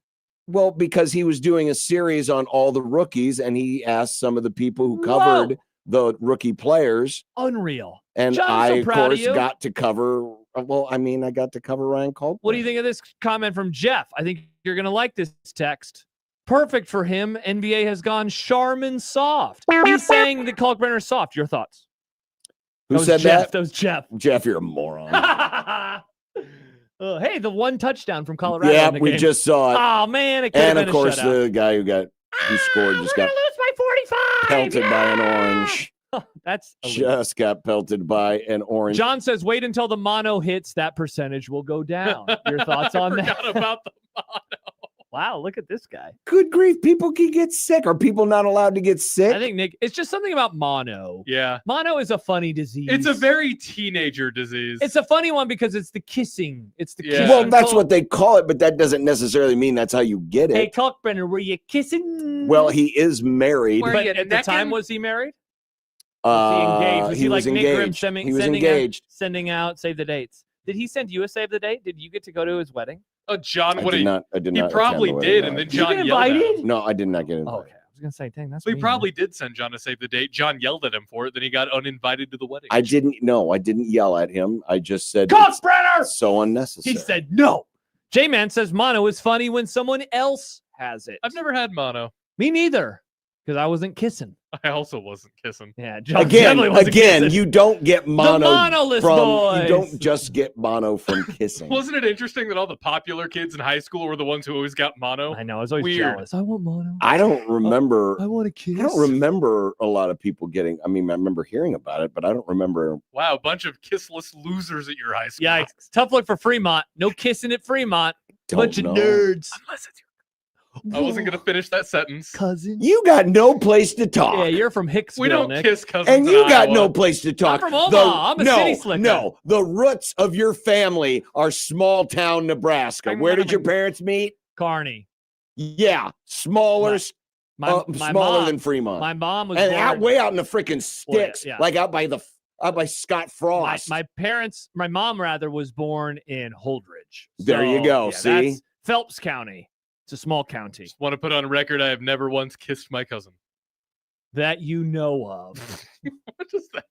Well, because he was doing a series on all the rookies, and he asked some of the people who covered the rookie players. Unreal. And John, I'm I, so of proud of course, you. got to cover. Well, I mean, I got to cover Ryan Colton. What do you think of this comment from Jeff? I think you're going to like this text. Perfect for him. NBA has gone Charmin soft. He's saying that Kalkbrenner is soft. Your thoughts? Who said Jeff. that? That was Jeff. Jeff, you're a moron. Hey, the one touchdown from Colorado. Yeah, in the we game. just saw it. Oh man, it could have And been of course, a shutout. the guy who scored just got lose by 45. pelted by an orange. That's elite. Just got pelted by an orange. John says, wait until the mono hits. That percentage will go down. Your thoughts on that? Forgot about the mono. Wow, look at this guy. Good grief, people can get sick. Are people not allowed to get sick? I think, Nick, it's just something about mono. Yeah. Mono is a funny disease. It's a very teenager disease. It's a funny one because it's the kissing. It's the kissing. Well, that's what they call it, but that doesn't necessarily mean that's how you get it. Hey, Kalkbrenner, were you kissing? Well, he is married. But at the time, was he married? Was he engaged? Was he like Nick Grimm He was engaged. sending out save the dates? Did he send you a save the date? Did you get to go to his wedding? Oh, John, I what did he not. I did not. probably attend the did, wedding, and no. then John get yelled at invited? him. No, I did not get invited. Oh, okay. I was gonna say, dang, that's So he mean, probably did send John to save the date. John yelled at him for it. Then he got uninvited to the wedding. I didn't. No, I didn't yell at him. I just said Kalkbrenner! it's so unnecessary. He said no. J-Man says mono is funny when someone else has it. I've never had mono. Me neither, because I wasn't kissing. I also wasn't kissing. Yeah, John definitely wasn't kissing. you don't get mono monoless from. boys. You don't just get mono from kissing. Wasn't it interesting that all the popular kids in high school were the ones who always got mono? I know. I was always Weird. jealous. I want mono. I don't remember. I want to kiss. I don't remember a lot of people getting. I mean, I remember hearing about it, but I don't remember. Wow, a bunch of kissless losers at your high school. Yikes. Tough look for Fremont. No kissing at Fremont. Don't Bunch know. of nerds. Unless it's I wasn't going to finish that sentence. Cousin. You got no place to talk. Yeah, you're from Hicksville, We don't Nick. kiss cousins. And you in got Iowa. no place to talk. I'm from Omaha. I'm a city slicker. No, the roots of your family are small town Nebraska. Where did your parents meet? Carney. Yeah, smaller, My smaller mom, than Fremont. My mom was and born, out way out in the freaking sticks, yeah. like out by Scott Frost. my mom rather was born in Holdridge. There you go, see? That's Phelps County. It's a small county Just want to put on record I have never once kissed my cousin. that you know of. What is that?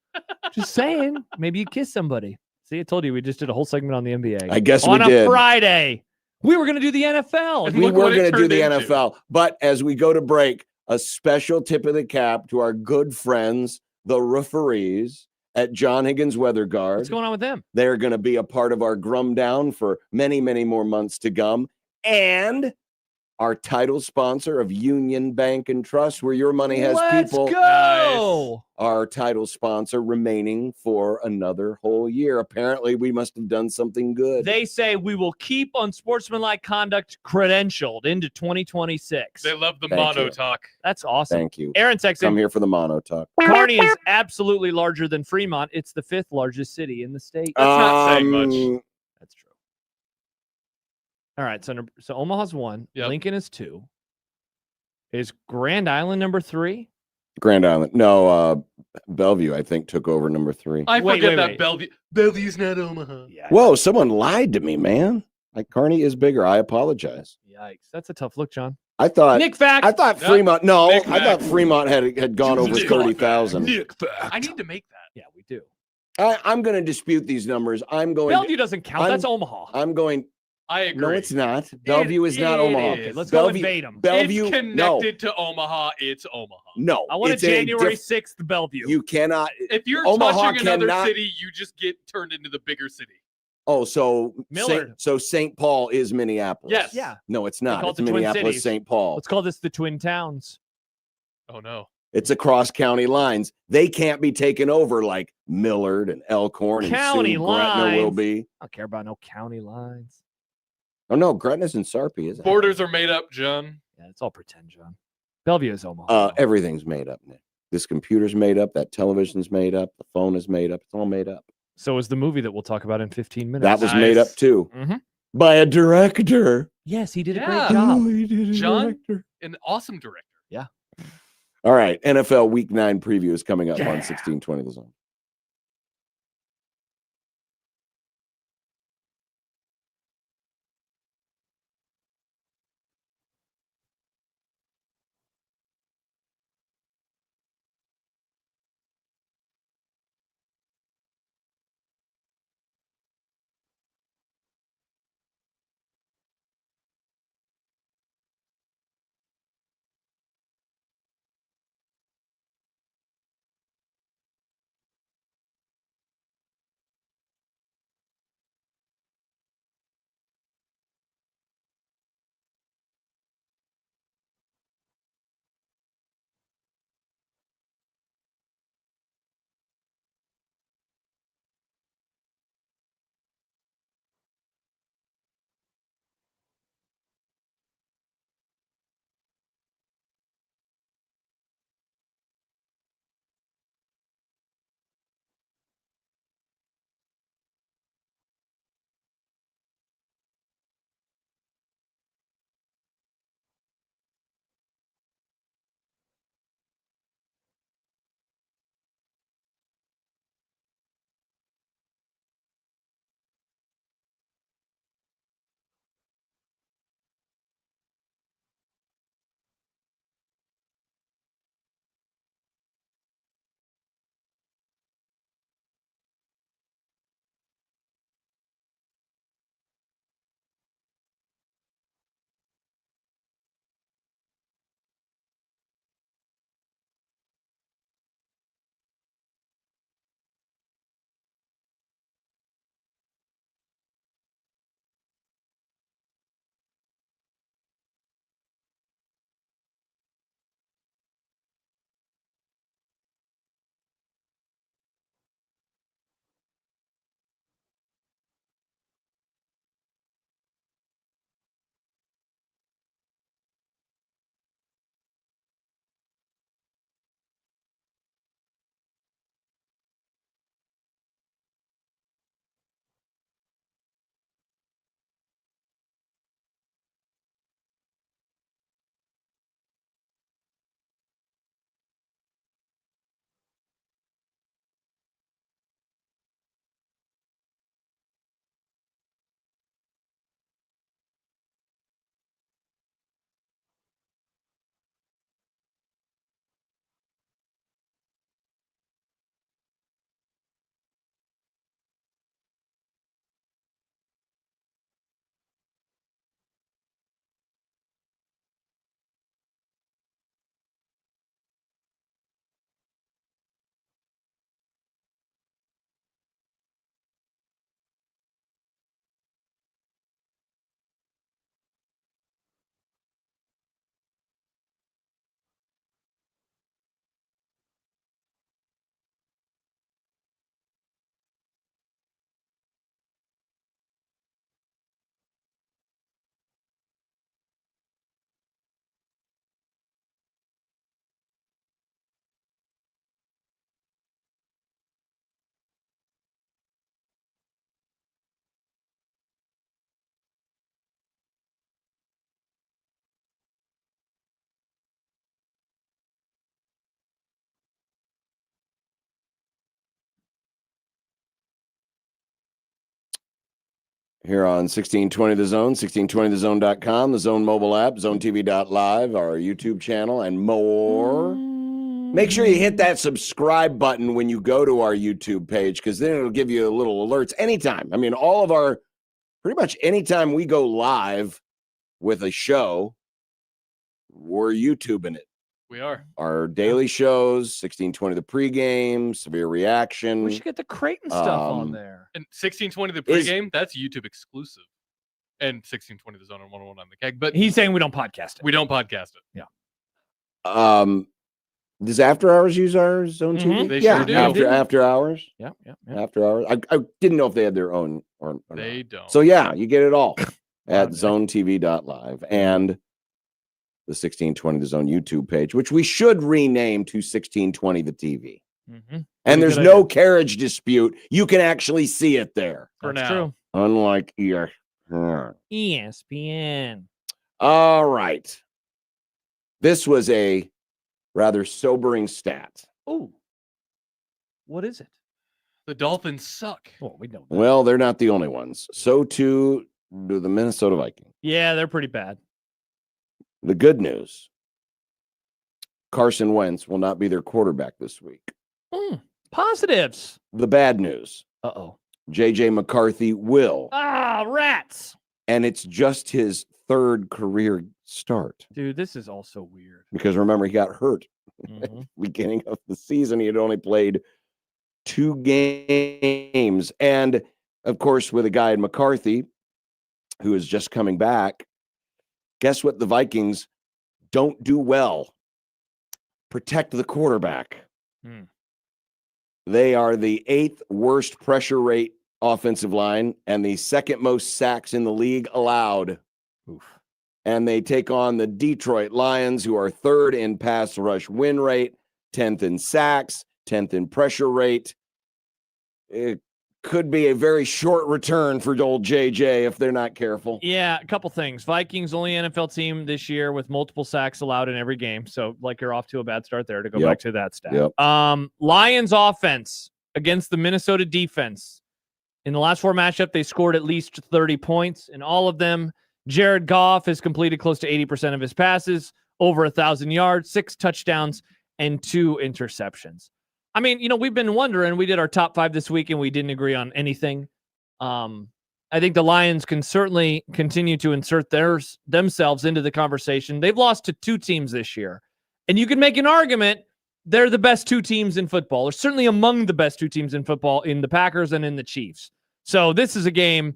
Just saying. Maybe you kiss somebody. See, I told you we just did a whole segment on the NBA. I guess on we a did. Friday. We were going to do the NFL. And We look were what it going to do turned the into. NFL, but as we go to break, a special tip of the cap to our good friends, the referees at John Higgins Weather Guard. What's going on with them? They're going to be a part of our Grum Down for many, many more months to come. And our title sponsor of Union Bank and Trust, where your money has Let's people. go. Our title sponsor remaining for another whole year. Apparently, we must have done something good. They say we will keep unsportsmanlike conduct credentialed into 2026. They love the Thank mono you. talk. That's awesome. Thank you. Aaron texted Come in, here for the mono talk. Kearney is absolutely larger than Fremont. It's the 5th largest city in the state. That's not saying much. That's true. All right, so Omaha's 1. Yep. Lincoln is 2. Is Grand Island number 3? Grand Island. No, Bellevue, I think, took over number 3. I Wait, forget wait, that wait. Bellevue. Bellevue's not Omaha. Yeah. Whoa, someone lied to me, man. Like Kearney is bigger. I apologize. Yikes. That's a tough look, John. I thought Nick fact. I thought Yep. Fremont. No, Nick I thought fact. Fremont had gone over Nick 30,000. I need to make that. Yeah, we do. I'm going to dispute these numbers. I'm going. Bellevue doesn't count. I'm- That's Omaha. I'm going. I agree. No, it's not. Bellevue is not it Omaha. is. Okay, let's go Bellevue, invade them. Bellevue. It's connected to Omaha. It's Omaha. No, I want a it's January diff- 6th Bellevue. You cannot. If you're Omaha touching another cannot- city, you just get turned into the bigger city. Oh, so Millard. St. Paul is Minneapolis. Yes. Yeah. No, it's call not. it It's the Twin Minneapolis, Cities. St. Paul. Let's call this the Twin Towns. Oh no. It's across county lines. They can't be taken over like Millard and Elkhorn and County soon Gretna will lines. be. I don't care about no county lines. Oh no, Gretna's in Sarpy, isn't it? Borders are made up, John. Yeah, it's all pretend, John. Bellevue is Omaha. Everything's made up, Nick. This computer's made up. That television's made up. The phone is made up. It's all made up. So is the movie that we'll talk about in 15 minutes. That was made up Nice. too Mhm. by a director Yes, he did a Yeah. great job. he did his John? director. An awesome director. All right, NFL Week 9 preview is coming up Yeah. on 1620 The Zone. Here on 1620 The Zone, 1620thezone.com, the Zone mobile app, zonetv.live, our YouTube channel, and more. Make sure you hit that subscribe button when you go to our YouTube page, because then it'll give you little alerts anytime. I mean, all of our, pretty much anytime we go live with a show, we're YouTubing it. We are. Our daily shows, 1620 the pregame, severe reaction. We should get the Creighton stuff on there. And 1620 the pregame, that's YouTube exclusive. And 1620 the Zone and 101 on the keg. But He's saying we don't podcast it. we don't podcast it. Yeah. Does After Hours use our Zone TV? They Yeah, sure do. After Hours. Yeah. After Hours. I didn't know if they had their own or They not. don't. So yeah, you get it all at Okay. zonetv.live and the 1620 The Zone YouTube page, which we should rename to 1620 the TV. Mm-hmm. And there's good no idea. carriage dispute. You can actually see it there. For That's now. true. Unlike here. ESPN. All right. This was a rather sobering stat. Oh, what is it? The Dolphins suck. Well, we know that. Well, they're not the only ones. So too do the Minnesota Vikings. Yeah, they're pretty bad. The good news, Carson Wentz will not be their quarterback this week. Positives. The bad news, Uh-oh. J.J. McCarthy will. Rats. And it's just his third career start. Dude, this is also weird. Because remember, he got hurt at Mhm. the beginning of the season. He had only played 2 games. And, of course, with a guy in McCarthy who is just coming back, guess what the Vikings don't do well? Protect the quarterback. They are the 8th worst pressure rate offensive line and the 2nd most sacks in the league allowed. Oof. And they take on the Detroit Lions, who are 3rd in pass rush win rate, 10th in sacks, 10th in pressure rate. It could be a very short return for old JJ if they're not careful. Yeah, a couple things. Vikings only NFL team this year with multiple sacks allowed in every game. So, like, you're off to a bad start there to go back to that stat. Yep. Lions offense against the Minnesota defense. In the last 4 matchups, they scored at least 30 points. In all of them, Jared Goff has completed close to 80% of his passes, over 1,000 yards, 6 touchdowns, and 2 interceptions. I mean, we've been wondering. We did our top 5 this week, and we didn't agree on anything. I think the Lions can certainly continue to insert themselves into the conversation. They've lost to 2 teams this year, and you can make an argument they're the best 2 teams in football, or certainly among the best 2 teams in football, in the Packers and in the Chiefs. So this is a game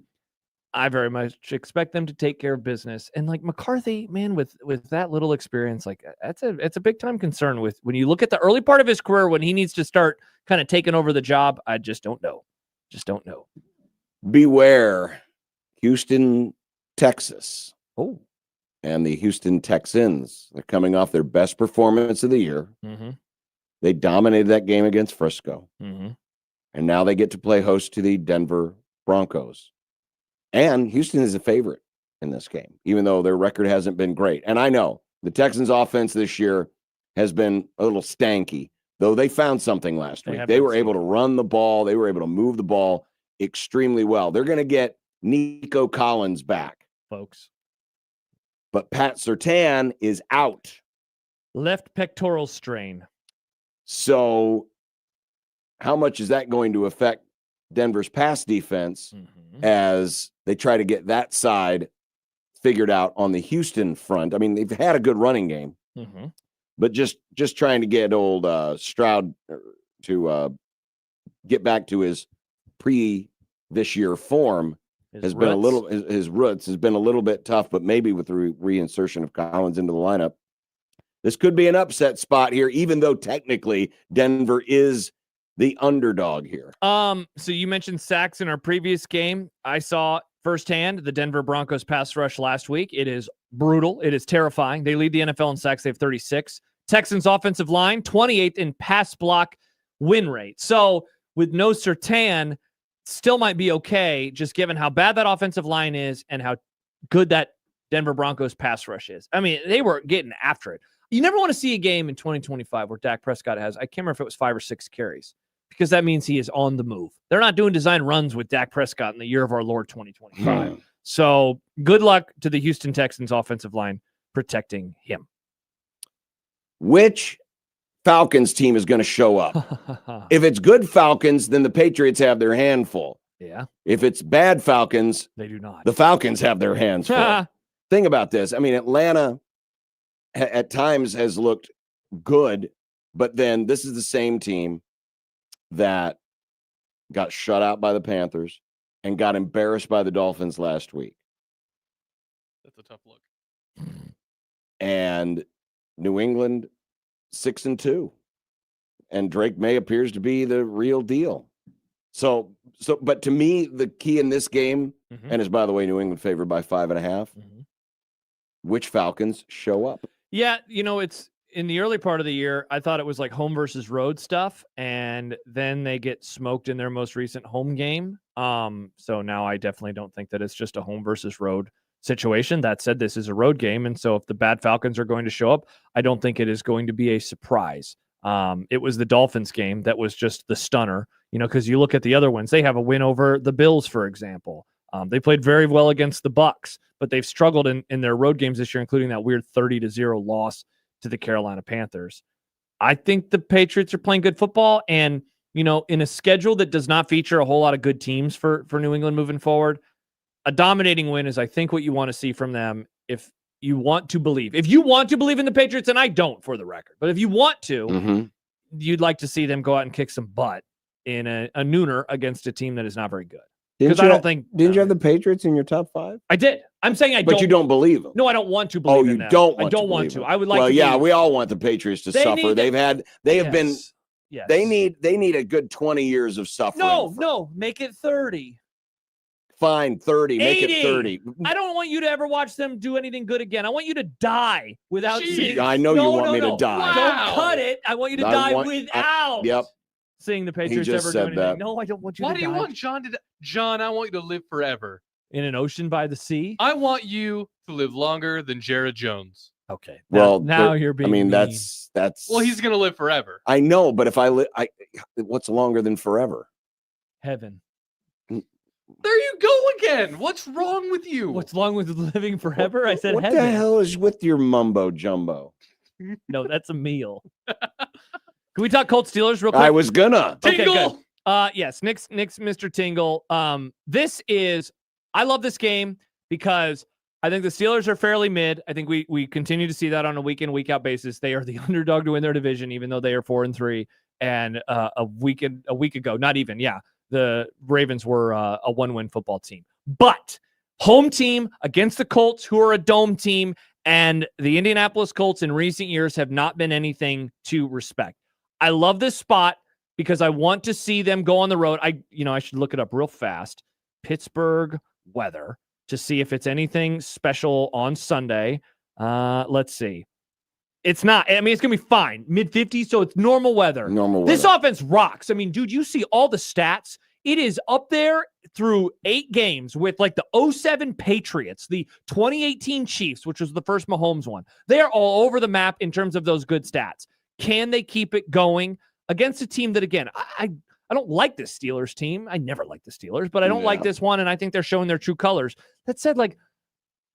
I very much expect them to take care of business. And like McCarthy, man, with that little experience, like it's a big time concern with when you look at the early part of his career when he needs to start kind of taking over the job. I just don't know. Beware, Houston, Texas. Oh. And the Houston Texans. They're coming off their best performance of the year. Mm-hmm. They dominated that game against Frisco. Mm-hmm. And now they get to play host to the Denver Broncos. And Houston is a favorite in this game, even though their record hasn't been great. And I know the Texans offense this year has been a little stanky, though they found something last week. They were able to run the ball. They were able to move the ball extremely well. They're going to get Nico Collins back, folks. But Pat Surtain is out. Left pectoral strain. So how much is that going to affect Denver's pass defense as they try to get that side figured out on the Houston front? I mean, they've had a good running game, but just trying to get old Stroud to get back to his this year form has been a little, his roots has been a little bit tough, but maybe with the reinsertion of Collins into the lineup, this could be an upset spot here, even though technically Denver is the underdog here. So you mentioned sacks in our previous game. I saw firsthand the Denver Broncos pass rush last week. It is brutal. It is terrifying. They lead the NFL in sacks. They have 36. Texans offensive line, 28th in pass block win rate. So with no Surtain, still might be okay, just given how bad that offensive line is and how good that Denver Broncos pass rush is. I mean, they were getting after it. You never want to see a game in 2025 where Dak Prescott has, I can't remember if it was 5 or 6 carries, because that means he is on the move. They're not doing design runs with Dak Prescott in the year of our Lord 2025. So good luck to the Houston Texans offensive line protecting him. Which Falcons team is going to show up? If it's good Falcons, then the Patriots have their hand full. Yeah. If it's bad Falcons, they do not. The Falcons have their hands full. Think about this. I mean, Atlanta at times has looked good, but then this is the same team that got shut out by the Panthers and got embarrassed by the Dolphins last week. That's a tough look. And New England 6-2. And Drake May appears to be the real deal. So, but to me, the key in this game, and is, by the way, New England favored by 5.5. Which Falcons show up? Yeah, it's in the early part of the year, I thought it was like home versus road stuff, and then they get smoked in their most recent home game. So now I definitely don't think that it's just a home versus road situation. That said, this is a road game. And so if the bad Falcons are going to show up, I don't think it is going to be a surprise. It was the Dolphins game that was just the stunner, because you look at the other ones, they have a win over the Bills, for example. They played very well against the Bucks, but they've struggled in their road games this year, including that weird 30-0 loss to the Carolina Panthers. I think the Patriots are playing good football, and in a schedule that does not feature a whole lot of good teams for New England moving forward, a dominating win is, I think, what you want to see from them. If you want to believe in the Patriots, and I don't, for the record, but if you want to, you'd like to see them go out and kick some butt in a nooner against a team that is not very good. Because I don't think. Didn't you have the Patriots in your top 5? I did. I'm saying I don't. But you don't believe them. No, I don't want to believe in them. I don't want to. them. I would like Well, to. yeah, we all want the Patriots to suffer. They have been. Yes. They need a good 20 years of suffering. No, make it 30. Fine, 30. 80. Make it 30. I don't want you to ever watch them do anything good again. I want you to die without seeing. I know you want me to die. Wow. Don't cut it. I want you to die without. Yep. Seeing the Patriots ever do anything. That. No, I don't want you Why to do die. you want John to John, I want you to live forever. In an ocean by the sea? I want you to live longer than Jared Jones. Okay. Well, now you're being mean. that's Well, he's going to live forever. I know, but if I live, what's longer than forever? Heaven. There you go again. What's wrong with you? What's wrong with living forever? I said what heaven. the hell is with your mumbo jumbo? No, that's a meal. Can we talk Colts Steelers real quick? I was gonna. Tingle. Okay, good. Yes, Nick's Mr. Tingle. I love this game because I think the Steelers are fairly mid. I think we continue to see that on a week in, week out basis. They are the underdog to win their division, even though they are 4-3. And a week ago, not even, the Ravens were a 1-win football team. But home team against the Colts, who are a dome team, and the Indianapolis Colts in recent years have not been anything to respect. I love this spot because I want to see them go on the road. I should look it up real fast. Pittsburgh weather to see if it's anything special on Sunday. Let's see. It's not. I mean, it's going to be fine. Mid-50s, so it's normal weather. This offense rocks. I mean, dude, you see all the stats. It is up there through 8 games with like the 2007 Patriots, the 2018 Chiefs, which was the first Mahomes one. They are all over the map in terms of those good stats. Can they keep it going against a team that, again, I don't like this Steelers team. I never like the Steelers, but I don't like this one, and I think they're showing their true colors. That said,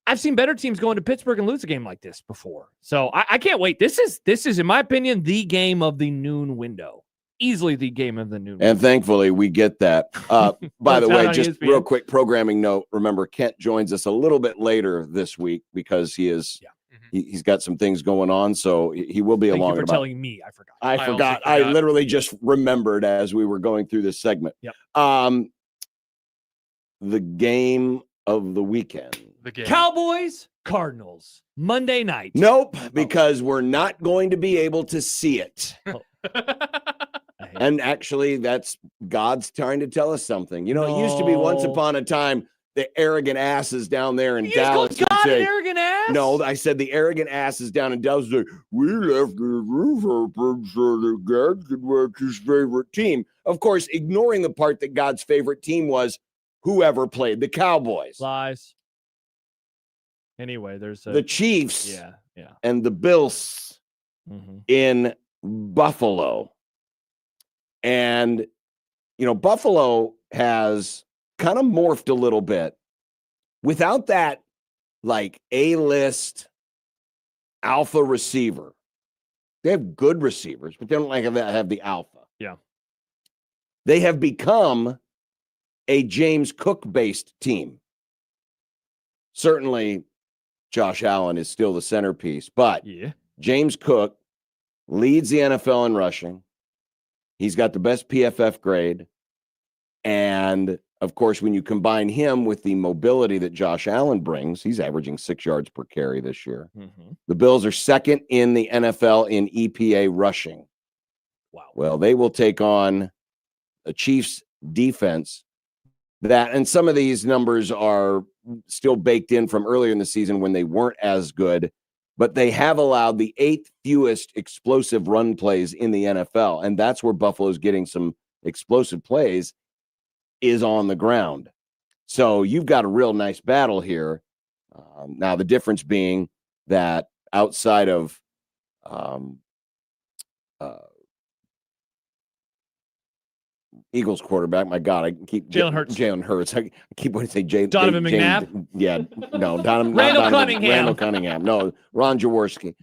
I've seen better teams go into Pittsburgh and lose a game like this before. So I can't wait. This is, in my opinion, the game of the noon window. Easily the game of the noon window. And thankfully, we get that. By the way, just real quick programming note. Remember, Kent joins us a little bit later this week because he is he's got some things going on, so he will be along. Thank you for telling me. I forgot. I forgot. I literally just remembered as we were going through this segment. Yep. The game of the weekend. The game. Cowboys, Cardinals, Monday night. Nope, because we're not going to be able to see it. And actually, that's God's trying to tell us something. It used to be once upon a time the arrogant asses down there in Dallas. You God, an arrogant ass? No, I said the arrogant asses down in Dallas say, we left the roof open so that God could watch his favorite team. Of course, ignoring the part that God's favorite team was whoever played the Cowboys. Lies. Anyway, there's the Chiefs yeah. and the Bills in Buffalo. And, Buffalo has kind of morphed a little bit without that, A-list alpha receiver. They have good receivers, but they don't have the alpha. Yeah. They have become a James Cook-based team. Certainly, Josh Allen is still the centerpiece, but James Cook leads the NFL in rushing. He's got the best PFF grade. And, of course, when you combine him with the mobility that Josh Allen brings, he's averaging 6 yards per carry this year. The Bills are second in the NFL in EPA rushing. Wow. Well, they will take on a Chiefs defense and some of these numbers are still baked in from earlier in the season when they weren't as good, but they have allowed the 8th fewest explosive run plays in the NFL. And that's where Buffalo's getting some explosive plays is on the ground. So you've got a real nice battle here. Now, the difference being that outside of Eagles quarterback, my God, I keep Jalen Hurts. Jalen Hurts. I keep wanting to say Donovan McNabb? Yeah, no, Randall Cunningham. Randall Cunningham. No, Ron Jaworski.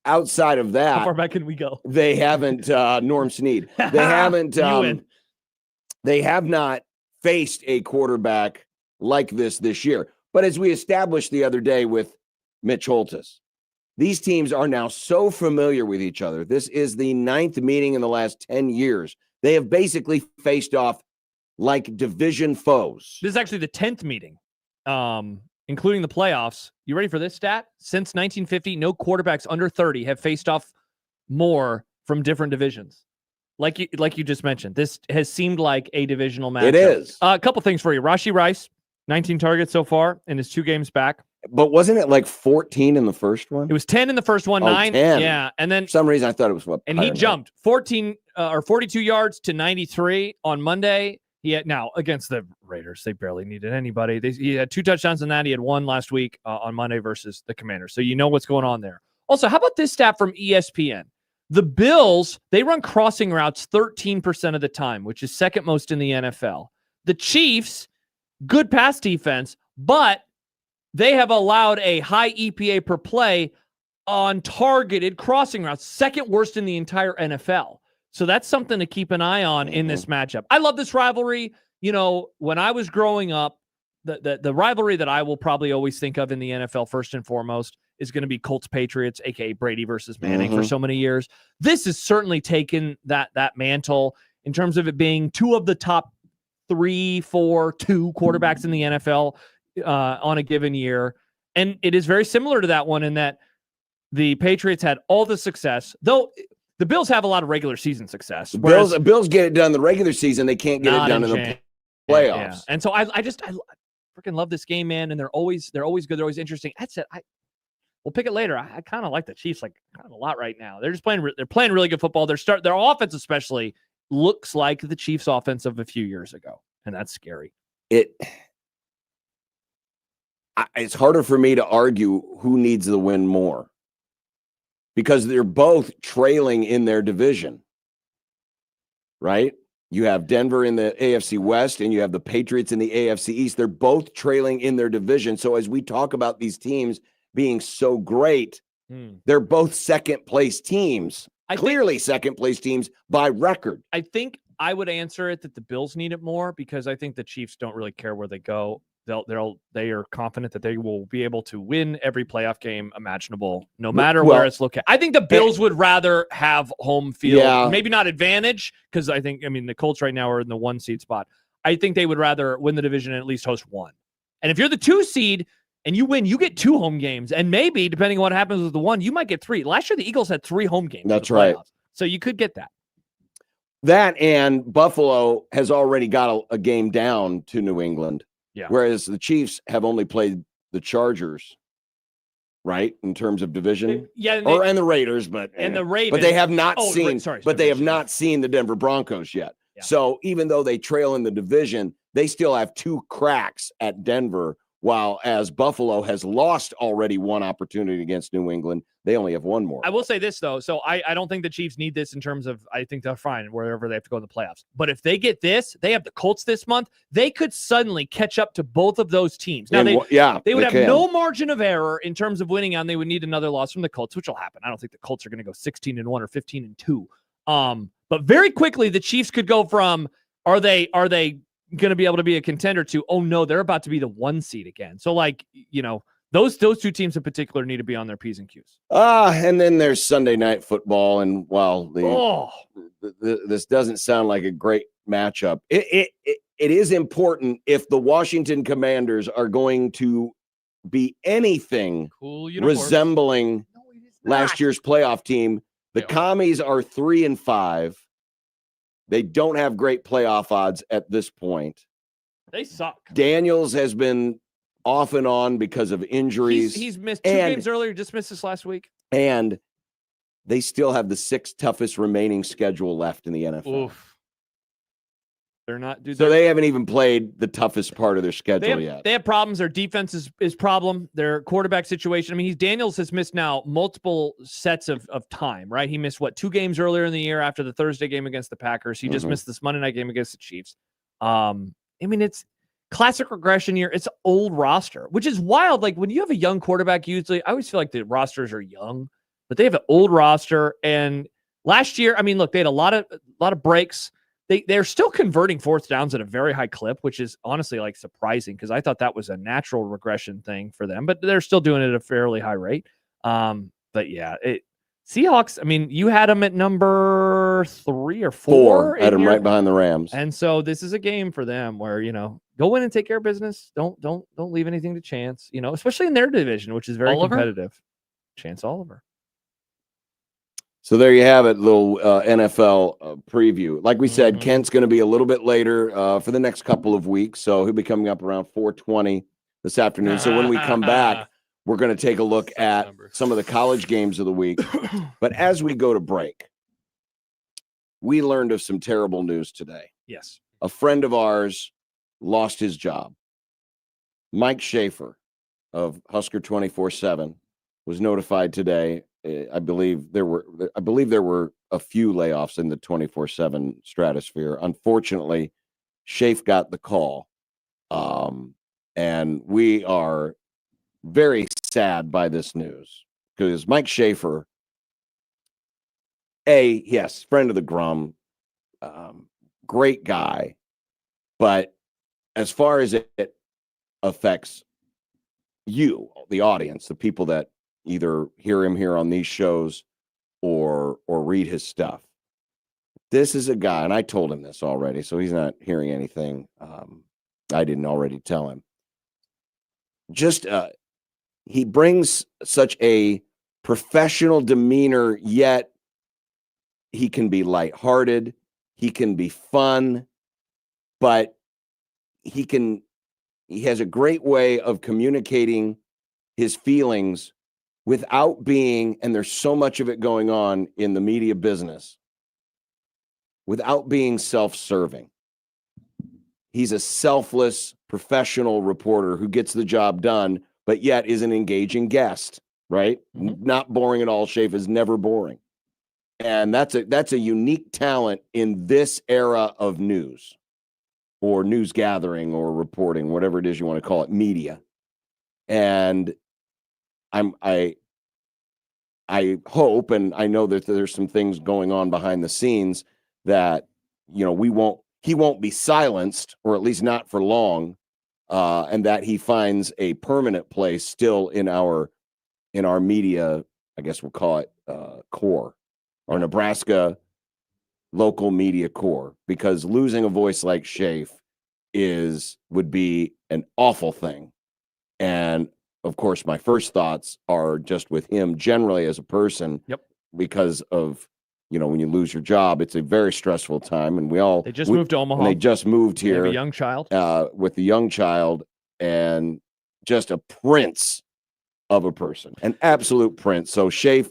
Outside of that, How far back can we go? they haven't Norm Snead. They haven't. They have not faced a quarterback like this year. But as we established the other day with Mitch Holtis, these teams are now so familiar with each other. This is the 9th meeting in the last 10 years. They have basically faced off like division foes. This is actually the 10th meeting, including the playoffs. You ready for this stat? Since 1950, no quarterbacks under 30 have faced off more from different divisions. Like you just mentioned, this has seemed like a divisional matchup. It is. A couple things for you. Rashi Rice, 19 targets so far in his 2 games back. But wasn't it like 14 in the first one? It was 10 in the first one, 9. 10. Yeah, and then for some reason I thought it was what. And he jumped 42 yards to 93 on Monday. He had now against the Raiders. They barely needed anybody. He had 2 touchdowns in that. He had 1 last week on Monday versus the Commanders. So you know what's going on there. Also, how about this stat from ESPN? The Bills, they run crossing routes 13% of the time, which is second most in the NFL. The Chiefs, good pass defense, but they have allowed a high EPA per play on targeted crossing routes, second worst in the entire NFL. So that's something to keep an eye on in this matchup. I love this rivalry. You know, when I was growing up, the rivalry that I will probably always think of in the NFL first and foremost is going to be Colts Patriots, aka Brady versus Manning for so many years. This has certainly taken that mantle in terms of it being 2 of the top 3, 4, 2 quarterbacks in the NFL on a given year. And it is very similar to that one in that the Patriots had all the success, though the Bills have a lot of regular season success. Bills get it done in the regular season. They can't get it done in the playoffs. Yeah. And so I freaking love this game, man. And they're always good. They're always interesting. That's it. We'll pick it later. I kind of like the Chiefs like kind of a lot right now. They're just playing. They're playing really good football. Their offense especially looks like the Chiefs' offense of a few years ago, and that's scary. It's harder for me to argue who needs the win more because they're both trailing in their division, right? You have Denver in the AFC West and you have the Patriots in the AFC East. They're both trailing in their division. So as we talk about these teams being so great, they're both second place teams, clearly second place teams by record. I think I would answer it that the Bills need it more because I think the Chiefs don't really care where they go. They are confident that they will be able to win every playoff game imaginable, no matter where it's located. I think the Bills would rather have home field, maybe not advantage, because the Colts right now are in the 1 seed spot. I think they would rather win the division and at least host 1. And if you're the 2 seed and you win, you get 2 home games, and maybe depending on what happens with the 1, you might get 3. Last year the Eagles had 3 home games. That's right. So you could get that. That and Buffalo has already got a game down to New England. Yeah. Whereas the Chiefs have only played the Chargers, right, in terms of division, and the Raiders, but they have not not seen the Denver Broncos yet. Yeah. So even though they trail in the division, they still have 2 cracks at Denver. While as Buffalo has lost already 1 opportunity against New England, they only have 1 more. I will say this, though. So I don't think the Chiefs need this in terms of, I think they're fine wherever they have to go in the playoffs. But if they get this, they have the Colts this month, they could suddenly catch up to both of those teams. Now, they would have no margin of error in terms of winning out. They would need another loss from the Colts, which will happen. I don't think the Colts are going to go 16-1 or 15-2. But very quickly, the Chiefs could go from, are they going to be able to be a contender to, oh no, they're about to be the 1 seed again. So those 2 teams in particular need to be on their P's and Q's. And then there's Sunday Night Football, and while this doesn't sound like a great matchup, it is important if the Washington Commanders are going to be anything resembling last year's playoff team. The Commies are 3-5. They don't have great playoff odds at this point. They suck. Daniels has been off and on because of injuries. He's missed 2 games earlier, just missed this last week. And they still have the 6th toughest remaining schedule left in the NFL. Oof. They're not. Dude, So they haven't even played the toughest part of their schedule yet. They have problems. Their defense is problem. Their quarterback situation. I mean, Daniels has missed now multiple sets of time, right? He missed 2 games earlier in the year after the Thursday game against the Packers. He just missed this Monday night game against the Chiefs. I mean, it's classic regression year. It's old roster, which is wild. Like when you have a young quarterback, usually I always feel like the rosters are young, but they have an old roster. And last year, I mean, look, they had a lot of breaks. They're still converting fourth downs at a very high clip, which is honestly like surprising because I thought that was a natural regression thing for them, but they're still doing it at a fairly high rate. But yeah, Seahawks, I mean, you had them at number 3 or 4. Had them right behind the Rams. And so this is a game for them where, go in and take care of business. Don't leave anything to chance, especially in their division, which is very competitive. Chance Oliver. So there you have it, little NFL preview. Like we said, Kent's going to be a little bit later for the next couple of weeks. So he'll be coming up around 4:20 this afternoon. So when we come back, we're going to take a look at some of the college games of the week. But as we go to break, we learned of some terrible news today. Yes. A friend of ours lost his job. Mike Schaefer of Husker 24/7 was notified today. I believe there were a few layoffs in the 24/7 stratosphere. Unfortunately, Schaefer got the call. And we are very sad by this news because Mike Schaefer, yes, friend of the Grum, great guy. But as far as it affects you, the audience, the people that either hear him here on these shows or read his stuff. This is a guy, and I told him this already, so he's not hearing anything I didn't already tell him. Just he brings such a professional demeanor, yet he can be lighthearted, he can be fun, but he has a great way of communicating his feelings without being, and there's so much of it going on in the media business, without being self-serving. He's a selfless, professional reporter who gets the job done, but yet is an engaging guest, right? Not boring at all. Schaefer is never boring. And that's a unique talent in this era of news or news gathering or reporting, whatever it is you want to call it, media. And I hope, and I know that there's some things going on behind the scenes that, he won't be silenced, or at least not for long, and that he finds a permanent place still in our media, I guess we'll call it core, or Nebraska local media core, because losing a voice like Schaefer would be an awful thing. And of course, my first thoughts are just with him generally as a person. Yep. Because of, when you lose your job, it's a very stressful time. And they just moved to Omaha. They just moved here. They have a young child. With a young child, and just a prince of a person, an absolute prince. So Schaefer,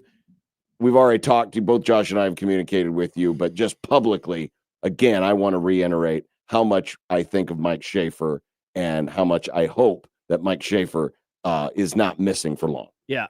we've already talked to you, both Josh and I have communicated with you, but just publicly, again, I want to reiterate how much I think of Mike Schaefer and how much I hope that Mike Schaefer is not missing for long. Yeah.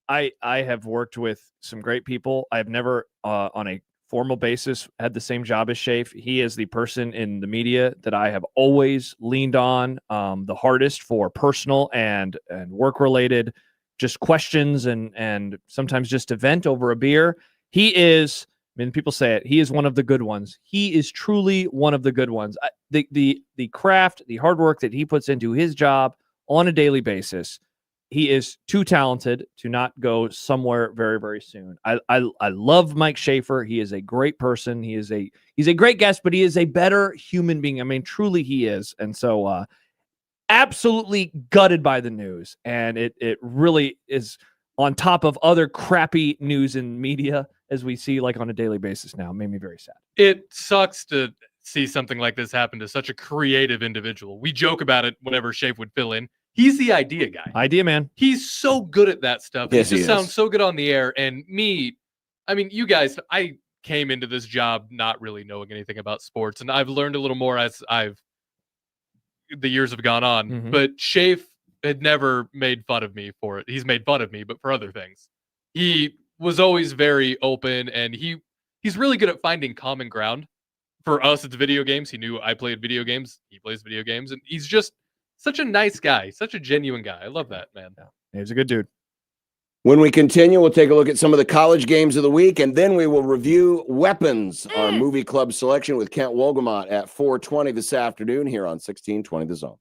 I have worked with some great people. I've never on a formal basis had the same job as Schaefer. He is the person in the media that I have always leaned on the hardest for personal and work related just questions and sometimes just to vent over a beer. He is, people say it, he is one of the good ones. He is truly one of the good ones. The craft, the hard work that he puts into his job on a daily basis, he is too talented to not go somewhere very, very soon. I love Mike Schaefer. He is a great person. He's a great guest, but he is a better human being. Truly he is. And so absolutely gutted by the news. And it really is on top of other crappy news in media as we see like on a daily basis now. It made me very sad. It sucks to see something like this happen to such a creative individual. We joke about it whenever Schaefer would fill in. He's the idea guy. Idea man. He's so good at that stuff. Yes, it just sounds so good on the air. And me, you guys, I came into this job not really knowing anything about sports, and I've learned a little more as the years have gone on. Mhm. But Shafe had never made fun of me for it. He's made fun of me, but for other things. He was always very open, and he's really good at finding common ground. For us, it's video games. He knew I played video games. He plays video games, and he's just such a nice guy, such a genuine guy. I love that, man. He's a good dude. When we continue, we'll take a look at some of the college games of the week, and then we will review Weapons, our movie club selection with Kent Wolgamott at 4:20 this afternoon here on 1620 The Zone.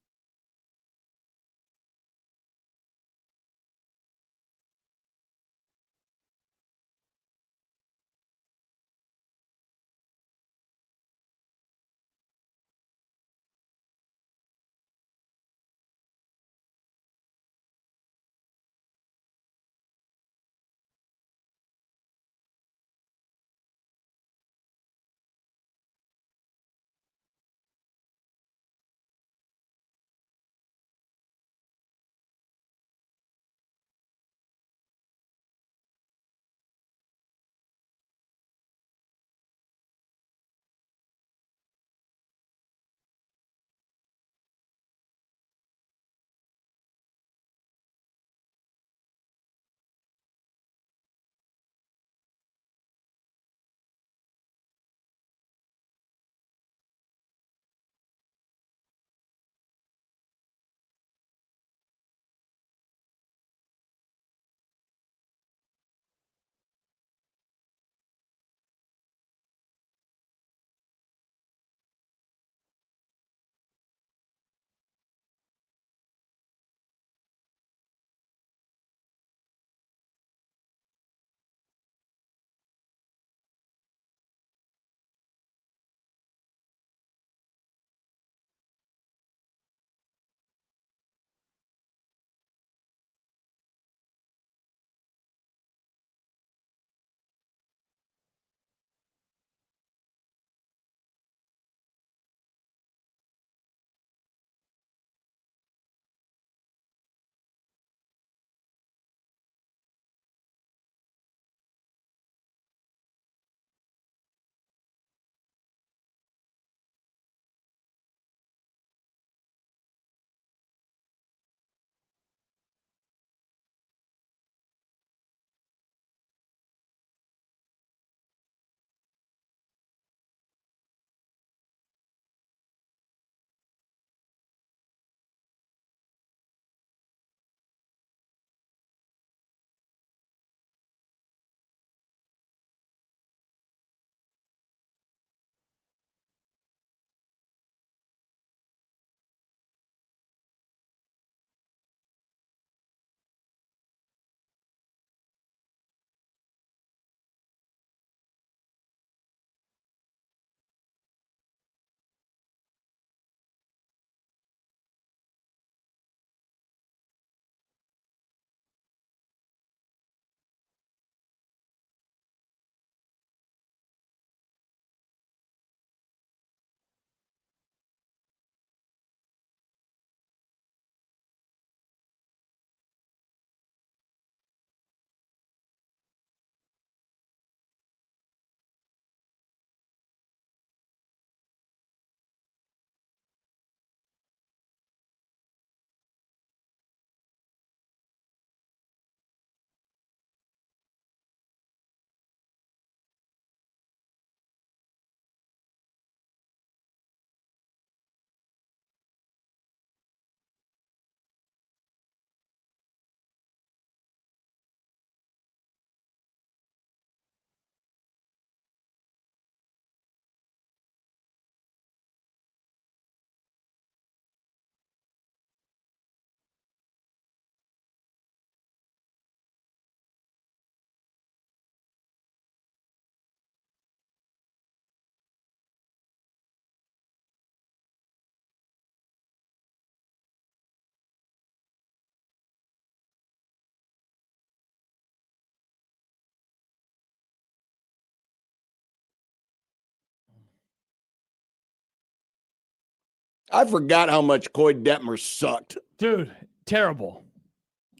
I forgot how much Coy Detmer sucked. Dude, terrible.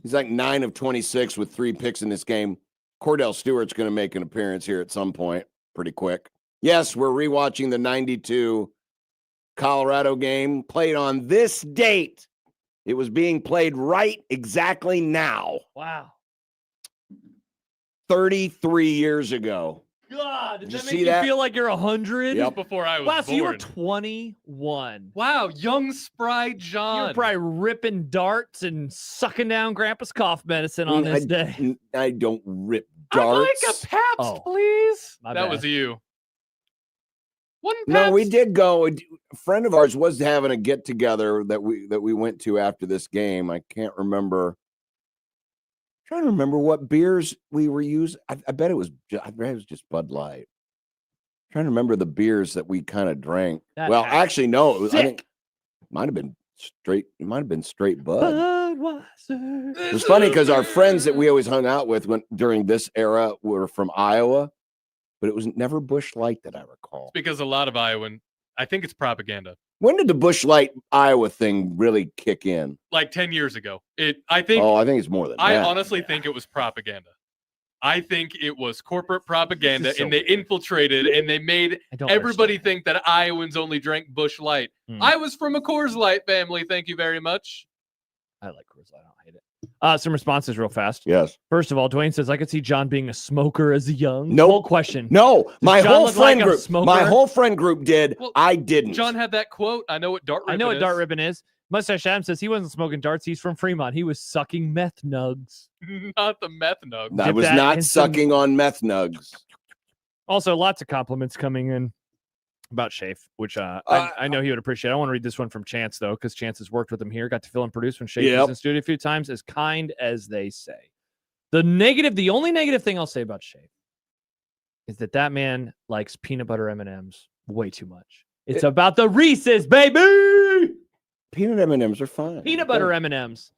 He's like 9 of 26 with 3 picks in this game. Cordell Stewart's going to make an appearance here at some point. pretty quick. Yes, we're rewatching the 92 Colorado game played on this date. It was being played right exactly now. Wow. 33 years ago. God, Did does you that see make you that? feel like you're 100? Yep. Before I was Wow, born. so you were 21. Wow, young spry John. You were probably ripping darts and sucking down Grandpa's cough medicine on this day. I don't rip I'd darts. like a Pabst, Oh, please. my That bad. was you. One No, we Pabst? did go. A friend of ours was having a get together that we went to after this game. I can't remember. Trying to remember what beers we were using. I bet it was. I bet it was just Bud Light. Trying to remember the beers that we kind of drank. That Well, ass actually, no. It was, I sick. think it might have been straight. It might have been straight Bud. Budweiser. It was funny because our friends that we always hung out with during this era were from Iowa, but it was never Busch Light that I recall. Because a lot of Iowan, I think it's propaganda. When did the Busch Light Iowa thing really kick in? Like 10 years ago. I think it's more than I that. honestly think it was propaganda. I think it was corporate propaganda, so and they weird. infiltrated and they made I don't everybody understand. think that Iowans only drank Busch Light. Hmm. I was from a Coors Light family. Thank you very much. I like Coors Light. I don't hate it. Some responses real fast. Yes. First of all, Dwayne says, I could see John being a smoker as a young. Nope. Whole question. No, my John whole look friend like a group. smoker? My whole friend group did. Well, I didn't. John had that quote. I know what dart ribbon I know what is. dart ribbon is. Mustache Adam says he wasn't smoking darts. He's from Fremont. He was sucking meth nugs. Not the meth nug. I Did was that not in some- sucking on meth nugs. Also, lots of compliments coming in about Shafe, which I know he would appreciate. I want to read this one from Chance, though, because Chance has worked with him here. Got to fill and produce when Shafe Yep. was in studio a few times. As kind as they say. The only negative thing I'll say about Shafe is that man likes peanut butter M&Ms way too much. It's about the Reese's, baby. Peanut M&Ms are fine. Peanut butter M&Ms.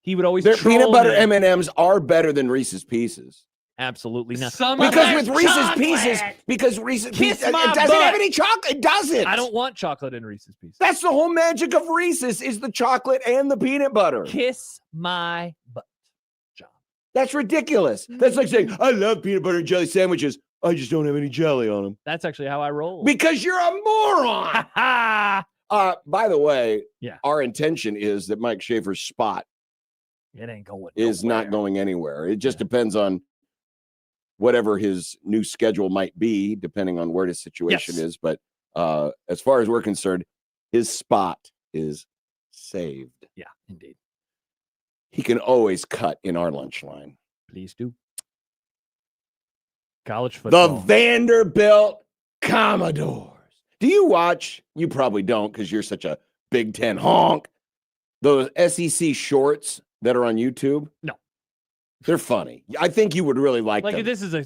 He would always Their troll peanut butter me. M&Ms are better than Reese's Pieces. Absolutely not. Some Because of with that Reese's chocolate. Pieces, because Reese's Kiss Pieces, it my doesn't butt. have any chocolate. It doesn't. I don't want chocolate in Reese's Pieces. That's the whole magic of Reese's is the chocolate and the peanut butter. Kiss my butt, John. That's ridiculous. That's like saying, I love peanut butter and jelly sandwiches. I just don't have any jelly on them. That's actually how I roll. Because you're a moron. Ha By the way, Yeah. our intention is that Mike Schaefer's spot It ain't going. is not nowhere. going anywhere. It just depends on whatever his new schedule might be, depending on where his situation Yes. is. But as far as we're concerned, his spot is saved. Yeah, indeed. He can always cut in our lunch line. Please do. College The football. Vanderbilt Commodores. Do you watch? You probably don't because you're such a Big Ten honk. Those SEC shorts that are on YouTube? No. They're funny. I think you would really like like them. this is a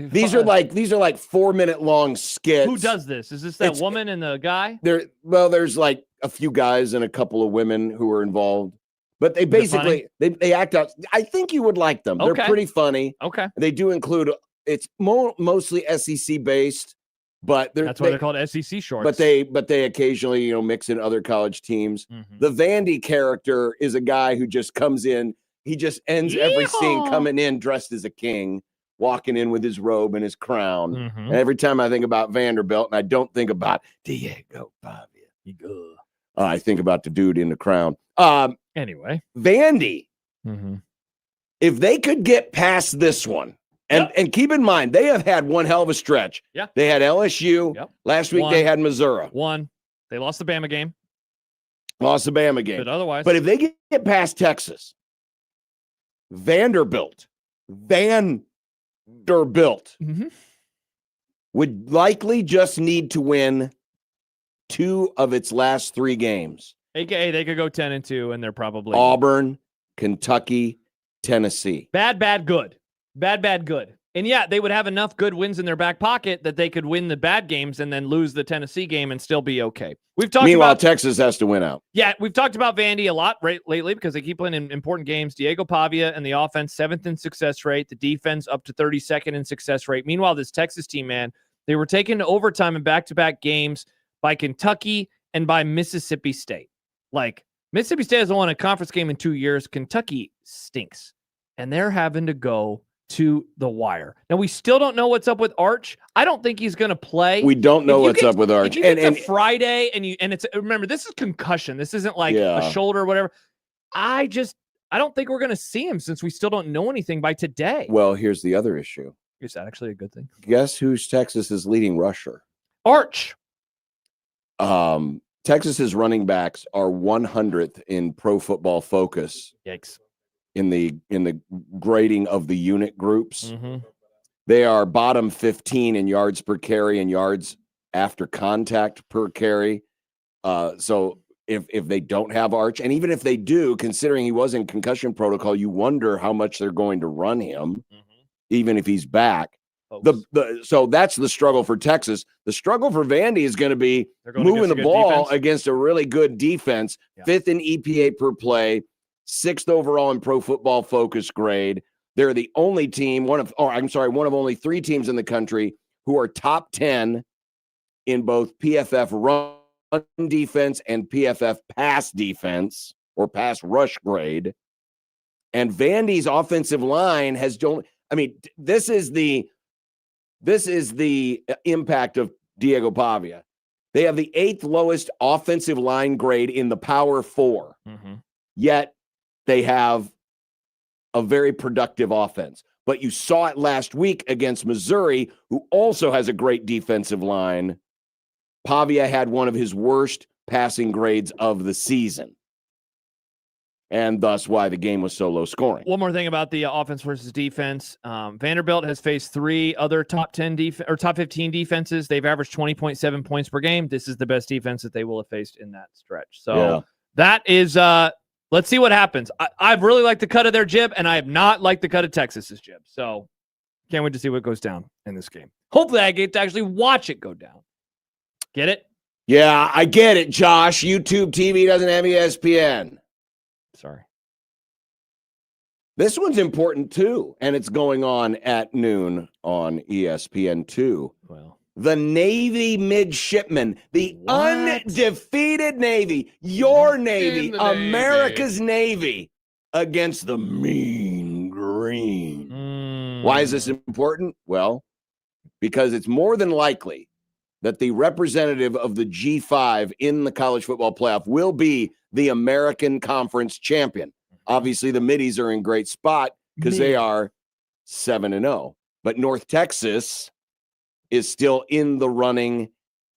These are like 4-minute long skits. who does this? Is this that It's- woman and the guy? There's like a few guys and a couple of women who are involved. But they basically they act out. I think you would like them. Okay. They're pretty funny. Okay, They do include it's mostly SEC based, but that's why they're called SEC shorts. But they occasionally mix in other college teams. Mhm. The Vandy character is a guy who just comes in. He just ends every scene Yeehaw! coming in dressed as a king, walking in with his robe and his crown. Mhm. And every time I think about Vanderbilt, and I don't think about Diego Pavia, I think about the dude in the crown. Anyway, Vandy, Mhm. if they could get past this one, and keep in mind, they have had one hell of a stretch. Yeah. They had LSU. Yep. Last week, they One. had Missouri. One, they lost the Bama game, Lost the Bama game. but otherwise, But if they get past Texas, Vanderbilt Mhm. would likely just need to win 2 of its last 3 games. AKA they could go 10-2, and they're probably Auburn, Kentucky, Tennessee. bad, good, bad, good. And yeah, they would have enough good wins in their back pocket that they could win the bad games and then lose the Tennessee game and still be okay. We've talked Meanwhile, about Texas has to win out. Yeah, we've talked about Vandy a lot lately because they keep playing in important games. Diego Pavia and the offense, 7th in success rate. The defense up to 32nd in success rate. Meanwhile, this Texas team, man, they were taken to overtime in back-to-back games by Kentucky and by Mississippi State. Like, Mississippi State hasn't won a conference game in 2 years. Kentucky stinks. And they're having to go to the wire. Now, we still don't know what's up with Arch. I don't think he's going to play. We don't know what's up with Arch. If you get to Friday and it's remember, this is concussion. This isn't like a shoulder or whatever. I don't think we're going to see him since we still don't know anything by today. Well, here's the other issue. Is that actually a good thing? Guess who's Texas's leading rusher? Arch. Texas's running backs are 100th in Pro Football Focus. Yikes. In the grading of the unit groups. Mm-hmm. They are bottom 15 in yards per carry and yards after contact per carry. So if they don't have Arch, and even if they do, considering he was in concussion protocol, you wonder how much they're going to run him, even if he's back. So that's the struggle for Texas. The struggle for Vandy is going to be moving the ball against a really good defense, 5th in EPA per play, 6th overall in Pro Football Focus grade. They're the only team, one of only 3 teams in the country who are top 10 in both PFF run defense and PFF pass defense or pass rush grade. And Vandy's offensive line this is the impact of Diego Pavia. They have the 8th lowest offensive line grade in the Power 4. Yet they have a very productive offense. But you saw it last week against Missouri, who also has a great defensive line. Pavia had one of his worst passing grades of the season. And thus why the game was so low scoring. One more thing about the offense versus defense. Vanderbilt has faced 3 other top 10 or top 15 defenses. They've averaged 20.7 points per game. This is the best defense that they will have faced in that stretch. So that is, let's see what happens. I've really liked the cut of their jib, and I have not liked the cut of Texas's jib. So can't wait to see what goes down in this game. Hopefully I get to actually watch it go down. Get it? Yeah, I get it, Josh. YouTube TV doesn't have ESPN. Sorry. This one's important too, and it's going on at noon on ESPN2. Well, the Navy midshipmen, the undefeated Navy, your Navy, America's Navy, against the mean green. Why is this important? Well, because it's more than likely that the representative of the G5 in the college football playoff will be the American Conference champion. Obviously, the Middies are in great spot because they are 7-0. But North Texas is still in the running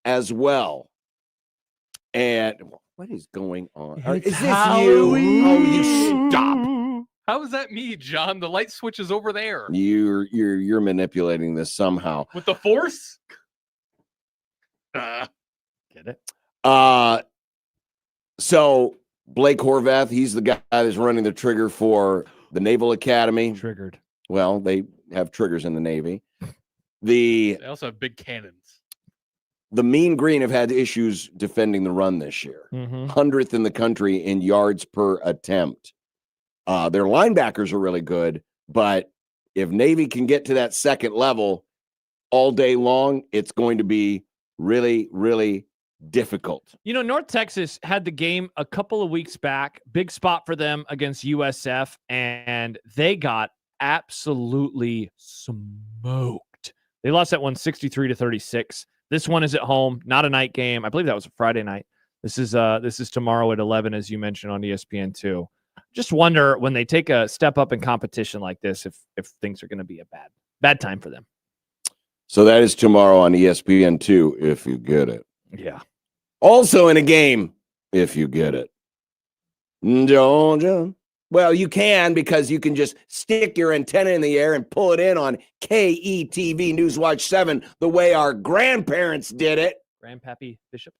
as well. And what is going on? Is this Halloween. you? Oh, you stop. How is that me, John? The light switch is over there. You're manipulating this somehow. With the Force? Get it? So Blake Horvath, he's the guy that's running the trigger for the Naval Academy. Triggered. Well, they have triggers in the Navy. They also have big cannons. The Mean Green have had issues defending the run this year. 100th in the country in yards per attempt. Their linebackers are really good, but if Navy can get to that second level all day long, it's going to be really, really difficult. You know, North Texas had the game a couple of weeks back, big spot for them against USF, and they got absolutely smoked. They lost that one 63-36. This one is at home, not a night game. I believe that was a Friday night. This is tomorrow at 11, as you mentioned on ESPN2. Just wonder when they take a step up in competition like this, if things are going to be a bad time for them. So that is tomorrow on ESPN2, if you get it. Yeah. Also in a game, if you get it. Georgia. Well, you can, because you can just stick your antenna in the air and pull it in on KETV Newswatch 7 the way our grandparents did it. Grandpappy Bishop.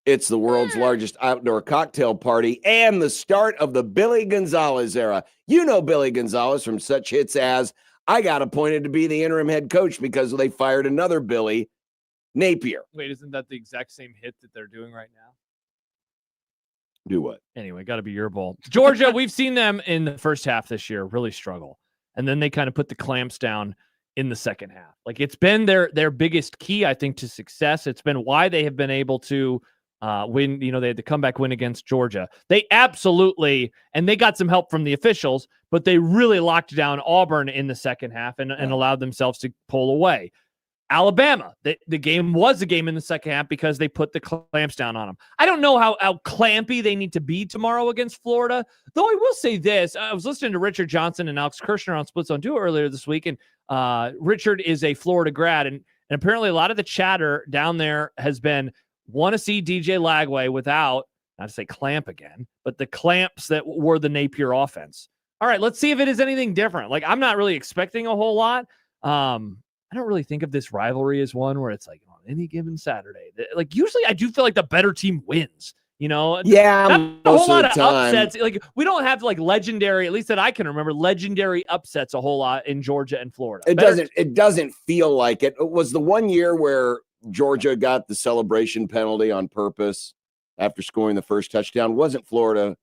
It's the world's largest outdoor cocktail party and the start of the Billy Gonzalez era. You know Billy Gonzalez from such hits as I got appointed to be the interim head coach because they fired another Billy, Napier. Wait, isn't that the exact same hit that they're doing right now? Do what? Anyway, got to be your ball. Georgia, we've seen them in the first half this year really struggle. And then they kind of put the clamps down in the second half. Like, it's been their biggest key, I think, to success. It's been why they have been able to win. They had the comeback win against Georgia. They absolutely, and they got some help from the officials, but they really locked down Auburn in the second half and allowed themselves to pull away. Alabama, the game was a game in the second half because they put the clamps down on them. I don't know how clampy they need to be tomorrow against Florida, though I will say this. I was listening to Richard Johnson and Alex Kirshner on Split Zone 2 earlier this week, and Richard is a Florida grad, and apparently a lot of the chatter down there has been, want to see DJ Lagway without, not to say clamp again, but the clamps that were the Napier offense. All right, let's see if it is anything different. Like, I'm not really expecting a whole lot. I don't really think of this rivalry as one where it's like on any given Saturday. Like, usually I do feel like the better team wins, Yeah, not a whole lot of time. upsets. Like, we don't have like legendary, at least that I can remember, legendary upsets a whole lot in Georgia and Florida. It doesn't feel like it. It was the one year where Georgia got the celebration penalty on purpose after scoring the first touchdown. Wasn't Florida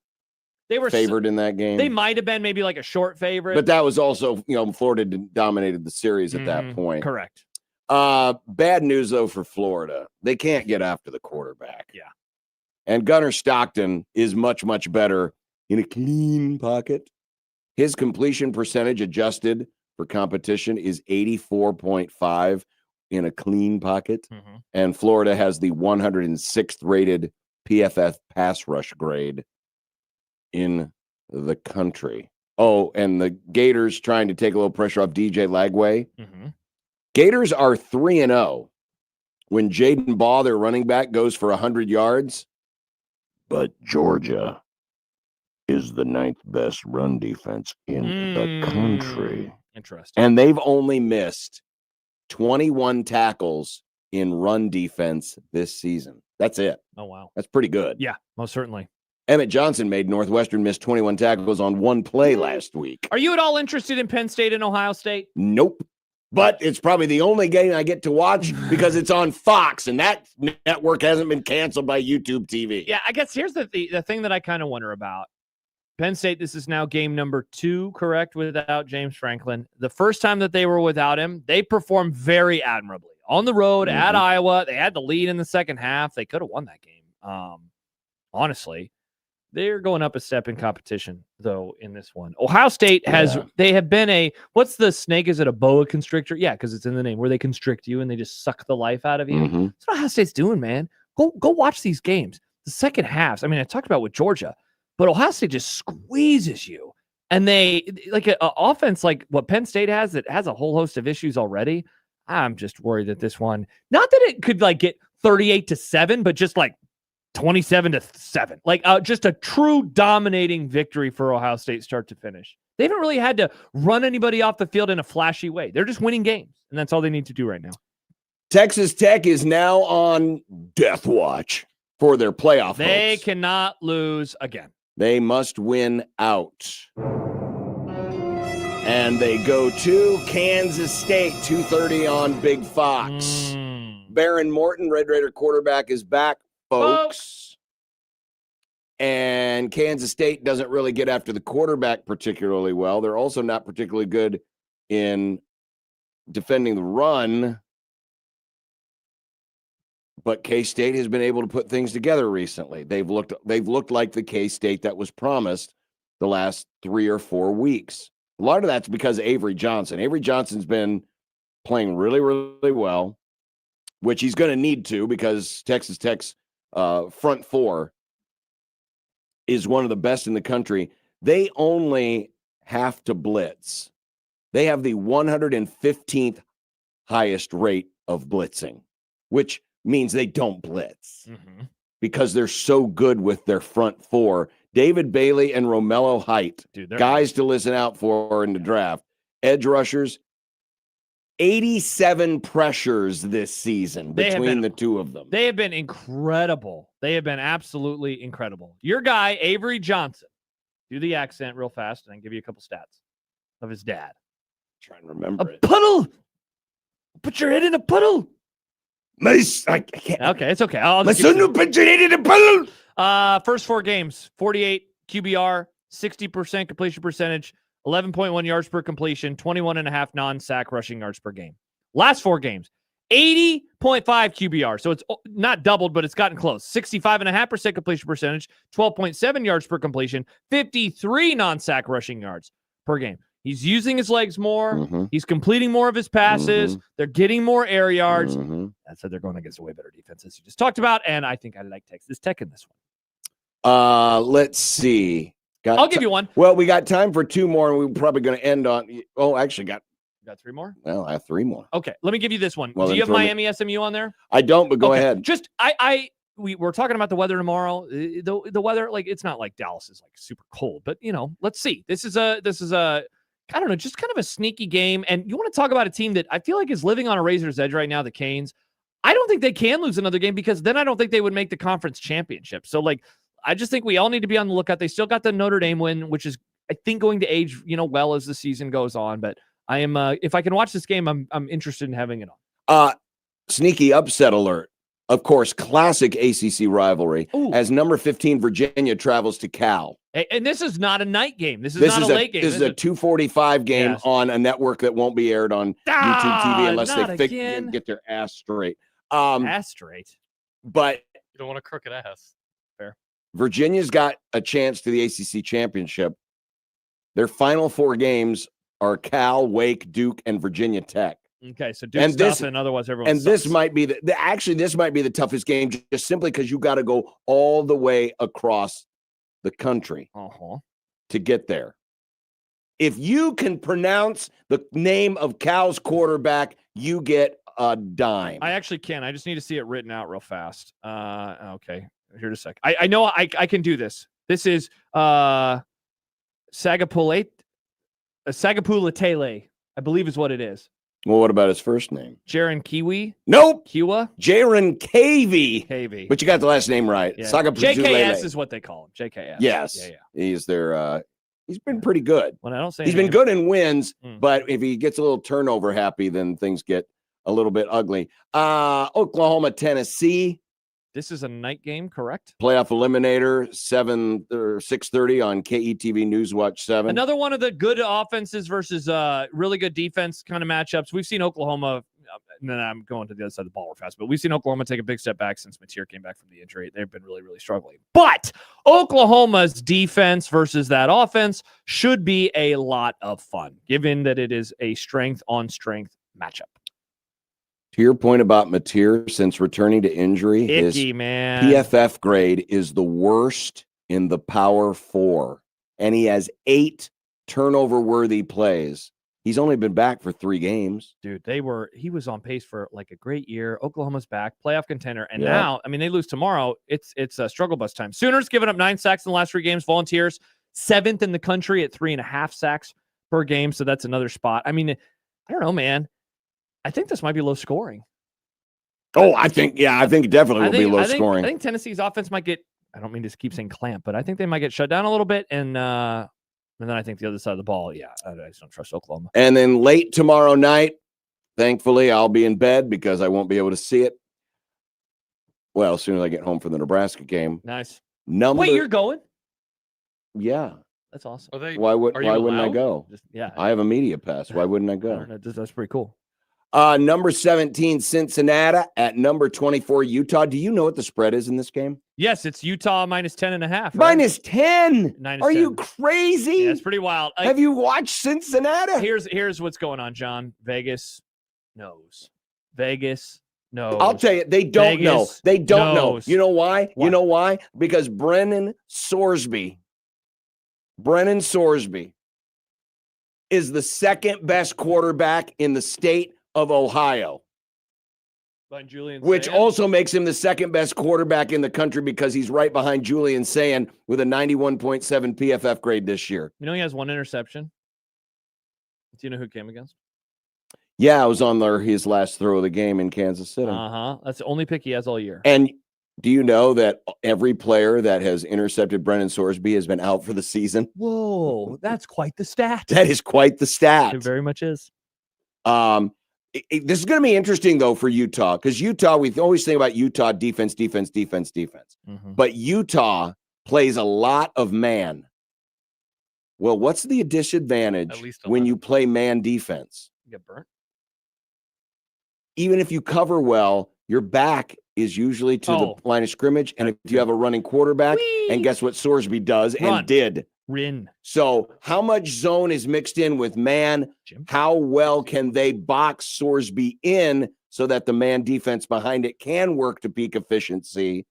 they were favored in that game? They might have been maybe like a short favorite. But that was also, Florida dominated the series at that point. Correct. Bad news, though, for Florida. They can't get after the quarterback. Yeah. And Gunnar Stockton is much, much better in a clean pocket. His completion percentage adjusted for competition is 84.5 in a clean pocket. Mm-hmm. And Florida has the 106th rated PFF pass rush grade in the country. Oh, and the Gators trying to take a little pressure off DJ Lagway. Mm-hmm. Gators are 3-0 when Jaden Baugh, their running back, goes for 100 yards. But Georgia is the 9th best run defense in the country. Interesting. And they've only missed 21 tackles in run defense this season. That's it. Oh, wow. That's pretty good. Yeah, most certainly. Emmett Johnson made Northwestern miss 21 tackles on one play last week. Are you at all interested in Penn State and Ohio State? Nope. But it's probably the only game I get to watch because it's on Fox, and that network hasn't been canceled by YouTube TV. Yeah, I guess here's the thing that I kind of wonder about. Penn State, this is now game number 2, correct, without James Franklin. The first time that they were without him, they performed very admirably. On the road at Iowa, they had the lead in the second half. They could have won that game, honestly. They're going up a step in competition, though, in this one. Ohio State they have been what's the snake? Is it a boa constrictor? Yeah, because it's in the name, where they constrict you and they just suck the life out of you. Mm-hmm. That's what Ohio State's doing, man. Go watch these games. The second halves, I mean, I talked about with Georgia, but Ohio State just squeezes you. And they, like an offense like what Penn State has, that has a whole host of issues already. I'm just worried that this one, not that it could like get 38-7, but just like 27-7, like just a true dominating victory for Ohio State start to finish. They haven't really had to run anybody off the field in a flashy way. They're just winning games, and that's all they need to do right now. Texas Tech is now on death watch for their playoff They hopes. cannot lose again. They must win out. And they go to Kansas State, 2:30 on Big Fox. Baron Morton, Red Raider quarterback, is back, folks. And Kansas State doesn't really get after the quarterback particularly well. They're also not particularly good in defending the run. But K-State has been able to put things together recently. They've looked like the K-State that was promised the last 3 or 4 weeks. A lot of that's because of Avery Johnson. Avery Johnson's been playing really, really well, which he's going to need to because Texas Tech's front four is one of the best in the country. They only have to blitz. They have the 115th highest rate of blitzing, which means they don't blitz because they're so good with their front four. David Bailey and Romello Height, guys to listen out for in the draft. Edge rushers, 87 pressures this season between the two of them. They have been incredible. They have been absolutely incredible. Your guy, Avery Johnson, do the accent real fast, and I can give you a couple stats of his dad. Try and remember it. Puddle! Put your head in a puddle! I can't. Okay, it's okay. My son will put your head in a puddle! First 4 games, 48 QBR, 60% completion percentage, 11.1 yards per completion, 21.5 non-sack rushing yards per game. Last 4 games, 80.5 QBR. So it's not doubled, but it's gotten close. 65.5% completion percentage, 12.7 yards per completion, 53 non-sack rushing yards per game. He's using his legs more. Mhm. He's completing more of his passes. They're getting more air yards. Mhm. That said, they're going against a way better defense, as you just talked about. And I think I like Texas Tech in this one. Let's see. I'll give you one. Well, we got time for two more, and we're probably going to end on. Oh, actually, Got three more? Well, I have three more. Okay, let me give you this one. Well, Do then you have throw me- Miami SMU on there? I don't, but go Okay, ahead. Just we're talking about the weather tomorrow. The weather, like, it's not like Dallas is like super cold, but let's see. This is a I don't know, just kind of a sneaky game. And you want to talk about a team that I feel like is living on a razor's edge right now, the Canes. I don't think they can lose another game because then I don't think they would make the conference championship. So, like, I just think we all need to be on the lookout. They still got the Notre Dame win, which is, I think, going to age, well as the season goes on. But I am, if I can watch this game, I'm interested in having it on. Sneaky upset alert. Of course, classic ACC rivalry. Ooh. As number 15 Virginia travels to Cal. And this is not a night game. This is not a late game. This is a 2:45 game Yes. on a network that won't be aired on YouTube TV unless not they again. get their ass straight. Ass straight. But You don't want a crooked ass. Virginia's got a chance to the ACC championship. Their final four games are Cal, Wake, Duke, and Virginia Tech. Okay, so Duke And stuff this- and otherwise everyone And this sucks. might be this might be the toughest game just simply because you got to go all the way across the country Uh-huh. to get there. If you can pronounce the name of Cal's quarterback, you get a dime. I actually can. I just need to see it written out real fast. Okay. Here in a sec. I know I can do this. This is Sagapulate. Sagapulatele, I believe is what it is. Well, what about his first name? Jaron Kiwi? Nope. Kiwa? Jaron Cavey. KV. But you got the last name right. Yeah. Saga JKS is what they call him. JKS. Yes. Yeah. He's their he's been pretty good. When I don't say He's been name- good in wins, Mm. but if he gets a little turnover happy, then things get a little bit ugly. Oklahoma, Tennessee, This is a night game, correct? playoff eliminator, 7 or 6:30 on KETV Newswatch 7. Another one of the good offenses versus really good defense kind of matchups. We've seen Oklahoma, and then I'm going to the other side of the ball real fast, but we've seen Oklahoma take a big step back since Mateer came back from the injury. They've been really, really struggling. But Oklahoma's defense versus that offense should be a lot of fun, given that it is a strength-on-strength matchup. To your point about Mateer, since returning to injury, his Icky, man. PFF grade is the worst in the Power 4, and he has 8 turnover-worthy plays. He's only been back for 3 games. Dude, he was on pace for like a great year. Oklahoma's back, playoff contender. And Yeah. now, I mean, they lose tomorrow. It's a struggle bus time. Sooners giving up 9 sacks in the last 3 games. Volunteers 7th in the country at 3.5 sacks per game. So that's another spot. I mean, I don't know, man. I think this might be low scoring. Oh, I think it definitely will be low scoring. I think Tennessee's offense might get, I don't mean to keep saying clamp, but I think they might get shut down a little bit. And then I think the other side of the ball, I just don't trust Oklahoma. And then late tomorrow night, thankfully, I'll be in bed because I won't be able to see it. Well, as soon as I get home from the Nebraska game. Nice. Wait, you're going? Yeah. That's awesome. Are they? Why Are you wouldn't I allowed? go? Yeah. I have a media pass. Why wouldn't I I go? don't know. That's pretty cool. Number 17, Cincinnati at number 24, Utah. Do you know what the spread is in this game? Yes, it's Utah minus 10.5. Right? Minus 10. Minus Are 10. you crazy? Yeah, it's pretty wild. Have you watched Cincinnati? Here's what's going on, John. Vegas knows. Vegas knows. I'll tell you, they don't know. Vegas They don't knows. know. You know why? Why? You know why? Because Brennan Sorsby is the second best quarterback in the state of Ohio, By Julian which Sand. also makes him the second best quarterback in the country because he's right behind Julian Sand with a 91.7 PFF grade this year. You know he has 1 interception. Do you know who came against? Yeah, I was on his last throw of the game in Kansas City. That's the only pick he has all year. And do you know that every player that has intercepted Brennan Sorsby has been out for the season? Whoa, that's quite the stat. That is quite the stat. It very much is. This is going to be interesting, though, for Utah, because Utah, we always think about Utah defense. Mhm. But Utah plays a lot of man. Well, what's the disadvantage At least when 11. you play man defense? You get burnt. even if you cover well, your back is usually to the line of scrimmage. And if you have a running quarterback, and guess what Sorsby does and did? Rin. So how much zone is mixed in with man? How well can they box Sorsby in so that the man defense behind it can work to peak efficiency?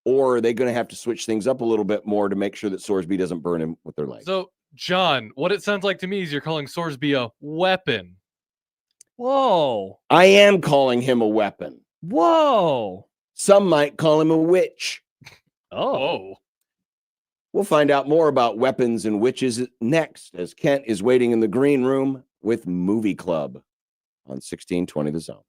Or are they going to have to switch things up a little bit more to make sure that Sorsby doesn't burn him with their legs? So, John, what it sounds like to me is you're calling Sorsby a weapon. Whoa. I am calling him a weapon. Whoa. Some might call him a witch. Oh. Whoa. We'll find out more about weapons and witches next as Kent is waiting in the green room with Movie Club on 1620 The Zone.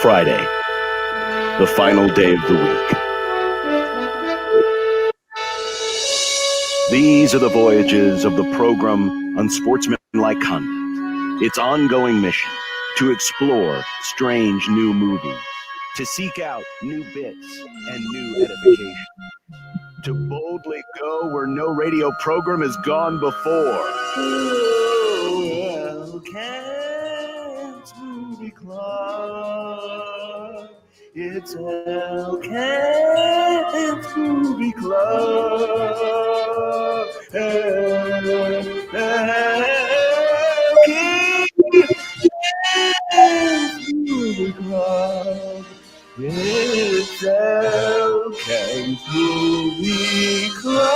Friday, the final day of the week. These are the voyages of the program Unsportsmanlike Conduct. Its ongoing mission to explore strange new movies, to seek out new bits and new edification, to boldly go where no radio program has gone before. Oh, Elkins Movie Club. It's Elkins Movie Club. Elkins Movie Club. It's Elkins Movie Club.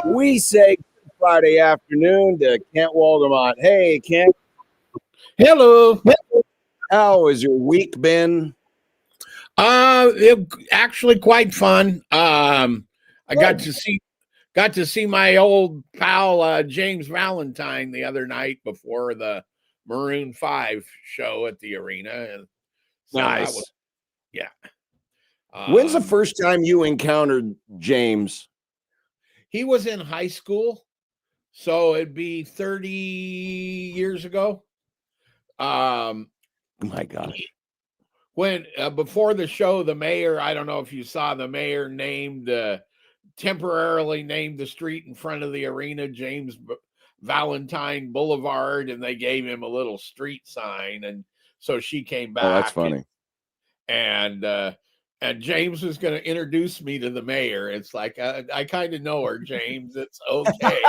We say good Friday afternoon to Kent Waldemont. Hey, Kent. Hello. How has your week been? Actually quite fun. I got to see my old pal James Valentine the other night before the Maroon 5 show at the arena. So Nice. Yeah. When's the first time you encountered James? He was in high school, so it'd be 30 years ago. My gosh. When before the show, the mayor, I don't know if you saw, the mayor temporarily named the street in front of the arena James Valentine Boulevard, and they gave him a little street sign, and so she came back. Oh, that's funny. And James was going to introduce me to the mayor. It's like, I kind of know her, James. It's okay.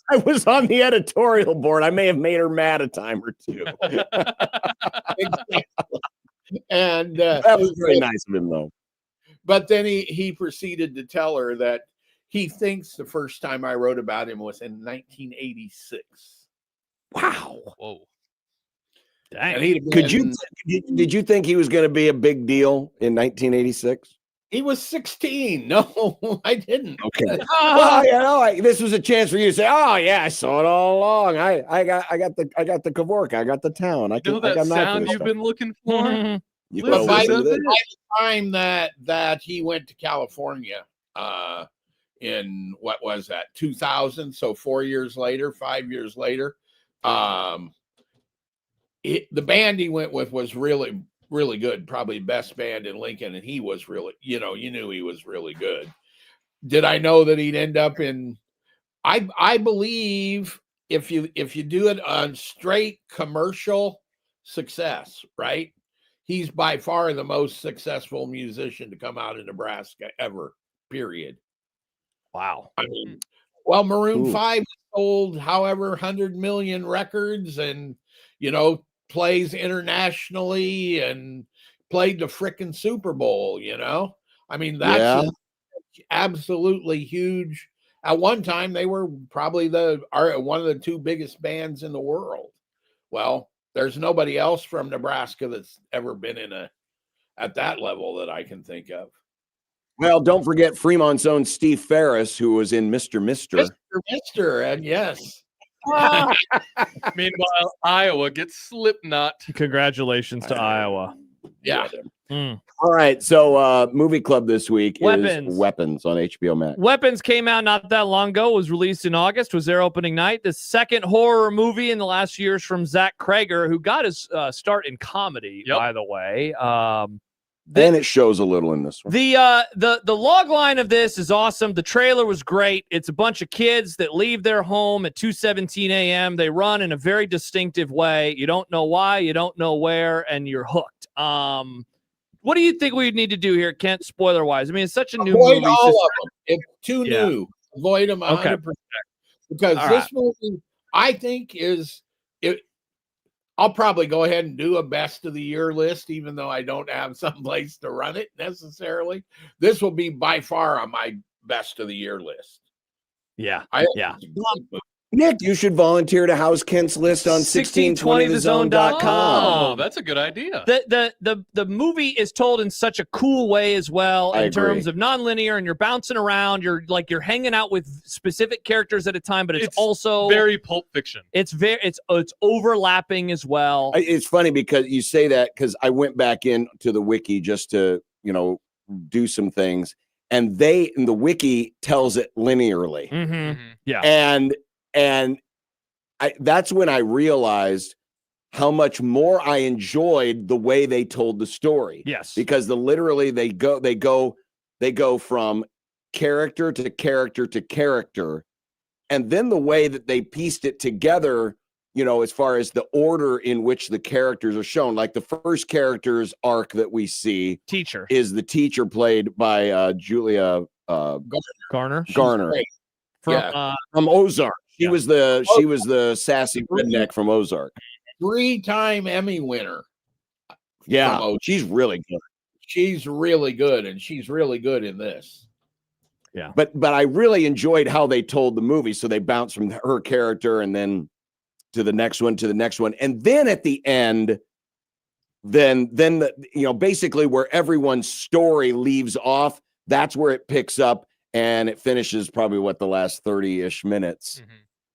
I was on the editorial board. I may have made her mad a time or two. Exactly. And that was very nice of him, though. But then he proceeded to tell her that he thinks the first time I wrote about him was in 1986. Wow. Whoa. Dang. Did you think he was going to be a big deal in 1986? He was 16. No, I didn't. Okay. Well, this was a chance for you to say, "Oh yeah, I saw it all along. I got the Kavorka. I got the town. I know that sound you've been looking for." But by the time that he went to California, in what was that, 2000? So 5 years later, the band he went with was really, really good. Probably best band in Lincoln, and he was really, you knew he was really good. Did I know that he'd end up in? I believe if you do it on straight commercial success, right? He's by far the most successful musician to come out of Nebraska ever, period. Wow. I mean, well, Maroon 5 sold however 100 million records, and, plays internationally and played the frickin' Super Bowl, I mean, that's absolutely huge. At one time, they were probably one of the two biggest bands in the world. Well, there's nobody else from Nebraska that's ever been at that level that I can think of. Well, don't forget Fremont's own Steve Ferris, who was in Mr. Mister, and yes. Meanwhile, Iowa gets Slipknot. Congratulations to Iowa. Yeah. All right. So movie club this week Weapons. is Weapons on HBO Max. Weapons came out not that long ago, was released in August, was their opening night. The second horror movie in the last years from Zach Krager, who got his start in comedy, by the way. And it shows a little in this one. The log line of this is awesome. The trailer was great. It's a bunch of kids that leave their home at 2:17 a.m. They run in a very distinctive way. You don't know why, you don't know where, and you're hooked. What do you think we need to do here, Kent, spoiler-wise? I mean, it's such a new movie. Avoid all of them. It's too new. Avoid them 100%. Because this movie, I think, I'll probably go ahead and do a best of the year list, even though I don't have some place to run it necessarily. This will be by far on my best of the year list. Yeah. Nick, you should volunteer to house Kent's list on 1620thezone.com. Oh, that's a good idea. The movie is told in such a cool way as well, in terms of nonlinear, and you're bouncing around. You're hanging out with specific characters at a time, but it's also very Pulp Fiction. It's overlapping as well. It's funny because you say that, because I went back into the wiki just to do some things, and the wiki tells it linearly. Yeah. And that's when I realized how much more I enjoyed the way they told the story. Yes. Because literally they go from character to character to character. And then the way that they pieced it together, as far as the order in which the characters are shown, like the first character's arc that we see teacher is the teacher played by Julia Garner. From Ozark. She was the sassy redneck from Ozark. 3-time Emmy winner. Yeah, she's really good. She's really good, and she's really good in this. Yeah. But I really enjoyed how they told the movie. So they bounced from her character and then to the next one, and then at the end, then basically where everyone's story leaves off, that's where it picks up and it finishes probably the last 30-ish minutes.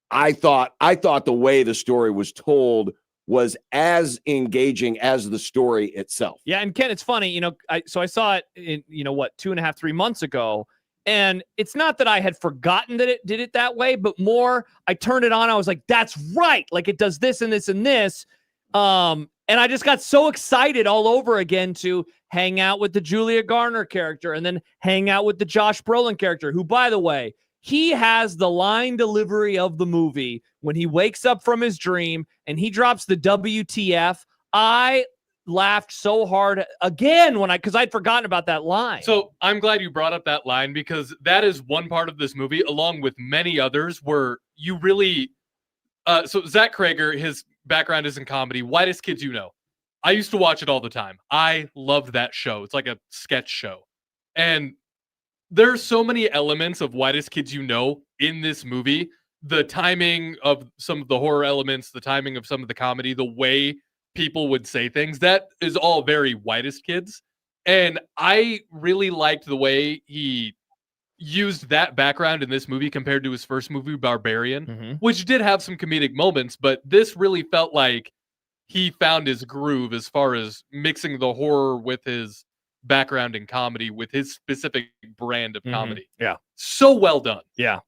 I thought the way the story was told was as engaging as the story itself. Yeah, and Ken, it's funny, I saw it in 2.5, 3 months ago. And it's not that I had forgotten that it did it that way, but more I turned it on. I was like, that's right. Like it does this and this and this. And I just got so excited all over again to hang out with the Julia Garner character and then hang out with the Josh Brolin character, who, by the way, he has the line delivery of the movie when he wakes up from his dream and he drops the WTF. I laughed so hard again because I'd forgotten about that line. So I'm glad you brought up that line, because that is one part of this movie, along with many others, where you really so Zach Krager, his background is in comedy. Whitest Kids You Know. I used to watch it all the time. I loved that show. It's like a sketch show. And there's so many elements of Whitest Kids You Know in this movie. The timing of some of the horror elements, the timing of some of the comedy, the way people would say things, that is all very Whitest Kids. And I really liked the way he used that background in this movie compared to his first movie, Barbarian, which did have some comedic moments, but this really felt like he found his groove as far as mixing the horror with his background in comedy, with his specific brand of comedy. Yeah. So well done. Yeah.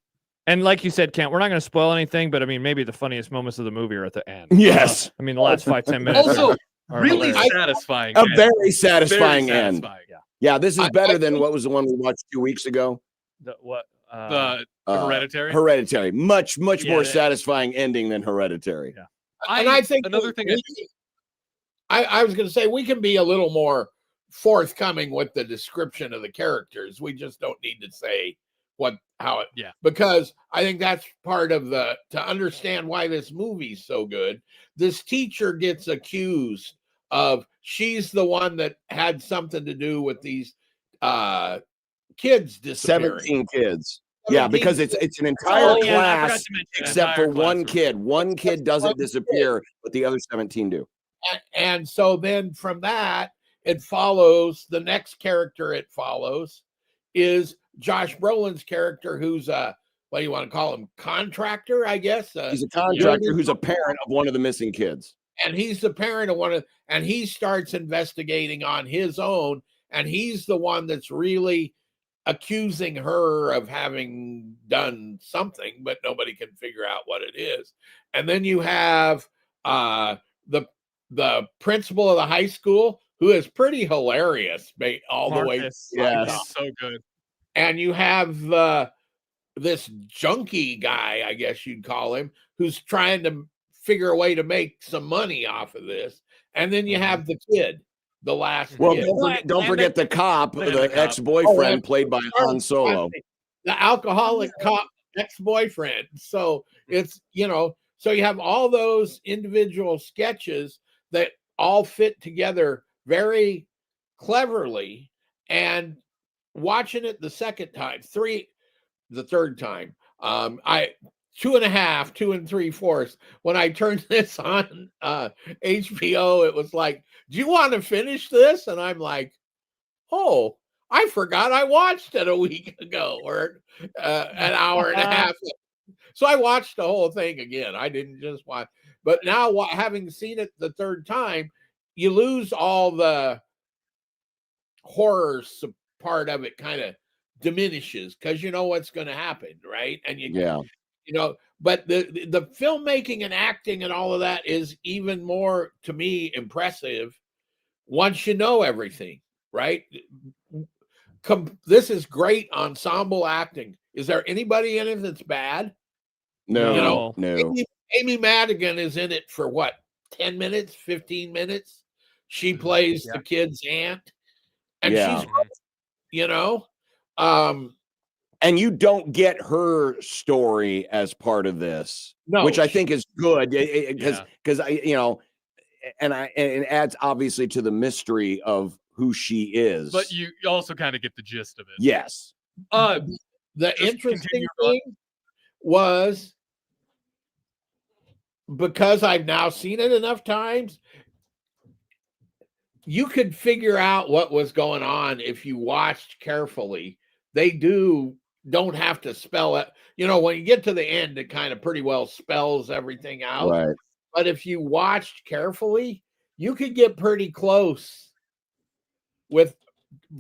And like you said, Kent, we're not going to spoil anything, but I mean, maybe the funniest moments of the movie are at the end. Yes. I mean, the last 5-10 minutes. Also, are really hilarious. satisfying. A very satisfying end. Yeah. Yeah, this is better than what was the one we watched 2 weeks ago. The Hereditary. Hereditary. Much Yeah, more satisfying ending than Hereditary. Yeah. I think another thing. I was going to say, we can be a little more forthcoming with the description of the characters. We just don't need to say because I think that's part of to understand why this movie's so good. This teacher gets accused of, she's the one that had something to do with these kids disappearing. 17 kids. Yeah, because it's an entire class except for one kid. One kid doesn't disappear, but the other 17 do. And so then from that, it follows, the next character it follows is Josh Brolin's character, who's what do you want to call him? Contractor, I guess. He's a contractor who's a parent of one of the missing kids. And he's the parent of and he starts investigating on his own. And he's the one that's really accusing her of having done something, but nobody can figure out what it is. And then you have the principal of the high school, who is pretty hilarious all the way. Yes, so good. And you have this junkie guy, I guess you'd call him, who's trying to figure a way to make some money off of this. And then you have the kid, the last kid. Don't forget the cop, the ex-boyfriend played by Han Solo. The alcoholic cop ex-boyfriend. So it's, so you have all those individual sketches that all fit together very cleverly. And watching it the third time, 2.5, 2 3/4. When I turned this on HBO, it was like, do you want to finish this? And I'm like, oh, I forgot I watched it a week ago, or an hour and a half. So I watched the whole thing again. I didn't just watch. But now, having seen it the third time, you lose all the horror part of it kind of diminishes because you know what's going to happen, right? And Yeah. But the filmmaking and acting and all of that is even more, to me, impressive once you know everything, right? This is great ensemble acting. Is there anybody in it that's bad? No. Amy Madigan is in it for what, 10 minutes, 15 minutes? She plays the kid's aunt, and she's great, and you don't get her story as part of this, which I think is good because it adds obviously to the mystery of who she is. But you also kind of get the gist of it. Yes. The interesting thing was, because I've now seen it enough times, you could figure out what was going on if you watched carefully. They don't have to spell it. When you get to the end, it kind of pretty well spells everything out. Right. But if you watched carefully, you could get pretty close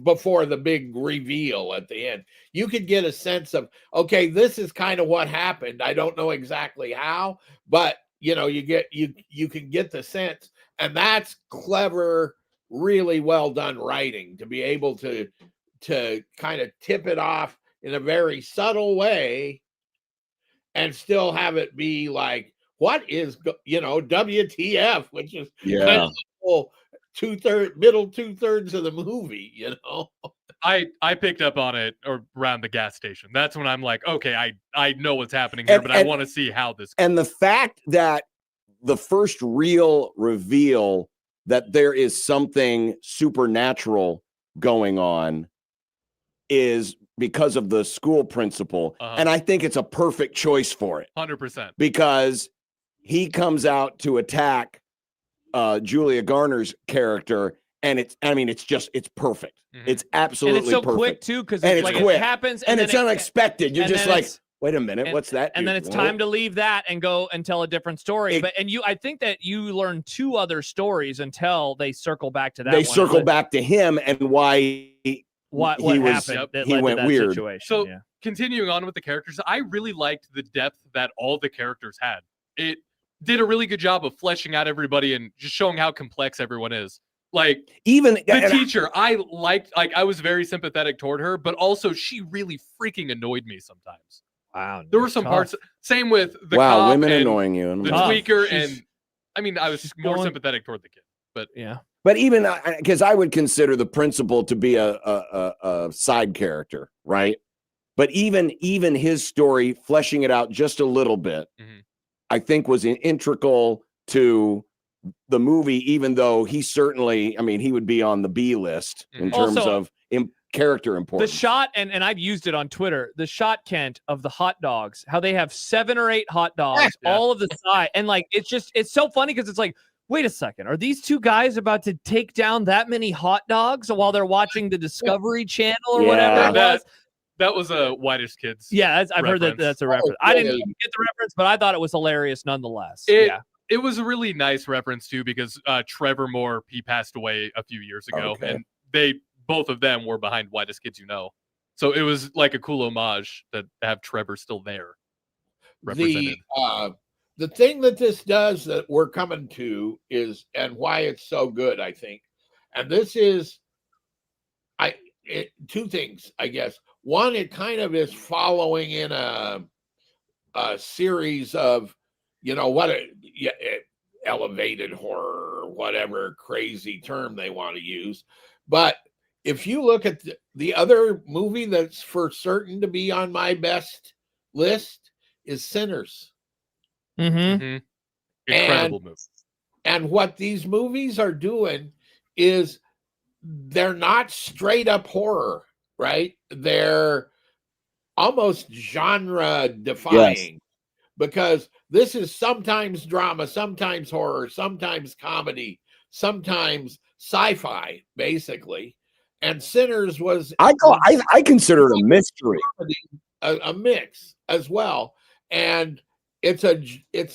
before the big reveal at the end. You could get a sense of, okay, this is kind of what happened. I don't know exactly how, but you can get the sense, and that's clever, really well done writing to be able to kind of tip it off in a very subtle way and still have it be like, what is WTF, which is kind of the whole middle 2/3 of the movie. I picked up on it around the gas station. That's when I'm like, okay, I know what's happening here, but I want to see how this goes. And the fact that the first real reveal that there is something supernatural going on is because of the school principal. And I think it's a perfect choice for it. 100%. Because he comes out to attack Julia Garner's character, and it's perfect. It's absolutely and it's so perfect. quick too, because it's like quick. it happens and it's unexpected. You're just like, wait a minute, what's that? And then it's time to leave that and go and tell a different story. I think that you learn 2 other stories until they circle back to that. They circle back to him and why what he happened that he led went to that weird. situation. So continuing on with the characters, I really liked the depth that all the characters had. It did a really good job of fleshing out everybody and just showing how complex everyone is. Like even the teacher, I was very sympathetic toward her, but also she really freaking annoyed me sometimes. Wow. There were some parts. Same with the wow, cop women and annoying you. the tweaker, and I mean, I was more sympathetic toward the kid, but yeah. But even because I would consider the principal to be a side character, right? But even his story, fleshing it out just a little bit, I think was integral to the movie. Even though he certainly, he would be on the B list in terms of character importance. The shot, and I've used it on Twitter, the shot, Kent, of the hot dogs, how they have 7 or 8 hot dogs, all of the side. And like, it's so funny because it's like, wait a second, are these 2 guys about to take down that many hot dogs while they're watching the Discovery Channel or whatever it was? That was a Whitest Kids. Yeah, I've heard that that's a reference. I didn't even get the reference, but I thought it was hilarious nonetheless. It was a really nice reference too, because Trevor Moore, he passed away a few years ago, and both of them were behind Whitest Kids You Know. So it was like a cool homage to have Trevor still there represented. The thing that this does that we're coming to is, and why it's so good, I think, and this is 2 things, I guess. One, it kind of is following in a series of, elevated horror or whatever crazy term they want to use. But if you look at the other movie that's for certain to be on my best list is Sinners. Incredible movie. And what these movies are doing is they're not straight up horror, right? They're almost genre defying, because this is sometimes drama, sometimes horror, sometimes comedy, sometimes sci-fi, basically. And Sinners was I consider it a mystery, a mix as well. And it's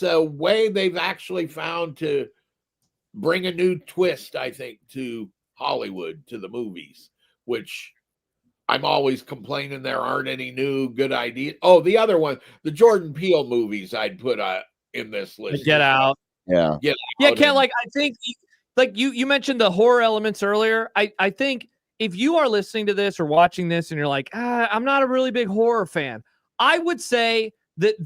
a way they've actually found to bring a new twist, I think, to Hollywood, to the movies, which I'm always complaining there aren't any new good ideas. Oh, the other one, the Jordan Peele movies I'd put in this list. Get Out. Yeah. Get Yeah, Out Ken, and- like I think like you mentioned the horror elements earlier. I think if you are listening to this or watching this and you're like, I'm not a really big horror fan, I would say that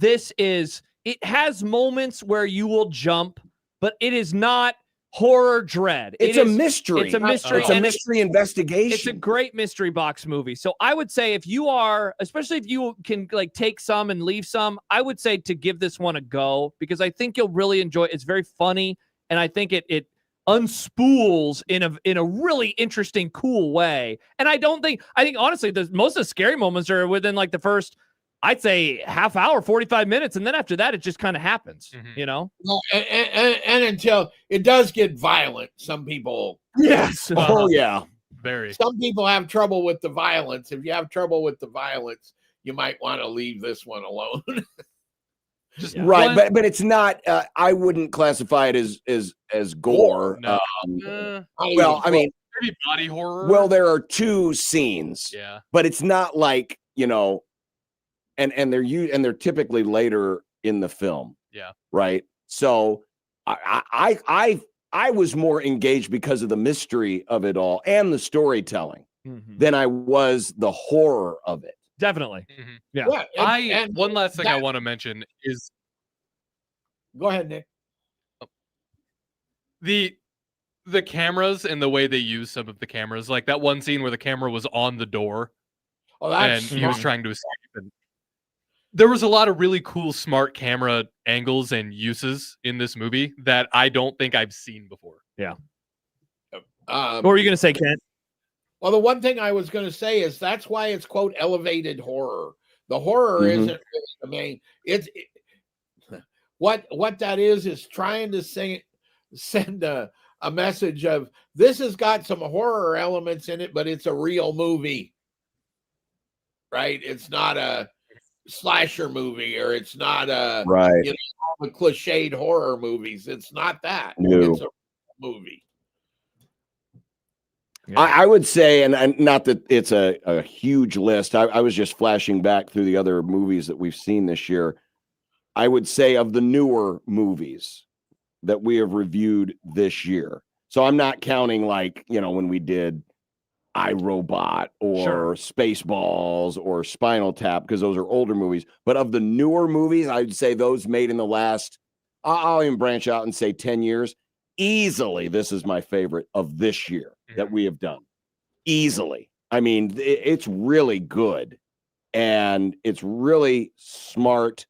it has moments where you will jump, but it is not horror dread. It's a mystery. It's a mystery. It's a and mystery investigation. It's a great mystery box movie. So I would say if you are, especially if you can like take some and leave some, I would say to give this one a go because I think you'll really enjoy it. It's very funny, and I think it unspools in a really interesting, cool way. And I think honestly, most of the scary moments are within like the first, I'd say, half hour, 45 minutes, and then after that, it just kind of happens. You know. Well, and until it does get violent, some people. Yes. Oh yeah. Very. Some people have trouble with the violence. If you have trouble with the violence, you might want to leave this one alone. Right, but it's not. I wouldn't classify it as gore. No. Well, I mean, maybe body horror. well, there are two scenes. Yeah. But it's not like, you know, and they're typically later in the film. Yeah. Right. So I was more engaged because of the mystery of it all and the storytelling than I was the horror of it. Definitely. Yeah. One last thing I want to mention is go ahead, Nick. The cameras and the way they use some of the cameras, like that one scene where the camera was on the door and he was trying to escape. And there was a lot of really cool, smart camera angles and uses in this movie that I don't think I've seen before. Yeah. What were you going to say, Kent? Well, the one thing I was going to say is that's why it's quote elevated horror. The horror isn't really the main. What that is trying to send a message of this has got some horror elements in it, but it's a real movie, right? It's not a slasher movie or it's not a right. You know, the cliched horror movies. It's not that. No. It's a movie. I would say, and not that it's a huge list. I was just flashing back through the other movies that we've seen this year. I would say of the newer movies that we have reviewed this year. So I'm not counting like, you know, when we did iRobot or Spaceballs or Spinal Tap, because those are older movies. But of the newer movies, I'd say those made in the last, I'll even branch out and say 10 years. Easily, this is my favorite of this year that we have done. Easily. I mean, it's really good and it's really smart.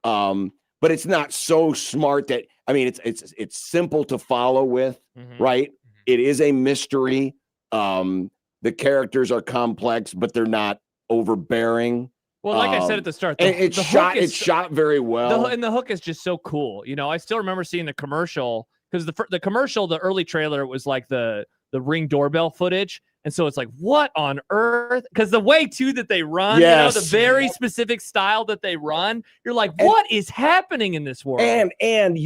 But it's not so smart that, I mean, it's simple to follow with, right? It is a mystery. The characters are complex, but they're not overbearing. Well, like I said at the start, it's shot very well. And the hook is just so cool. You know, I still remember seeing the commercial because the commercial, the early trailer was like the Ring doorbell footage. And so it's like, what on earth? Because the way too that they run, you know, the very specific style that they run, you're like, what is happening in this world? And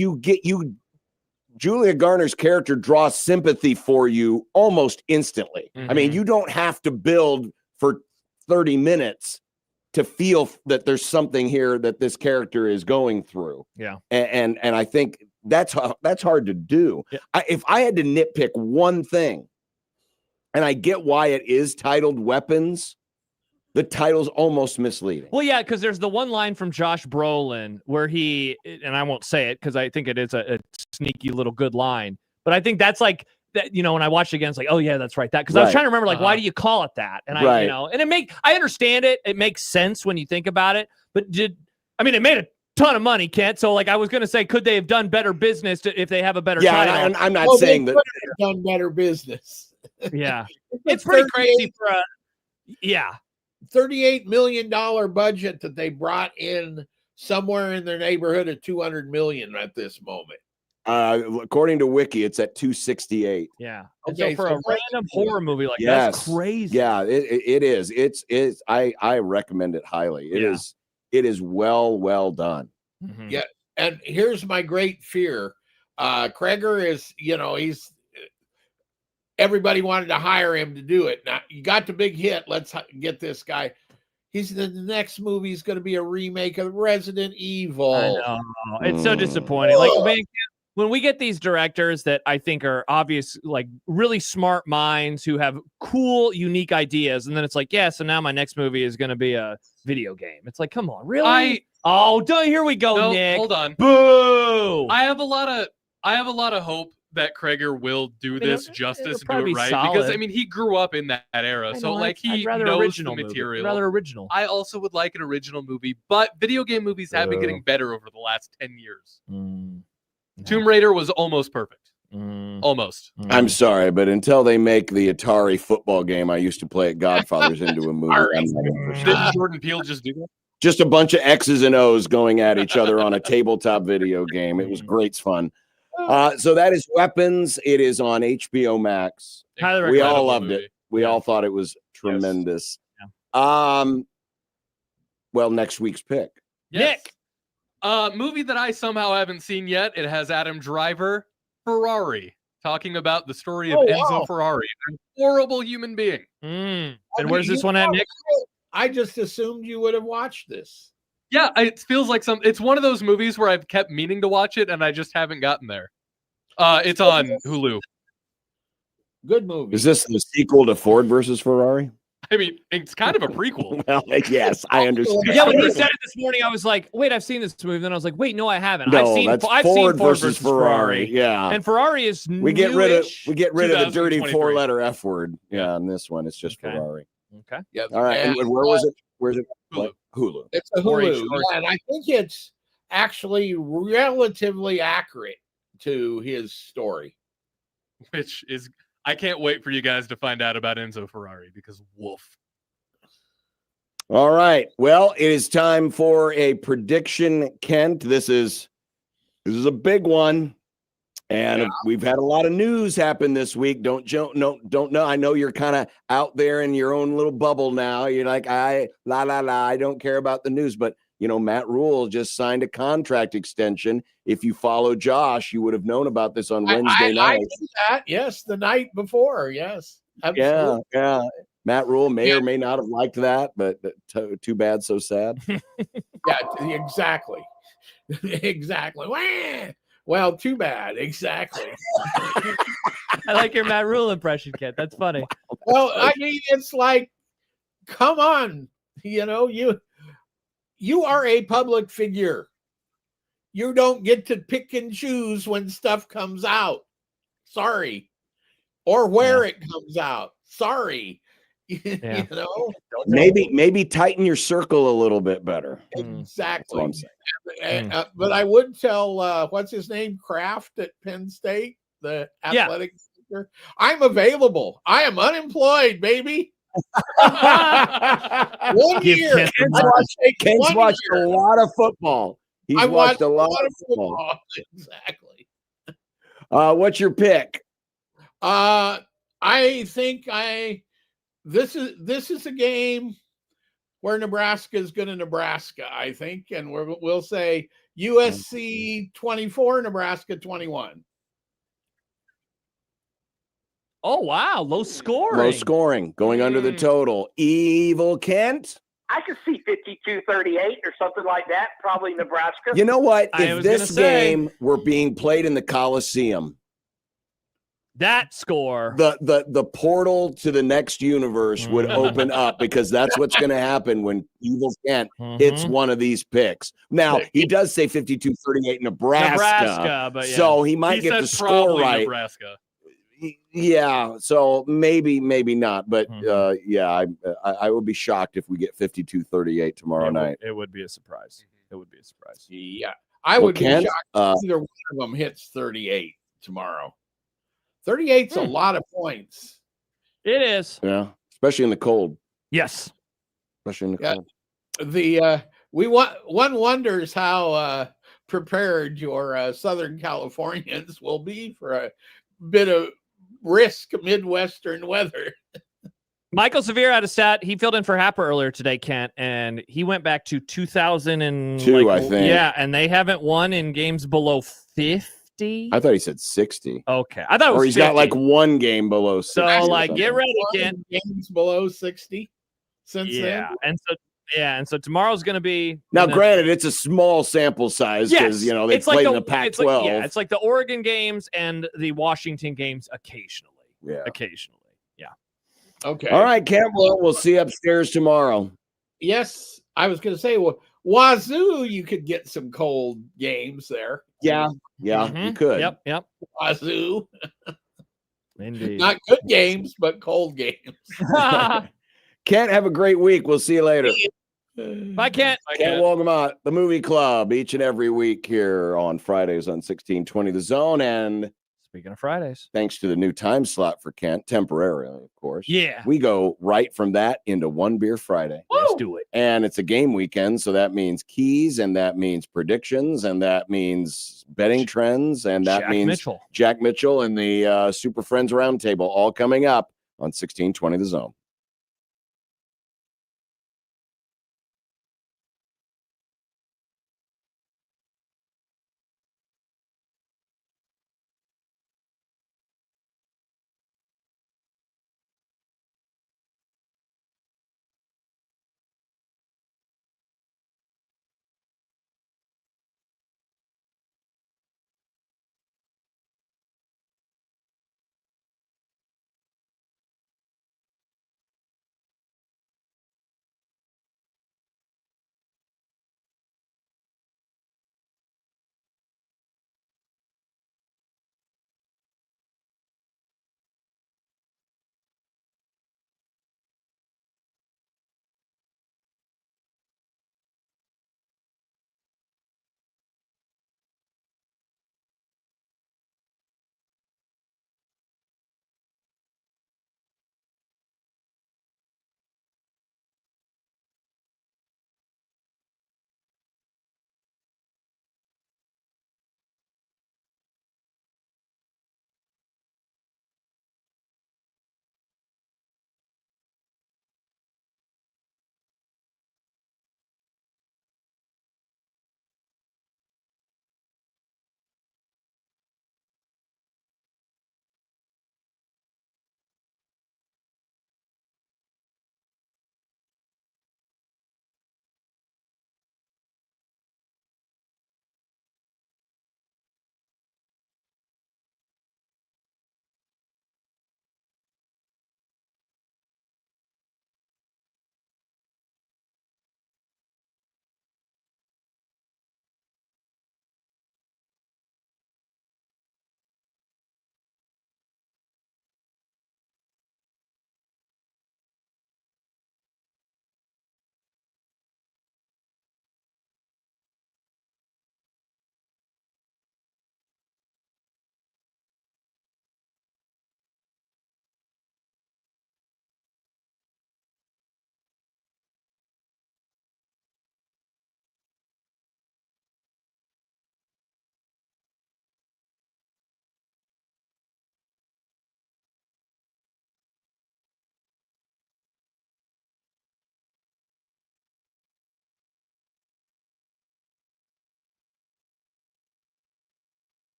Julia Garner's character draws sympathy for you almost instantly. I mean, you don't have to build for 30 minutes to feel that there's something here that this character is going through. Yeah. And I think that's hard to do. Yeah. If I had to nitpick one thing, and I get why it is titled Weapons, the title's almost misleading. Well, yeah, because there's the one line from Josh Brolin where he, and I won't say it because I think it is a sneaky little good line, but I think that's like that, you know, when I watched it again, it's like, oh yeah, that's right. That because I was trying to remember, like, why do you call it that? And I, you know, and I understand it. It makes sense when you think about it, but it made a ton of money, Kent. So like I was going to say, could they have done better business if they have a better title? Yeah, I'm not saying that they've done better business. Yeah, it's pretty crazy for $38 million budget that they brought in somewhere in their neighborhood of 200 million at this moment. According to Wiki, it's at 268. Yeah. Okay, so for a random horror movie like that's crazy. Yeah, it is. It's I recommend it highly. It is well done. Yeah, and here's my great fear. Kreger is, you know, everybody wanted to hire him to do it. Now you got the big hit. Let's get this guy. The next movie is going to be a remake of Resident Evil. I know. It's so disappointing. Like, man, when we get these directors that I think are obvious, like really smart minds who have cool, unique ideas, and then it's like, yeah, so now my next movie is going to be a video game. It's like, come on, really? Here we go, Nick. Hold on. Boo! I have a lot of hope that Krager will do this justice, do it right. solid. Because I mean, he grew up in that era, so like he knows the material. Rather original. I also would like an original movie, but video game movies have been getting better over the last 10 years. Tomb Raider was almost perfect. Almost. I'm sorry, but until they make the Atari football game I used to play at Godfather's into a movie, I'm not interested. Did Jordan Peele just do that? Just a bunch of X's and O's going at each other on a tabletop video game. It was great fun. So that is Weapons. It is on HBO Max. We all loved it. We all thought it was tremendous. Yeah. Well, next week's pick. Nick. Movie that I somehow haven't seen yet. It has Adam Driver, Ferrari, talking about the story of Enzo Ferrari, a horrible human being. And where's this one at, Nick? I just assumed you would have watched this. Yeah, it feels like it's one of those movies where I've kept meaning to watch it and I just haven't gotten there. It's on Hulu. Good movie. Is this the sequel to Ford versus Ferrari? I mean, it's kind of a prequel. Well, yes, I understand. Yeah, when you said it this morning, I was like, wait, I've seen this movie. Then I was like, wait, no, I haven't. No, I've seen Ford versus Ferrari. Yeah. And Ferrari is we get rid of the dirty 2023. 4-letter F word. Yeah, on this one, it's just Ferrari. Okay. Yeah. All right. And where was it? Where's it? Hulu. Hulu. It's a Hulu. Yeah, and I think it's actually relatively accurate to his story. Which is, I can't wait for you guys to find out about Enzo Ferrari because woof. All right. Well, it is time for a prediction, Kent. This is a big one. And we've had a lot of news happen this week. Don't know. I know you're kind of out there in your own little bubble now. You're like, I don't care about the news. But, Matt Rule just signed a contract extension. If you follow Josh, you would have known about this on Wednesday night. I did that. Yes, the night before. Yes. Absolutely. Yeah. Matt Rule may or may not have liked that, but too bad, so sad. Yeah, exactly. Exactly. Well, too bad. Exactly. I like your Matt Rule impression, Kent. That's funny. Well, I mean, it's like, come on. You are a public figure. You don't get to pick and choose when stuff comes out. Sorry. Or where it comes out. Sorry. Maybe tighten your circle a little bit better. Exactly. That's what I'm saying. But I would tell what's his name, Kraft at Penn State, the athletic director, I'm available. I am unemployed, baby. 1 year. Ken's watched a lot of football. He's watched a lot of football. Exactly. What's your pick? I think this is a game where Nebraska is going to Nebraska, I think, and we'll say USC 24, Nebraska 21. Oh, wow. Low scoring. Low scoring. Going under the total. Evil Kent? I could see 52-38 or something like that. Probably Nebraska. You know what? If this game were being played in the Coliseum, that score, the portal to the next universe would open up, because that's what's going to happen when Evil Kent hits one of these picks. Now, he does say 52-38 Nebraska, but so he might get the score right. Nebraska. Yeah, so maybe not, but I would be shocked if we get 52-38 tomorrow night. It would be a surprise. It would be a surprise. Yeah, I would be shocked if either one of them hits 38 tomorrow. 38's a lot of points. It is. Yeah, especially in the cold. Yes, especially in the cold. One wonders how prepared your Southern Californians will be for a bit of risk Midwestern weather. Michael Severe had a stat. He filled in for Happer earlier today, Kent, and he went back to 2002, I think. Yeah, and they haven't won in games below 50 50. I thought he said 60. Okay. I thought it was Or he's 50. got like one game below 60. So, or like, something. get ready, One Kent. games below 60 since then. And so tomorrow's going to be Now, granted, it's a small sample size because yes, they it's played like in the Pac-12. It's like the Oregon games and the Washington games occasionally. Yeah. Occasionally. Yeah. Okay. All right, Kent. Well, we'll see you upstairs tomorrow. Yes, I was going to say, well, Wazoo, you could get some cold games there. Yeah, you could. Yep. Wazoo. Indeed. Not good games, but cold games. Kent, have a great week. We'll see you later. Bye, Kent. Kent Wolgamott, the Movie Club, each and every week here on Fridays on 1620 The Zone. And speaking of Fridays, thanks to the new time slot for Kent, temporarily, of course. Yeah. We go right from that into One Beer Friday. Let's do it. And it's a game weekend, so that means keys, and that means predictions, and that means betting trends, and that means Jack Mitchell and the Super Friends Roundtable all coming up on 1620 The Zone.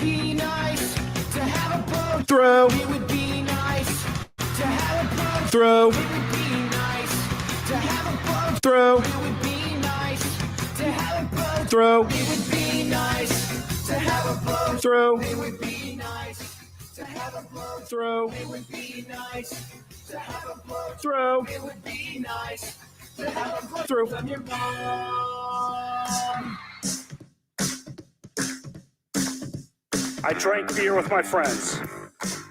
be nice to have a boat. Throw. It would be nice to have a boat. Throw. It would be nice to have a boat. Throw. It would be nice to have a boat. Throw. It would be nice to have a boat. Throw. It would be nice to have a boat. Throw. It would be nice to have a boat. Throw. It would be nice to have a boat. Throw. From your mom. I drank beer with my friends.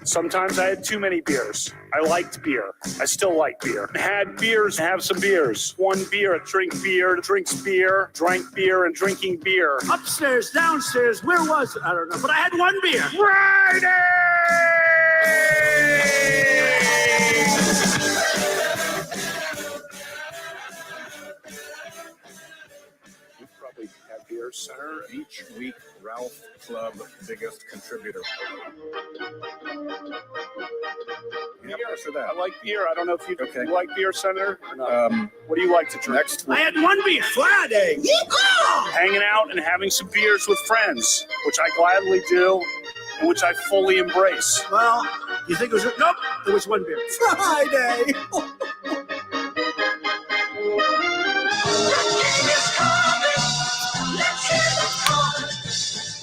Sometimes I had too many beers. I liked beer. I still like beer. Had beers, have some beers. One beer, drink beer, drinks beer, drank beer, and drinking beer. Upstairs, downstairs, where was it? I don't know, but I had one beer. Friday! You probably have Beer Center each week. Ralph Club, biggest contributor. Yeah, for that. I like beer. I don't know if you like Beer Center or not. What do you like to drink? Next I had one beer. Friday. Hanging out and having some beers with friends, which I gladly do and which I fully embrace. Well, you think it was? Nope. There was one beer. Friday.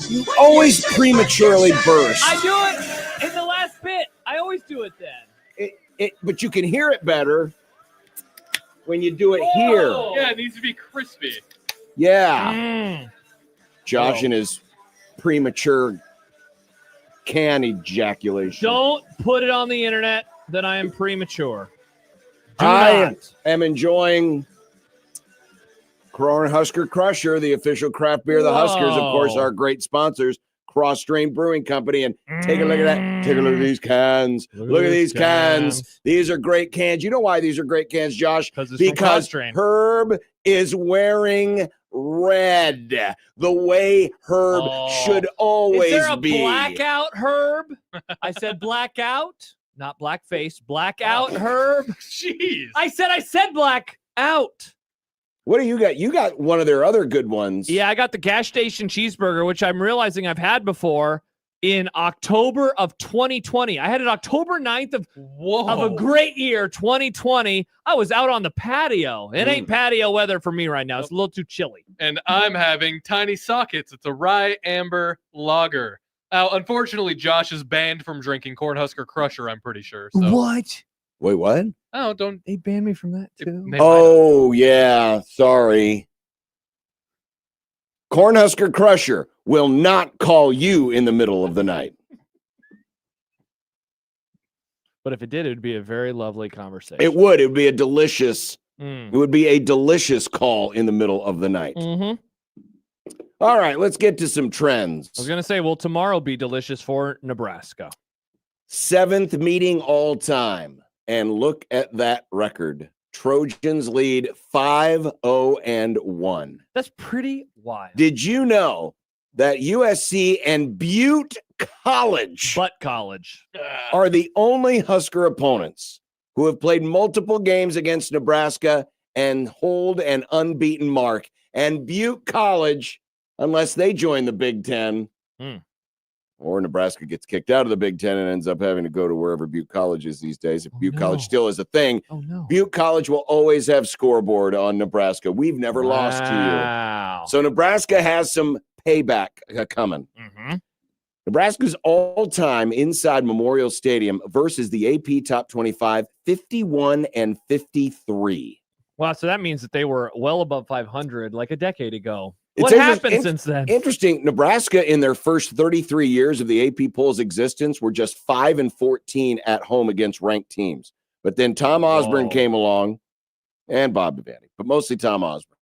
You always prematurely burst. I do it in the last bit. I always do it then. But you can hear it better when you do it here. Yeah, it needs to be crispy. Yeah. Josh and his premature can ejaculation. Don't put it on the internet that I am premature. Do I not. am enjoying Cornhusker Crusher, the official craft beer of the Huskers, of course, our great sponsors, Cross Strain Brewing Company. And take a look at that. Take a look at these cans. Look at these cans. These are great cans. You know why these are great cans, Josh? Because Herb is wearing red, the way Herb should always Is there a be. blackout, Herb? I said blackout, not blackface. Blackout, Herb. Jeez. I said black out. What do you got? You got one of their other good ones. Yeah, I got the gas station cheeseburger, which I'm realizing I've had before in October of 2020. I had it October 9th of a great year, 2020. I was out on the patio. It ain't patio weather for me right now. It's a little too chilly. And I'm having Tiny Sockets. It's a rye amber lager. Now, unfortunately, Josh is banned from drinking Cornhusker Crusher, I'm pretty sure. So. What? Wait, what? Oh, don't. They banned me from that, too. Oh, yeah. Sorry. Cornhusker Crusher will not call you in the middle of the night. But if it did, it would be a very lovely conversation. It would. It would be a delicious. Mm. It would be a delicious call in the middle of the night. Mm-hmm. All right, let's get to some trends. I was going to say, will tomorrow be delicious for Nebraska? 7th meeting all time. And look at that record. Trojans lead 5-0-1. That's pretty wild. Did you know that USC and Butte College are the only Husker opponents who have played multiple games against Nebraska and hold an unbeaten mark? And Butte College, unless they join the Big Ten, or Nebraska gets kicked out of the Big Ten and ends up having to go to wherever Butte College is these days. If Butte College still is a thing, Butte College will always have scoreboard on Nebraska. We've never lost to you. So Nebraska has some payback coming. Nebraska's all-time inside Memorial Stadium versus the AP Top 25, 51-53. Wow, so that means that they were well above 500 like a decade ago. What happened since then? Interesting. Nebraska, in their first 33 years of the AP poll's existence, were just 5-14 at home against ranked teams. But then Tom Osborne came along, and Bob Devaney, but mostly Tom Osborne.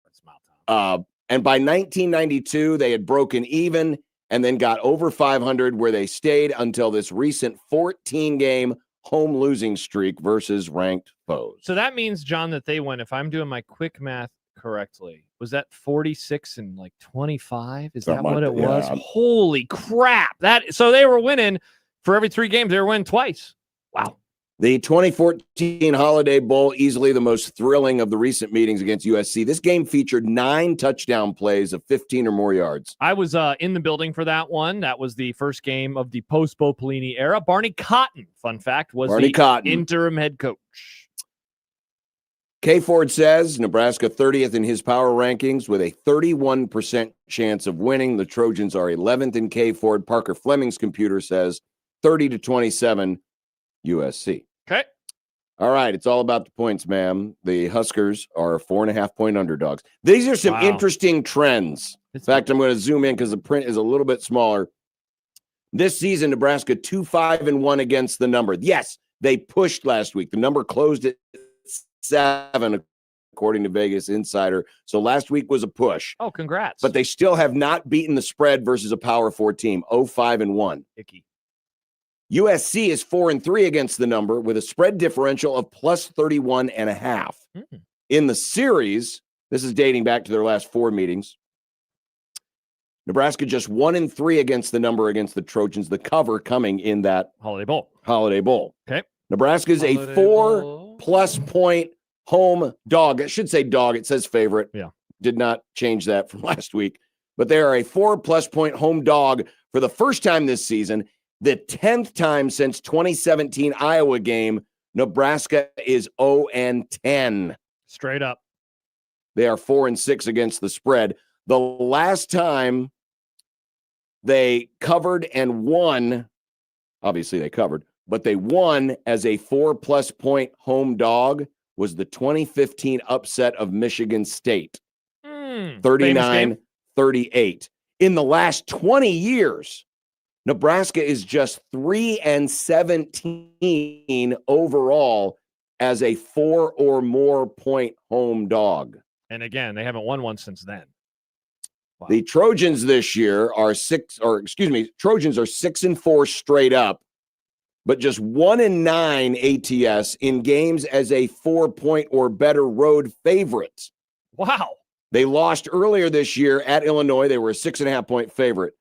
And by 1992, they had broken even and then got over 500, where they stayed until this recent 14-game home losing streak versus ranked foes. So that means, John, that they went, if I'm doing my quick math correctly, was that 46 and like 25? Is that what it was? Holy crap. So they were winning for every 3 games. They were winning twice. Wow. The 2014 Holiday Bowl, easily the most thrilling of the recent meetings against USC. This game featured 9 touchdown plays of 15 or more yards. I was in the building for that one. That was the first game of the post-Bo Pelini era. Barney Cotton, fun fact, was the interim head coach. K. Ford says Nebraska 30th in his power rankings with a 31% chance of winning. The Trojans are 11th in K. Ford. Parker Fleming's computer says 30-27 USC. Okay. All right. It's all about the points, ma'am. The Huskers are 4.5-point underdogs. These are some interesting trends. In fact, I'm going to zoom in because the print is a little bit smaller. This season, Nebraska 2-5-1 against the number. Yes, they pushed last week. The number closed at 7, according to Vegas Insider. So last week was a push. Oh, congrats. But they still have not beaten the spread versus a Power 4 team. 0-5-1. Icky. USC is 4-3 against the number with a spread differential of plus 31.5. In the series, this is dating back to their last 4 meetings. Nebraska just 1-3 against the number against the Trojans. The cover coming in that Holiday Bowl. Okay. Nebraska's a 4+ point home dog. I should say dog. It says favorite. Yeah. Did not change that from last week. But they are a 4+ point home dog for the first time this season. The 10th time since 2017 Iowa game, Nebraska is 0-10. Straight up. They are 4-6 against the spread. The last time they covered and won, obviously they covered, but they won as a 4+ point home dog was the 2015 upset of Michigan State. 39-38. In the last 20 years, Nebraska is just 3-17 overall as a 4 or more point home dog. And again, they haven't won one since then. Wow. The Trojans this year are Trojans are 6-4 straight up, but just 1-9 ATS in games as a 4-point or better road favorite. Wow. They lost earlier this year at Illinois. They were a 6.5-point favorite.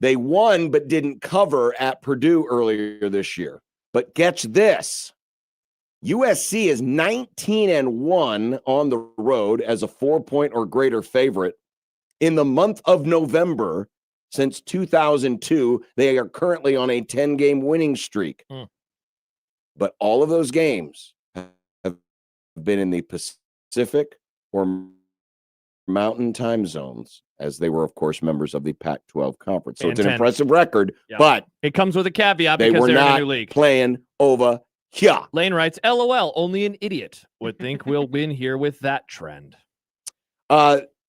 They won but didn't cover at Purdue earlier this year. But catch this. USC is 19-1 on the road as a 4-point or greater favorite. In the month of November, since 2002, they are currently on a 10-game winning streak. But all of those games have been in the Pacific or Mountain time zones, as they were, of course, members of the Pac-12 conference. So it's an impressive record, but it comes with a caveat they because were they're not in a new league. Playing over here. Lane writes, LOL, only an idiot would think we'll win here with that trend.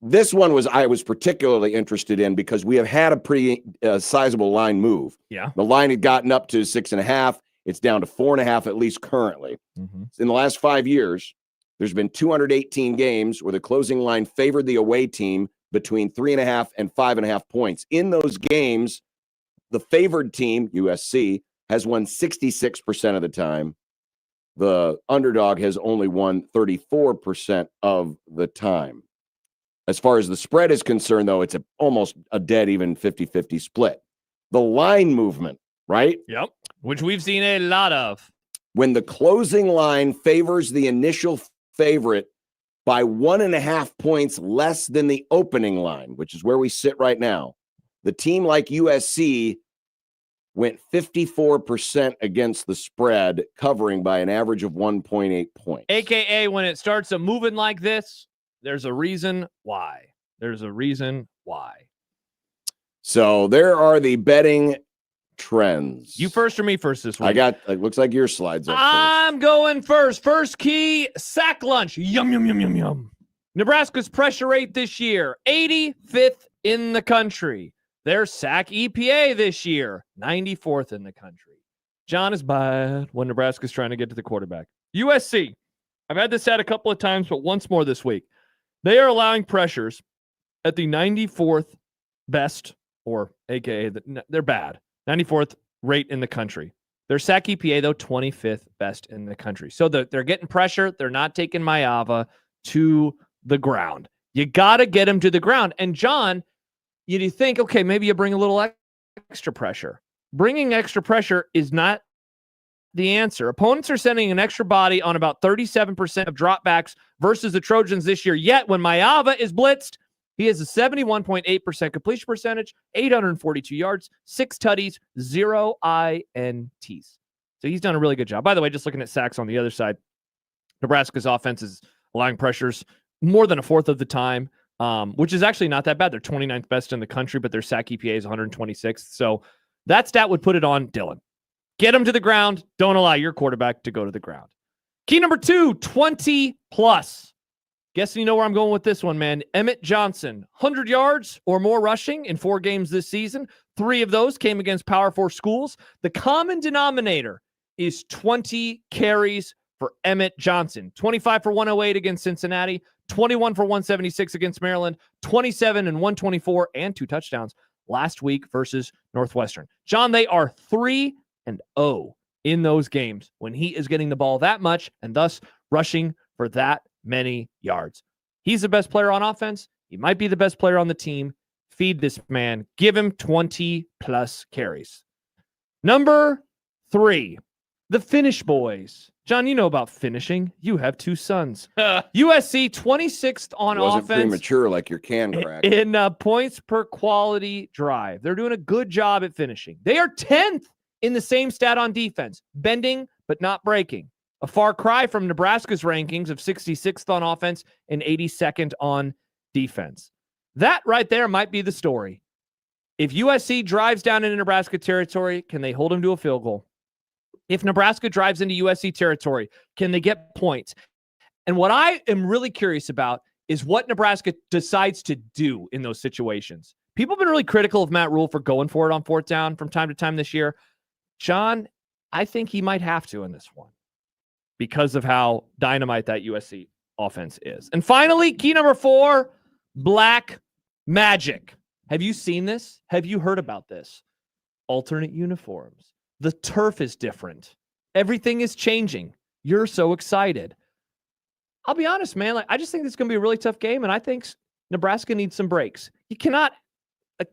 This one I was particularly interested in because we have had a pretty sizable line move. Yeah. The line had gotten up to 6.5. It's down to 4.5, at least currently. In the last 5 years, there's been 218 games where the closing line favored the away team between 3.5 and 5.5 points. In those games, the favored team, USC, has won 66% of the time. The underdog has only won 34% of the time. As far as the spread is concerned, though, it's almost a dead even 50-50 split. The line movement, right? Yep. Which we've seen a lot of. When the closing line favors the initial favorite by 1.5 points less than the opening line, which is where we sit right now, the team like USC went 54% against the spread, covering by an average of 1.8 points. AKA, when it starts moving like this, there's a reason why. There's a reason why. So there are the betting trends. You first or me first this week? It looks like your slides up I'm going first. First key, sack lunch. Yum, yum, yum, yum, yum. Nebraska's pressure rate this year, 85th in the country. Their sack EPA this year, 94th in the country. John is bad when Nebraska's trying to get to the quarterback. USC, I've had this said a couple of times, but once more this week. They are allowing pressures at the 94th best, or AKA, they're bad. 94th rate in the country. Their sack EPA, though, 25th best in the country. So they're getting pressure. They're not taking Maeva to the ground. You got to get him to the ground. And John, you think, okay, maybe you bring a little extra pressure. Bringing extra pressure is not the answer. Opponents are sending an extra body on about 37% of dropbacks versus the Trojans this year. Yet when Maeva is blitzed, he has a 71.8% completion percentage, 842 yards, 6 tutties, 0 INTs. So he's done a really good job. By the way, just looking at sacks on the other side, Nebraska's offense is allowing pressures more than a fourth of the time, which is actually not that bad. They're 29th best in the country, but their sack EPA is 126th. So that stat would put it on Dylan. Get him to the ground. Don't allow your quarterback to go to the ground. Key number 2, 20 plus. Guessing you know where I'm going with this one, man. Emmett Johnson, 100 yards or more rushing in 4 games this season. 3 of those came against Power 4 schools. The common denominator is 20 carries for Emmett Johnson. 25 for 108 against Cincinnati, 21 for 176 against Maryland, 27 and 124 and 2 touchdowns last week versus Northwestern. John, they are 3-0 in those games when he is getting the ball that much and thus rushing for that many yards. He's the best player on offense. He might be the best player on the team. Feed this man. Give him 20 plus carries. Number 3, the Finnish boys. John, you know about finishing. You have 2 sons. USC 26th on Wasn't offense. premature like your can crack. In points per quality drive. They're doing a good job at finishing. They are 10th in the same stat on defense. Bending, but not breaking. A far cry from Nebraska's rankings of 66th on offense and 82nd on defense. That right there might be the story. If USC drives down into Nebraska territory, can they hold him to a field goal? If Nebraska drives into USC territory, can they get points? And what I am really curious about is what Nebraska decides to do in those situations. People have been really critical of Matt Rule for going for it on 4th down from time to time this year. John, I think he might have to in this one, because of how dynamite that USC offense is. And finally, key number 4, black magic. Have you seen this? Have you heard about this? Alternate uniforms. The turf is different. Everything is changing. You're so excited. I'll be honest, man. I just think this is going to be a really tough game, and I think Nebraska needs some breaks. You cannot.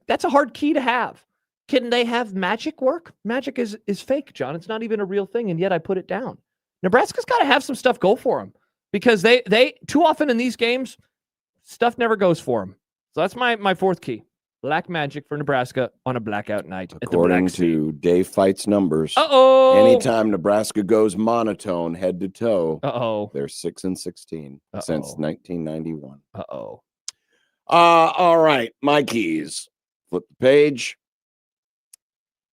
That's a hard key to have. Can they have magic work? Magic is fake, John. It's not even a real thing, and yet I put it down. Nebraska's got to have some stuff go for them, because they too often in these games, stuff never goes for them. So that's my 4th key. Black magic for Nebraska on a blackout night. According to Dave Fight's numbers, anytime Nebraska goes monotone head to toe, they're 6-16 since 1991. All right, my keys. Flip the page.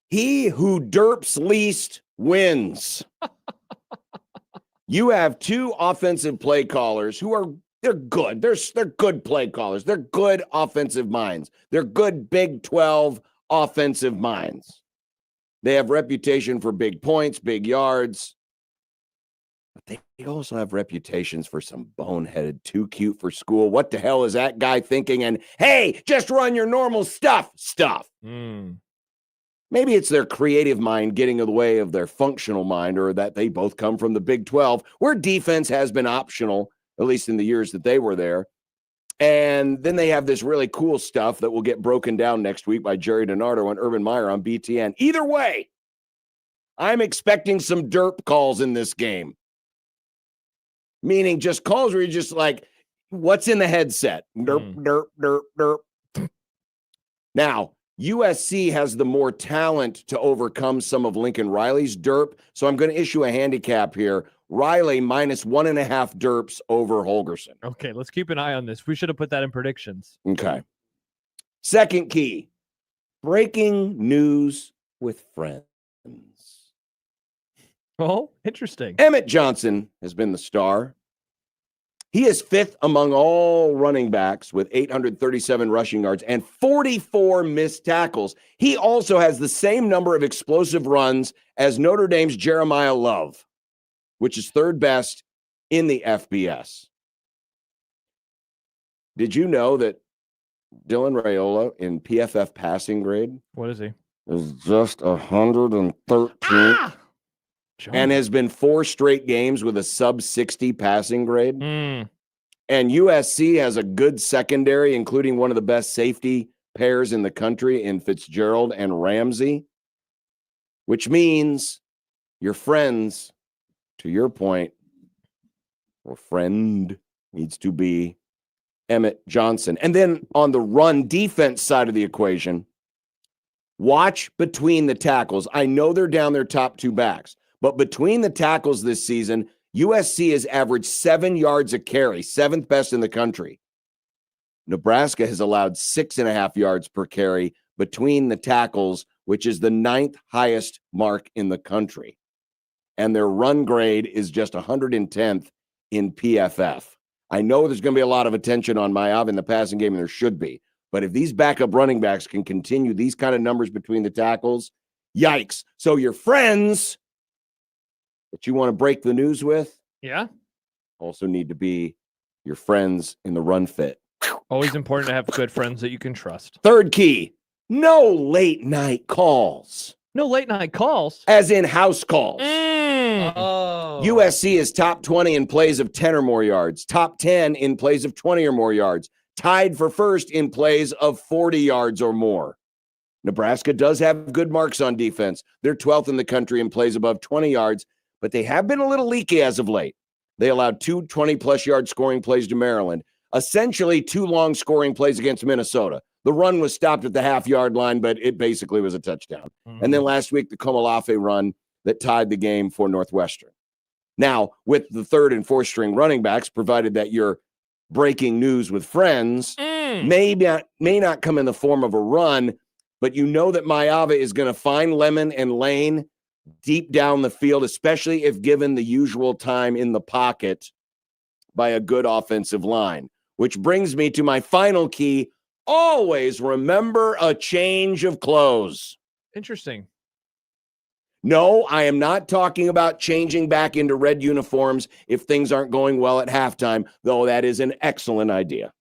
He who derps least wins. You have 2 offensive play callers who are they're good. They're good play callers. They're good offensive minds. They're good Big 12 offensive minds. They have reputation for big points, big yards. But they also have reputations for some boneheaded, too cute for school. What the hell is that guy thinking? And hey, just run your normal stuff. Maybe it's their creative mind getting in the way of their functional mind, or that they both come from the Big 12, where defense has been optional, at least in the years that they were there. And then they have this really cool stuff that will get broken down next week by Jerry DiNardo and Urban Meyer on BTN. Either way, I'm expecting some derp calls in this game. Meaning just calls where you're just like, what's in the headset? Derp, derp, derp, derp. Now, USC has the more talent to overcome some of Lincoln Riley's derp, so I'm going to issue a handicap here. Riley minus 1.5 derps over Holgerson. Okay, let's keep an eye on this. We should have put that in predictions. Okay. Second key, breaking news with friends. Oh, interesting. Emmett Johnson has been the star. He is 5th among all running backs with 837 rushing yards and 44 missed tackles. He also has the same number of explosive runs as Notre Dame's Jeremiah Love, which is 3rd best in the FBS. Did you know that Dylan Raiola in PFF passing grade? What is he? Is just 113. And has been 4 straight games with a sub 60 passing grade. And USC has a good secondary, including one of the best safety pairs in the country in Fitzgerald and Ramsey, which means your friends, to your point, or friend needs to be Emmett Johnson. And then on the run defense side of the equation, watch between the tackles. I know they're down their top two backs, but between the tackles this season, USC has averaged 7 yards a carry, 7th best in the country. Nebraska has allowed 6.5 yards per carry between the tackles, which is the 9th highest mark in the country. And their run grade is just 110th in PFF. I know there's going to be a lot of attention on Mayav in the passing game, and there should be. But if these backup running backs can continue these kind of numbers between the tackles, yikes. So your friends that you want to break the news with, yeah, also need to be your friends in the run fit. Always important to have good friends that you can trust. Third key, no late night calls. No late night calls? As in house calls. Oh. USC is top 20 in plays of 10 or more yards, top 10 in plays of 20 or more yards, tied for first in plays of 40 yards or more. Nebraska does have good marks on defense. They're 12th in the country in plays above 20 yards, but they have been a little leaky as of late. They allowed 2 20-plus yard scoring plays to Maryland, essentially 2 long scoring plays against Minnesota. The run was stopped at the half-yard line, but it basically was a touchdown. Mm-hmm. And then last week, the Komalafe run that tied the game for Northwestern. Now, with the third and fourth string running backs, provided that you're breaking news with friends, may not come in the form of a run, but you know that Mayava is going to find Lemon and Lane deep down the field, especially if given the usual time in the pocket by a good offensive line. Which brings me to my final key. Always remember a change of clothes. Interesting. No, I am not talking about changing back into red uniforms if things aren't going well at halftime, though that is an excellent idea.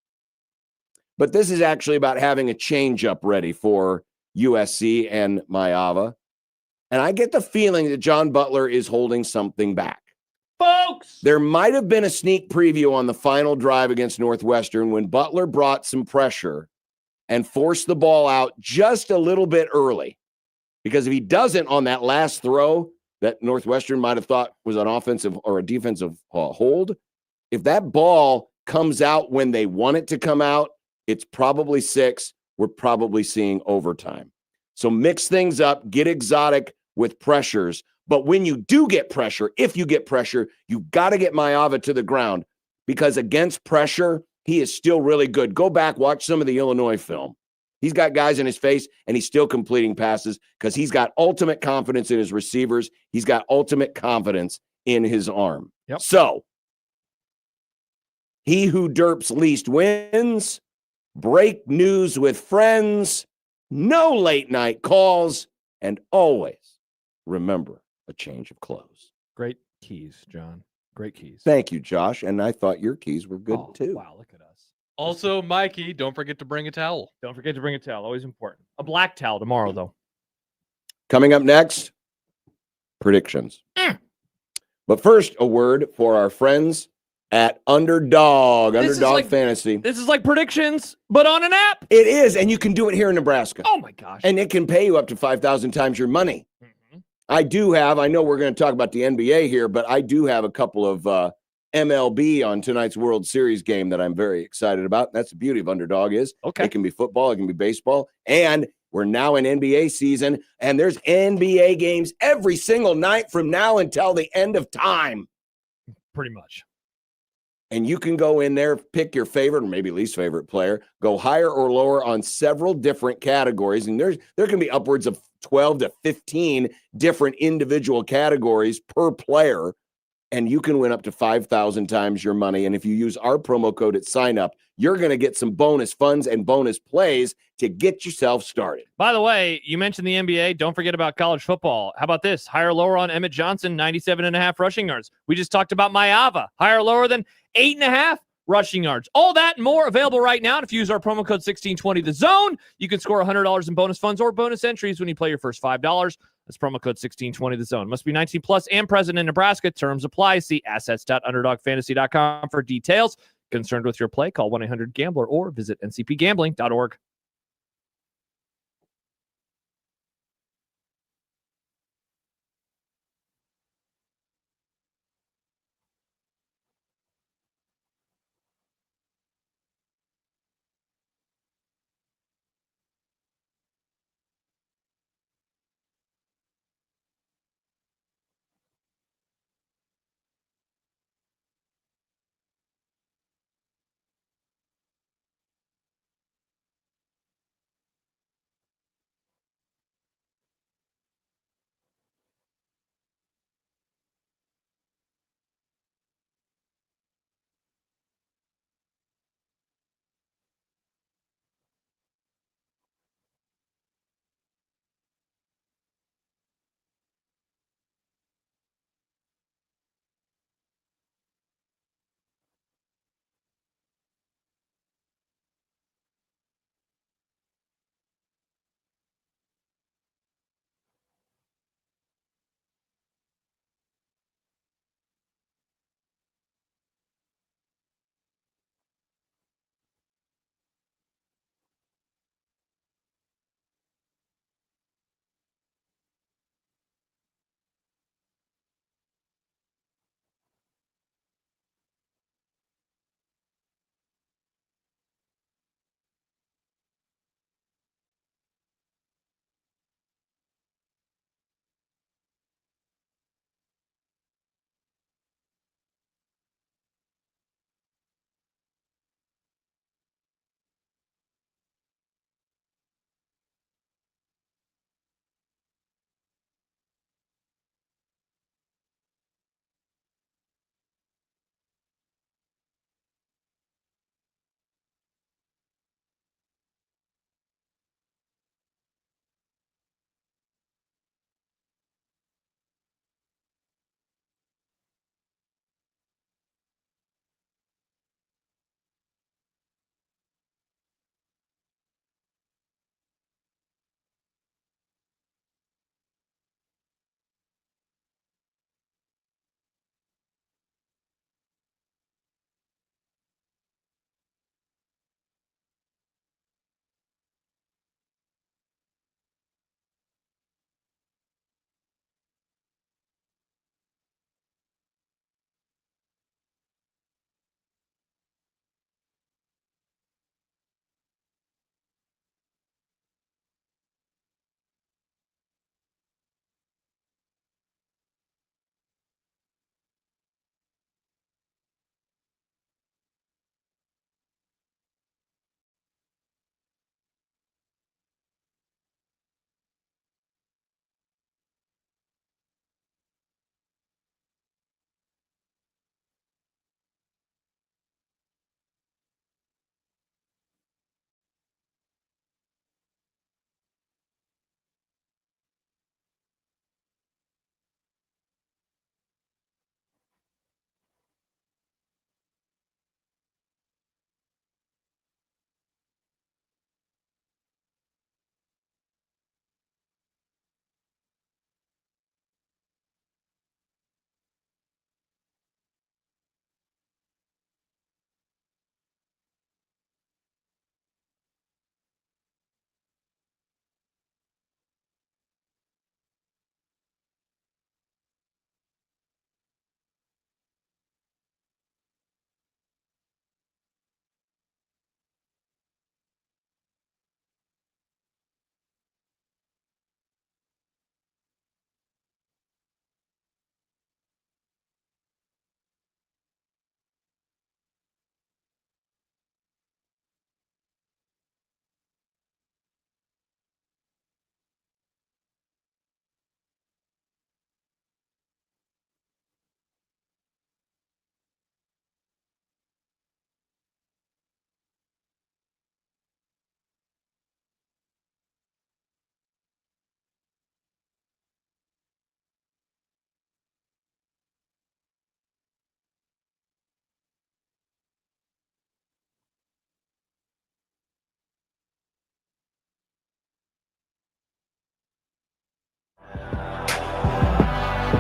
But this is actually about having a change-up ready for USC and Mayava. And I get the feeling that John Butler is holding something back. Folks! There might have been a sneak preview on the final drive against Northwestern when Butler brought some pressure and forced the ball out just a little bit early. Because if he doesn't on that last throw that Northwestern might have thought was an offensive or a defensive hold, if that ball comes out when they want it to come out, it's probably 6. We're probably seeing overtime. So mix things up, get exotic with pressures. But when you do get pressure, if you get pressure, you've got to get Mayava to the ground because against pressure, he is still really good. Go back, watch some of the Illinois film. He's got guys in his face, and he's still completing passes because he's got ultimate confidence in his receivers. He's got ultimate confidence in his arm. Yep. So, he who derps least wins. Break news with friends. No late night calls. And always remember a change of clothes. Great keys, John. Great keys. Thank you, Josh. And I thought your keys were good, too. Wow, look at us. Also, Mikey, don't forget to bring a towel. Don't forget to bring a towel. Always important. A black towel tomorrow, though. Coming up next, predictions. But first, a word for our friends at Underdog Fantasy. This is like predictions, but on an app. It is, and you can do it here in Nebraska. Oh, my gosh. And it can pay you up to 5,000 times your money. I know we're going to talk about the NBA here, but I do have a couple of MLB on tonight's World Series game that I'm very excited about. That's the beauty of Underdog is it can be football, it can be baseball, and we're now in NBA season, and there's NBA games every single night from now until the end of time. Pretty much. And you can go in there, pick your favorite or maybe least favorite player, go higher or lower on several different categories, and there can be upwards of 12 to 15 different individual categories per player. And you can win up to 5,000 times your money. And if you use our promo code at sign up, you're going to get some bonus funds and bonus plays to get yourself started. By the way, you mentioned the NBA. Don't forget about college football. How about this? Higher or lower on Emmett Johnson, 97.5 rushing yards. We just talked about Mayava. Higher or lower than 8.5 rushing yards. All that and more available right now. And if you use our promo code 1620 The Zone, you can score $100 in bonus funds or bonus entries when you play your first $5. That's promo code 1620 The Zone. Must be 19 plus and present in Nebraska. Terms apply. See assets.underdogfantasy.com for details. Concerned with your play? Call 1-800-GAMBLER or visit ncpgambling.org.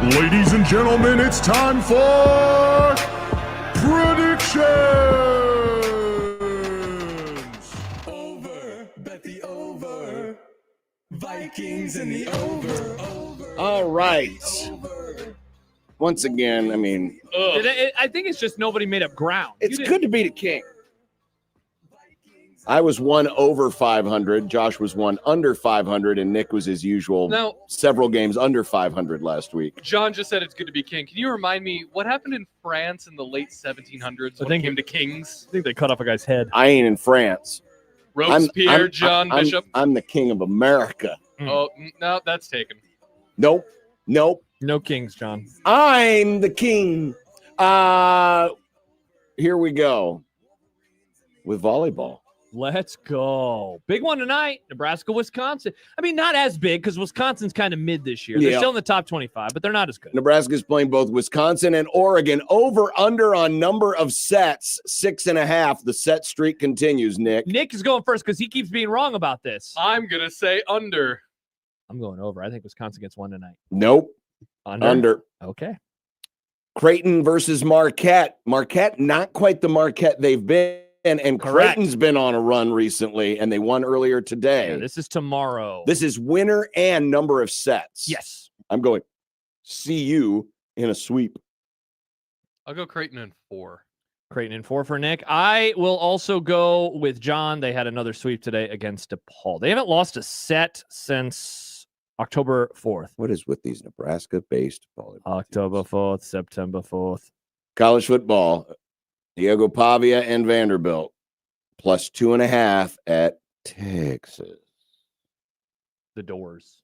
Ladies and gentlemen, it's time for predictions. Bet the over. Vikings in the over. All right. Once again, I mean, I think it's just nobody made up ground. it's good to beat a king. I was one over 500. Josh was one under 500, and Nick was as usual. Now, several games under 500 last week. John just said it's good to be king. Can you remind me what happened in France in the late 1700s when it came to kings? I think they cut off a guy's head. I ain't in France. Robespierre, John Bishop. I'm the king of America. Oh, no, that's taken. Nope. No kings, John. I'm the king. Here we go with volleyball. Let's go. Big one tonight. Nebraska, Wisconsin. I mean, not as big because Wisconsin's kind of mid this year. They're Yeah. still in the top 25, but they're not as good. Nebraska's playing both Wisconsin and Oregon. Over under on number of sets, 6.5. The set streak continues, Nick. Nick is going first because he keeps being wrong about this. I'm going to say under. I'm going over. I think Wisconsin gets one tonight. Nope. Under. Okay. Creighton versus Marquette. Marquette, not quite the Marquette they've been. And Correct. Creighton's been on a run recently, and they won earlier today. Yeah, this is tomorrow. This is winner and number of sets. Yes. I'm going CU in a sweep. I'll go Creighton in 4. Creighton in 4 for Nick. I will also go with John. They had another sweep today against DePaul. They haven't lost a set since October 4th. What is with these Nebraska-based volleyball October teams? 4th, September 4th. College football. Diego Pavia and Vanderbilt plus 2.5 at Texas. The Doors,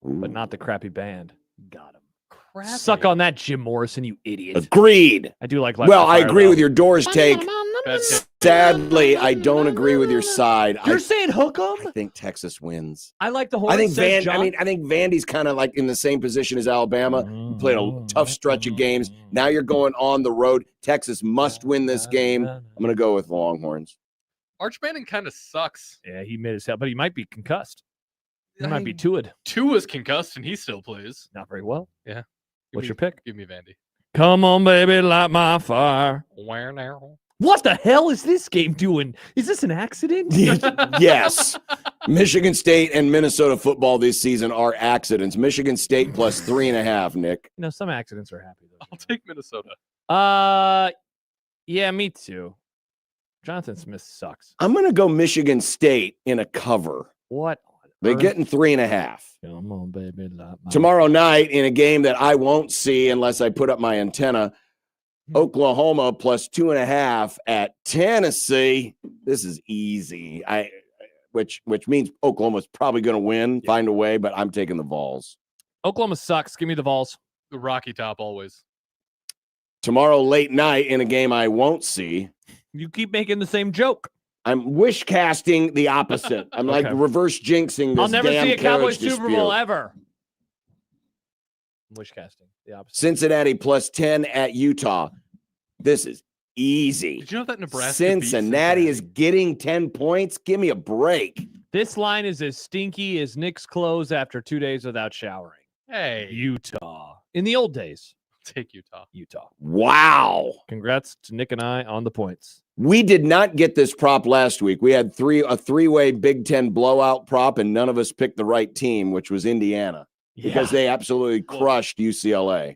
but not the crappy band. Got him. Crappy. Suck on that, Jim Morrison, you idiot. Agreed. I do like Light Well, by I Fire, agree though. with your Doors take. That's Sadly, I don't agree with your side. You're saying hook 'em? I think Texas wins. I like the I horn. think I think Vandy's kind of like in the same position as Alabama. You played a tough stretch of games. Now you're going on the road. Texas must win this game. I'm going to go with the Longhorns. Arch Manning kind of sucks. Yeah, he made his help, but he might be concussed. He might be Tua'd. Tua's concussed, and he still plays. Not very well. Yeah. What's your pick? Give me Vandy. Come on, baby, light my fire. Where now? What the hell is this game doing? Is this an accident? Yes. Michigan State and Minnesota football this season are accidents. Michigan State plus 3.5, Nick. You know, some accidents are happy, though. I'll take Minnesota. Yeah, me too. Jonathan Smith sucks. I'm going to go Michigan State in a cover. What? They're getting 3.5. Come on, baby. Tomorrow night in a game that I won't see unless I put up my antenna, Oklahoma plus 2.5 at Tennessee. This is easy. Which means Oklahoma's probably going to win, find a way, but I'm taking the Vols. Oklahoma sucks. Give me the Vols. The Rocky Top always. Tomorrow late night in a game I won't see. You keep making the same joke. I'm wish casting the opposite. I'm like reverse jinxing this I'll never damn see a Cowboys carriage Super Bowl dispute. ever. Wish casting. The opposite. Cincinnati plus 10 at Utah. This is easy. Did you know that Nebraska beat Cincinnati is getting 10 points? Give me a break. This line is as stinky as Nick's clothes after 2 days without showering. Hey. Utah. In the old days. Take Utah. Wow. Congrats to Nick and I on the points. We did not get this prop last week. We had a three-way Big Ten blowout prop, and none of us picked the right team, which was Indiana, because they absolutely crushed UCLA.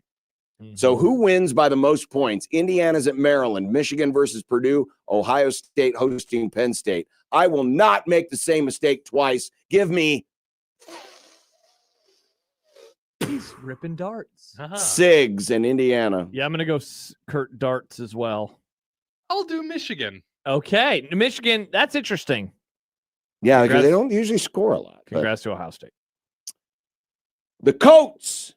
So who wins by the most points? Indiana's at Maryland, Michigan versus Purdue, Ohio State hosting Penn State. I will not make the same mistake twice. Give me He's ripping darts. Sigs in Indiana. Yeah, I'm going to go Kurt Darts as well. I'll do Michigan. Okay. Michigan, that's interesting. Yeah, because they don't usually score a lot. Congrats to Ohio State. The Coats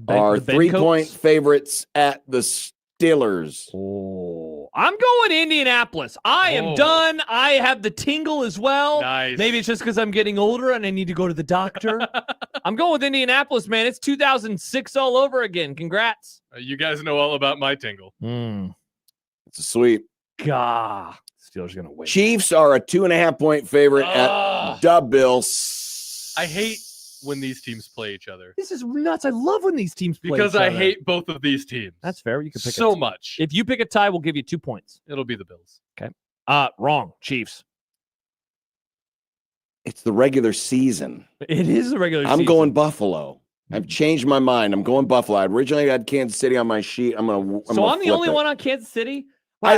are the Ben 3-point Coats? favorites at the Steelers. Oh, I'm going Indianapolis. I am done. I have the tingle as well. Nice. Maybe it's just because I'm getting older and I need to go to the doctor. I'm going with Indianapolis, man. It's 2006 all over again. Congrats. You guys know all about my tingle. It's a sweep. Gah. Steelers are going to win. Chiefs are a 2.5-point favorite at the Bills. I hate when these teams play each other. This is nuts. I love when these teams play Because each I other. hate both of these teams. That's fair. You can pick so much. If you pick a tie, we'll give you 2 points. It'll be the Bills. Okay. Wrong. Chiefs. It's the regular season. It is the regular season. I'm going Buffalo. I've changed my mind. I'm going Buffalo. I originally had Kansas City on my sheet. I'm the only one on Kansas City. I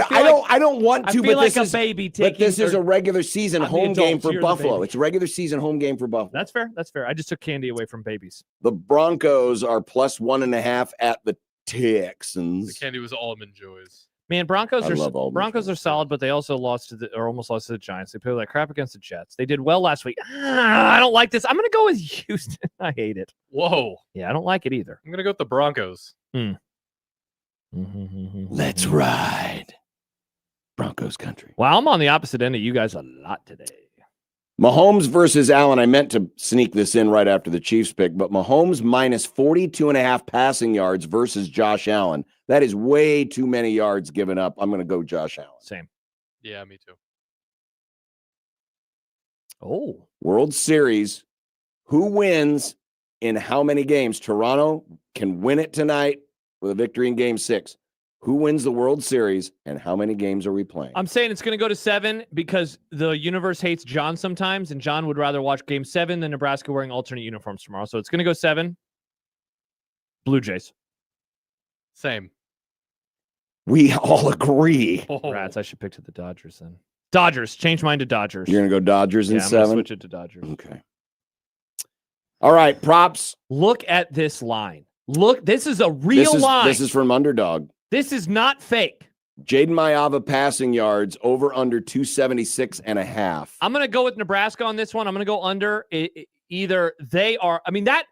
don't want to, I feel but like this is a baby. But this is a regular season I'm the home game adult, for you're the Buffalo. baby. It's a regular season home game for Buffalo. That's fair. That's fair. I just took candy away from babies. The Broncos are plus 1.5 at the Texans. The candy was almond joys. Man, Broncos I love all are solid, but they also lost to almost lost to the Giants. They played like crap against the Jets. They did well last week. I don't like this. I'm gonna go with Houston. I hate it. Whoa. Yeah, I don't like it either. I'm gonna go with the Broncos. Let's ride. Broncos country. Wow, I'm on the opposite end of you guys a lot today. Mahomes versus Allen. I meant to sneak this in right after the Chiefs pick, but Mahomes minus 42.5 passing yards versus Josh Allen. That is way too many yards given up. I'm going to go Josh Allen. Same. Yeah, me too. Oh. World Series. Who wins in how many games? Toronto can win it tonight with a victory in Game 6. Who wins the World Series and how many games are we playing? I'm saying it's going to go to 7 because the universe hates John sometimes, and John would rather watch Game 7 than Nebraska wearing alternate uniforms tomorrow. So it's going to go 7. Blue Jays. Same. We all agree. Rats, I should pick to the Dodgers then. Dodgers. Change mine to Dodgers. You're going to go Dodgers in I'm gonna 7? switch it to Dodgers. Okay. All right, props. Look at this line. Look, this is a real line. This is from Underdog. This is not fake. Jaden Mayava passing yards over under 276.5. I'm going to go with Nebraska on this one. I'm going to go under. Either they are, I mean, that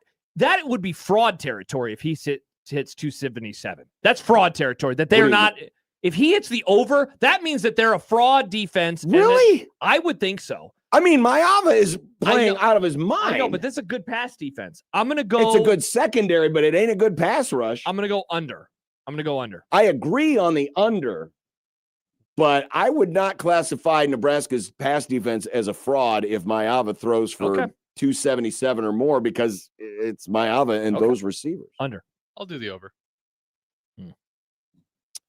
would be fraud territory if he hits 277. That's fraud territory. That they're not. If he hits the over, that means that they're a fraud defense. Really? I would think so. I mean, Mayava is playing out of his mind. I know, but this is a good pass defense. I'm going to go. It's a good secondary, but it ain't a good pass rush. I'm going to go under. I agree on the under, but I would not classify Nebraska's pass defense as a fraud if Mayava throws for 277 or more because it's Mayava and those receivers. Under. I'll do the over.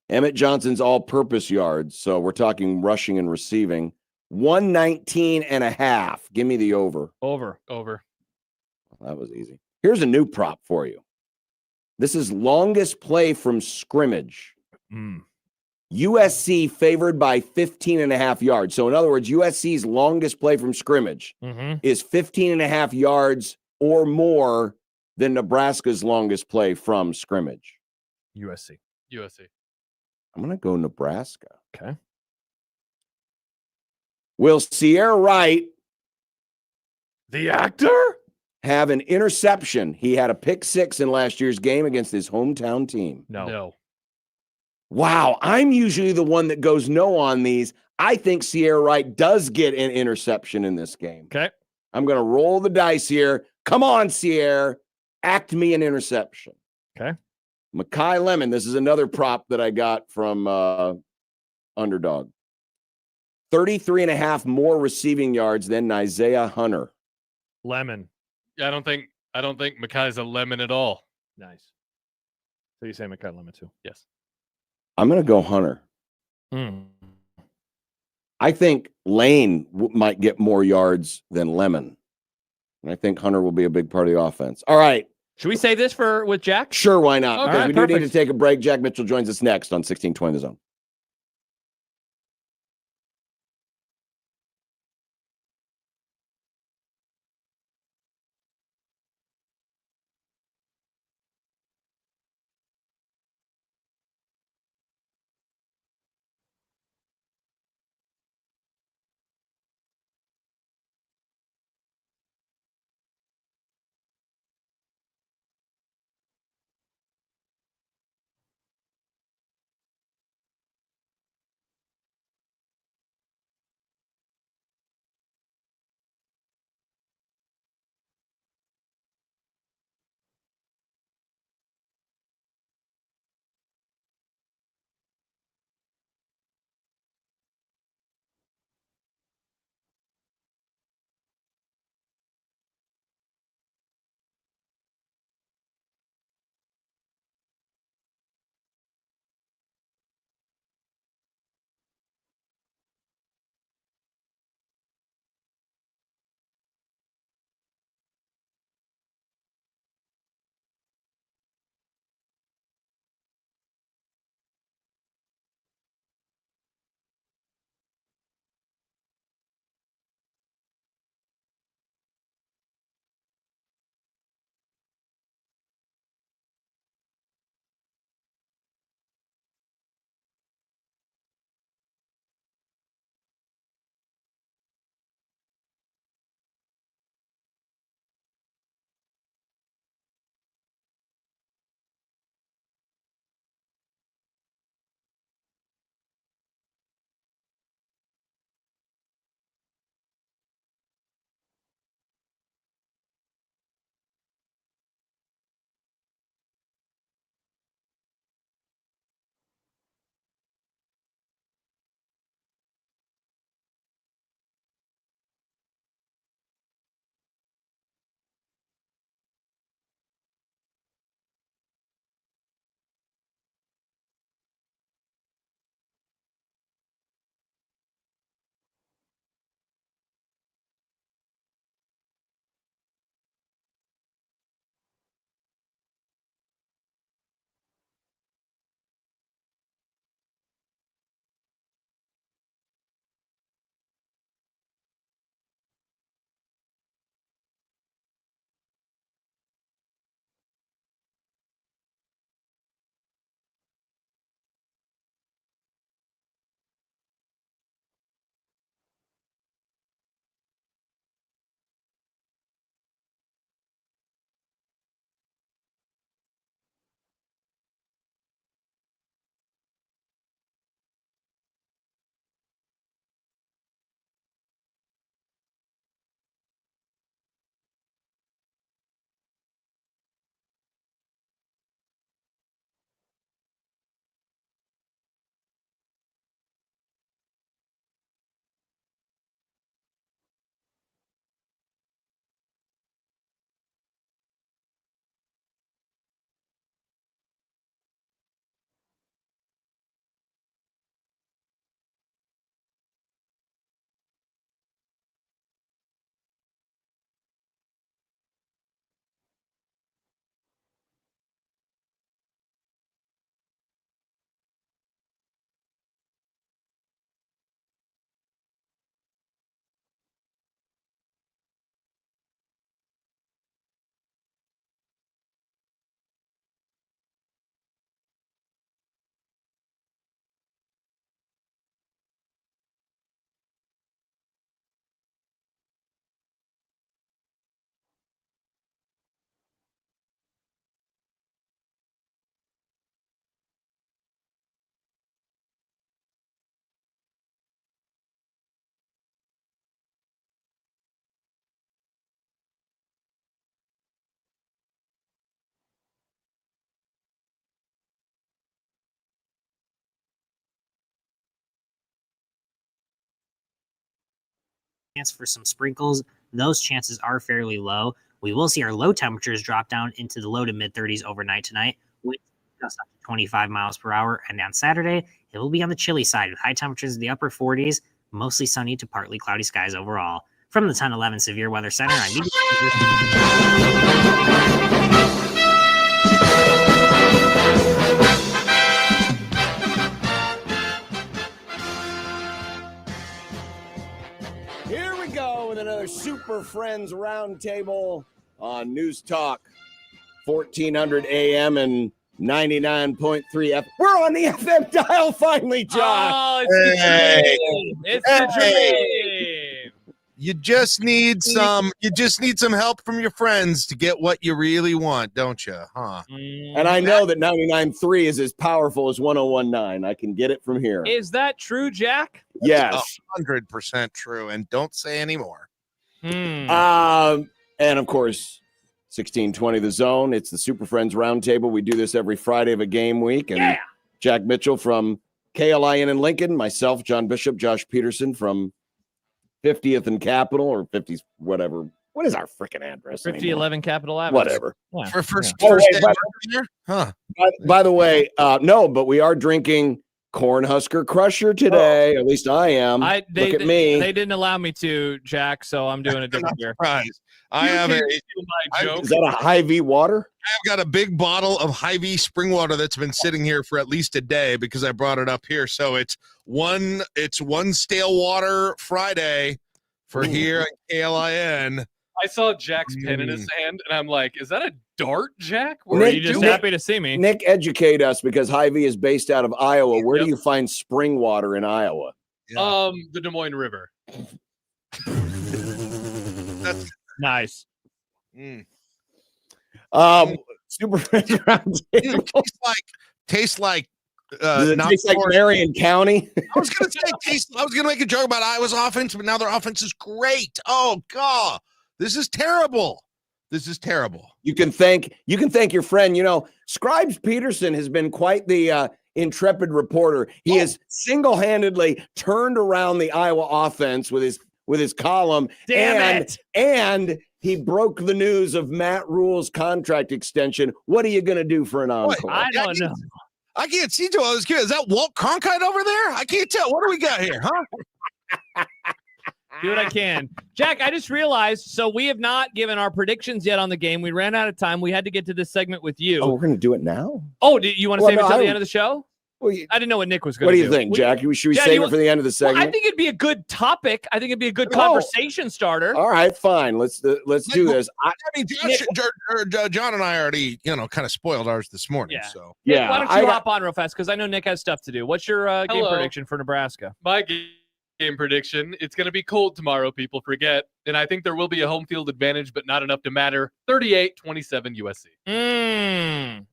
Emmett Johnson's all-purpose yards, so we're talking rushing and receiving, 119.5. Give me the over. Over. That was easy. Here's a new prop for you. This is longest play from scrimmage. USC favored by 15.5 yards. So in other words, USC's longest play from scrimmage is 15.5 yards or more than Nebraska's longest play from scrimmage. USC. I'm going to go Nebraska. Okay. Will Sierra Wright, the actor, have an interception? He had a pick 6 in last year's game against his hometown team. No. Wow, I'm usually the one that goes no on these. I think Sierra Wright does get an interception in this game. Okay. I'm going to roll the dice here. Come on, Sierra. Act me an interception. Okay. Mekhi Lemon. This is another prop that I got from Underdog. 33.5 more receiving yards than Isaiah Hunter. Lemon. Yeah, I don't think Mekhi's a lemon at all. Nice. So you say Mekhi Lemon too? Yes. I'm going to go Hunter. I think Lane might get more yards than Lemon. And I think Hunter will be a big part of the offense. All right. Should we save this with Jack? Sure, why not? Okay, Because we do need to take a break. Jack Mitchell joins us next on 1620 The Zone. chance for some sprinkles. Those chances are fairly low. We will see our low temperatures drop down into the low to mid 30s overnight tonight, with gusts up to 25 miles per hour. And on Saturday, it will be on the chilly side with high temperatures in the upper 40s, mostly sunny to partly cloudy skies overall. From the 1011 Severe Weather Center, I'm Here we go with another Super Friends Roundtable on News Talk 1400 AM and 99.3 F. We're on the FM dial finally, John. Oh, it's the dream. It's the dream. You just need some help from your friends to get what you really want, don't you? Huh? And I know that 99.3 is as powerful as 101.9. I can get it from here. Is that true, Jack? Yes. 100% true. And don't say any more. And of course, 1620 The Zone. It's the Super Friends Roundtable. We do this every Friday of a game week. And Jack Mitchell from KLIN in Lincoln, myself, John Bishop, Josh Peterson from 50th and Capitol, or 50s, whatever. What is our freaking address? 5011 Capitol Avenue. Whatever. Yeah. For first Oh, day wait, here? Huh. by the way, no, but we are drinking Cornhusker Crusher today. At least I am. Look at me. They didn't allow me to, Jack, so I'm doing a different beer. Surprise. I have Is that a Hy-Vee water? I've got a big bottle of Hy-Vee spring water that's been sitting here for at least a day because I brought it up here. So it's one stale water Friday for here at KLIN. I saw Jack's pen in his hand, and I'm like, is that a dart, Jack? Or are you just happy to see me? Nick, educate us, because Hy-Vee is based out of Iowa. Where do you find spring water in Iowa? The Des Moines River. That's nice. Super Friends Roundtable. Tastes like does it taste like Marion County? I was gonna say I was gonna make a joke about Iowa's offense, but now their offense is great. Oh God, this is terrible. This is terrible. You can thank your friend. You know, Scribes Peterson has been quite the intrepid reporter. He has single-handedly turned around the Iowa offense with his column. And he broke the news of Matt Rule's contract extension. What are you going to do for an encore? I don't know. I can't see to all this kid. Is that Walt Cronkite over there? I can't tell. What do we got here, huh? Do what I can. Jack, I just realized, so we have not given our predictions yet on the game. We ran out of time. We had to get to this segment with you. Oh, we're going to do it now? Oh, do you want to save it till the end of the show? Well, I didn't know what Nick was going to do. What do you think, Jack? Should we save it for the end of the segment? Well, I think it'd be a good topic. I think it'd be a good conversation starter. All right, fine. Let's do this. I mean, John and I already, kind of spoiled ours this morning. Yeah. So Yeah. Why don't you hop on real fast? Because I know Nick has stuff to do. What's your game prediction for Nebraska? My game prediction: it's going to be cold tomorrow. People forget, and I think there will be a home field advantage, but not enough to matter. 38-27 USC.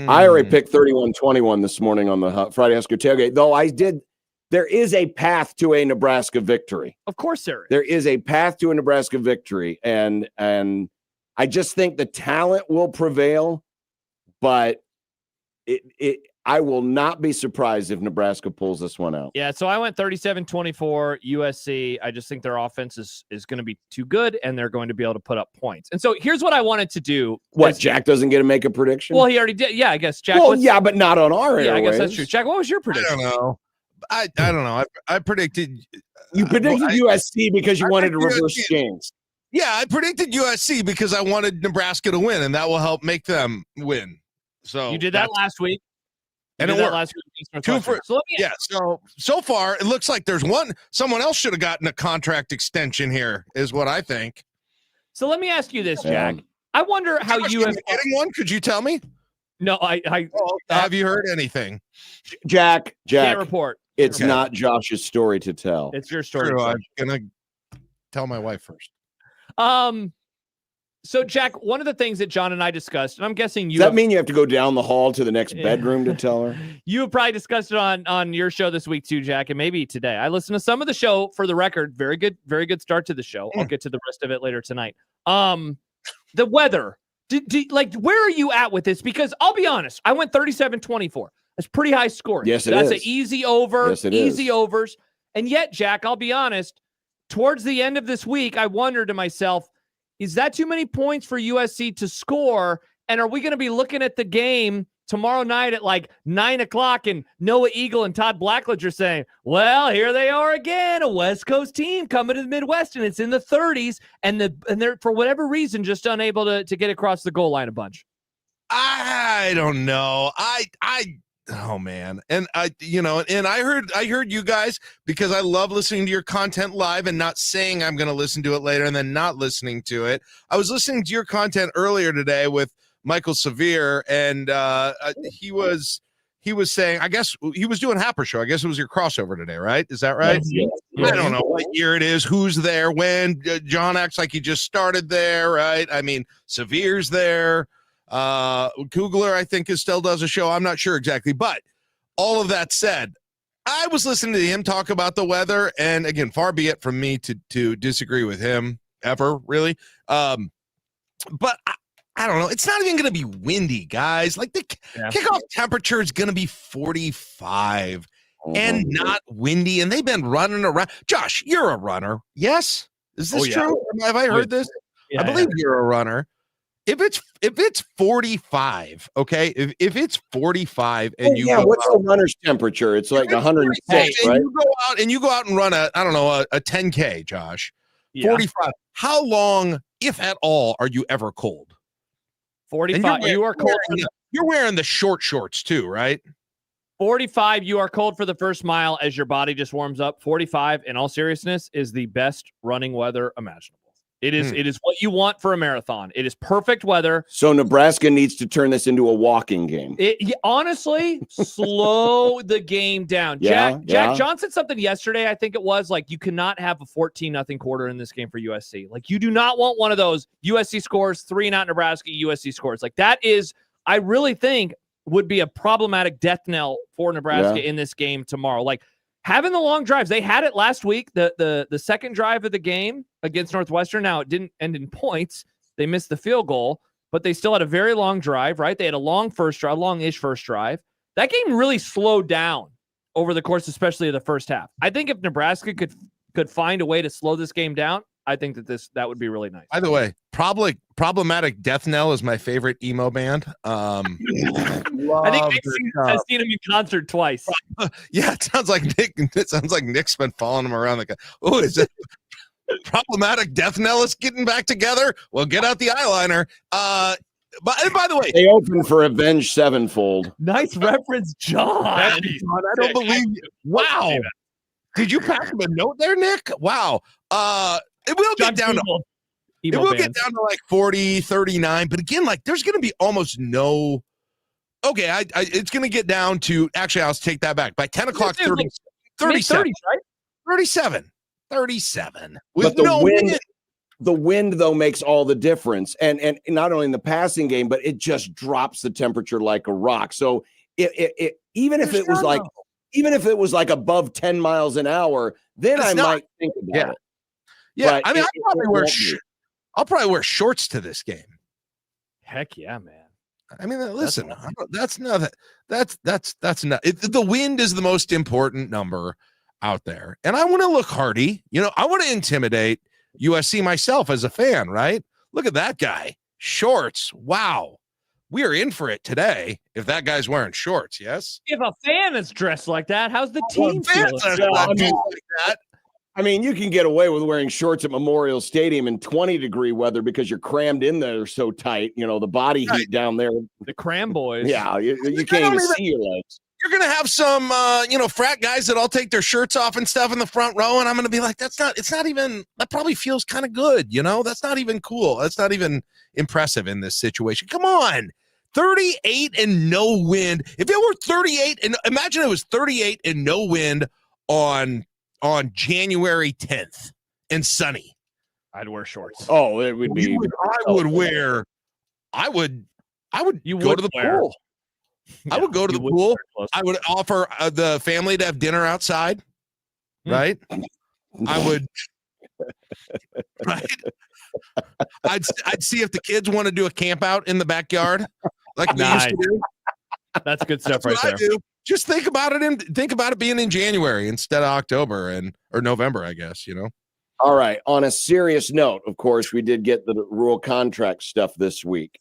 I already picked 31-21 this morning on the Friday Husker tailgate, though there is a path to a Nebraska victory. Of course there is. There is a path to a Nebraska victory, and I just think the talent will prevail, but I will not be surprised if Nebraska pulls this one out. Yeah, so I went 37-24 USC. I just think their offense is going to be too good, and they're going to be able to put up points. And so here's what I wanted to do. What, Jack doesn't get to make a prediction? Well, he already did. Yeah, I guess Jack. Well, yeah, but not on our airwaves. Yeah, I guess that's true. Jack, what was your prediction? I don't know. I don't know. I predicted. You predicted USC because you wanted to reverse games. Yeah, I predicted USC because I wanted Nebraska to win, and that will help make them win. So you did that last week. And it worked. Last week. So far, it looks like there's someone else should have gotten a contract extension here, is what I think. So let me ask you this, Jack. I wonder how you have getting one. Could you tell me? No, I have you heard anything? Jack, can't report. It's not Josh's story to tell. It's your story. True, I'm gonna tell my wife first. So, Jack, one of the things that John and I discussed, and I'm guessing you... Does that mean you have to go down the hall to the next bedroom to tell her? You have probably discussed it on your show this week too, Jack, and maybe today. I listened to some of the show for the record. Very good start to the show. I'll get to the rest of it later tonight. The weather. Where are you at with this? Because I'll be honest, I went 37-24. That's pretty high scoring. Yes, That's an easy over. Yes, it easy is. overs. And yet, Jack, I'll be honest, towards the end of this week, I wondered to myself, is that too many points for USC to score? And are we going to be looking at the game tomorrow night at like 9:00 and Noah Eagle and Todd Blackledge are saying, well, here they are again, a West Coast team coming to the Midwest, and it's in the 30s, and they're, for whatever reason, just unable to get across the goal line a bunch. I don't know. Oh man. And I heard you guys, because I love listening to your content live and not saying I'm going to listen to it later and then not listening to it. I was listening to your content earlier today with Michael Severe, and he was saying, I guess he was doing Happer Show. I guess it was your crossover today, right? Is that right? Yes. I don't know what year it is, who's there, when. John acts like he just started there, right? I mean, Severe's there. Kugler, I think, still does a show. I'm not sure exactly, but all of that said, I was listening to him talk about the weather, and again, far be it from me to disagree with him ever, really. But I don't know. It's not even going to be windy, guys. Like, the kickoff temperature is going to be 45 and not windy, and they've been running around. Josh, you're a runner. Yes? Is this true? Have I heard this? Yeah, I believe you're a runner. If it's 45, okay, if it's 45 and what's the runner's temperature? It's like 106, right? And you go out and run a 10K, Josh. Yeah. 45. How long, if at all, are you ever cold? 45. You are cold. You're wearing the short shorts too, right? 45. You are cold for the first mile as your body just warms up. 45, in all seriousness, is the best running weather imaginable. It is what you want for a marathon. It is perfect weather. So Nebraska needs to turn this into a walking game. Honestly, slow the game down. Jack John said something yesterday, I think it was, like, you cannot have a 14-0 quarter in this game for USC. Like, you do not want one of those USC scores, 3-0 Nebraska, USC scores. Like, that is, I really think, would be a problematic death knell for Nebraska in this game tomorrow. Like, having the long drives, they had it last week, the second drive of the game against Northwestern. Now, it didn't end in points. They missed the field goal, but they still had a very long drive, right? They had a long-ish first drive. That game really slowed down over the course, especially of the first half. I think if Nebraska could find a way to slow this game down, I think that would be really nice. By the way, Problematic Death Knell is my favorite emo band. I think I've seen him in concert twice. Yeah, it sounds like Nick. It sounds like Nick's been following him around. Oh, is it Problematic Death Knell is getting back together? Well, get out the eyeliner. But by the way, they open for Avenged Sevenfold. Nice reference, John. I don't believe you. Wow. Did you pass him a note there, Nick? Wow. It will get down to like 40, 39. But again, like, there's going to be almost no. Okay, it's going to get down to, actually, I'll take that back. By 10 o'clock, 37, right? 37. With but no wind. The wind, though, makes all the difference. And not only in the passing game, but it just drops the temperature like a rock. So even if it was like above 10 miles an hour, then I might think about it. Yeah, I mean, I'll probably wear shorts to this game. Heck yeah, man. I mean, listen, that's not. The wind is the most important number out there, and I want to look hardy. I want to intimidate USC myself as a fan, right? Look at that guy, shorts. Wow, we are in for it today. If that guy's wearing shorts, yes. If a fan is dressed like that, how's the team feel? I mean, you can get away with wearing shorts at Memorial Stadium in 20-degree weather because you're crammed in there so tight. The body heat down there. The cram boys. Yeah, you can't even see your legs. You're going to have some, frat guys that all take their shirts off and stuff in the front row. And I'm going to be like, that probably feels kind of good. That's not even cool. That's not even impressive in this situation. Come on. 38 and no wind. If it were 38 and imagine it was 38 and no wind on January 10th and sunny, I'd wear shorts. Oh, it would be. I would go to the pool. I would go to the pool. I would offer the family to have dinner outside. Right. I would. Right. I'd see if the kids want to do a camp out in the backyard, like we used to do. That's good stuff. That's right there. I do. Just think about it being in January instead of October or November, I guess, All right. On a serious note, of course, we did get the rule contract stuff this week.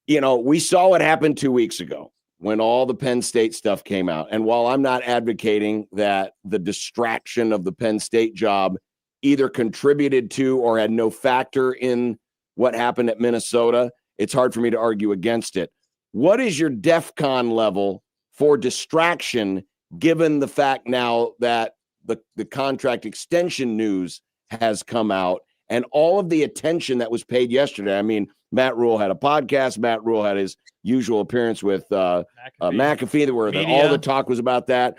You know, we saw what happened 2 weeks ago when all the Penn State stuff came out. And while I'm not advocating that the distraction of the Penn State job either contributed to or had no factor in what happened at Minnesota, it's hard for me to argue against it. What is your DEFCON level for distraction, given the fact now that the contract extension news has come out and all of the attention that was paid yesterday? I mean, Matt Rule had a podcast. Matt Rule had his usual appearance with McAfee, where all the talk was about that.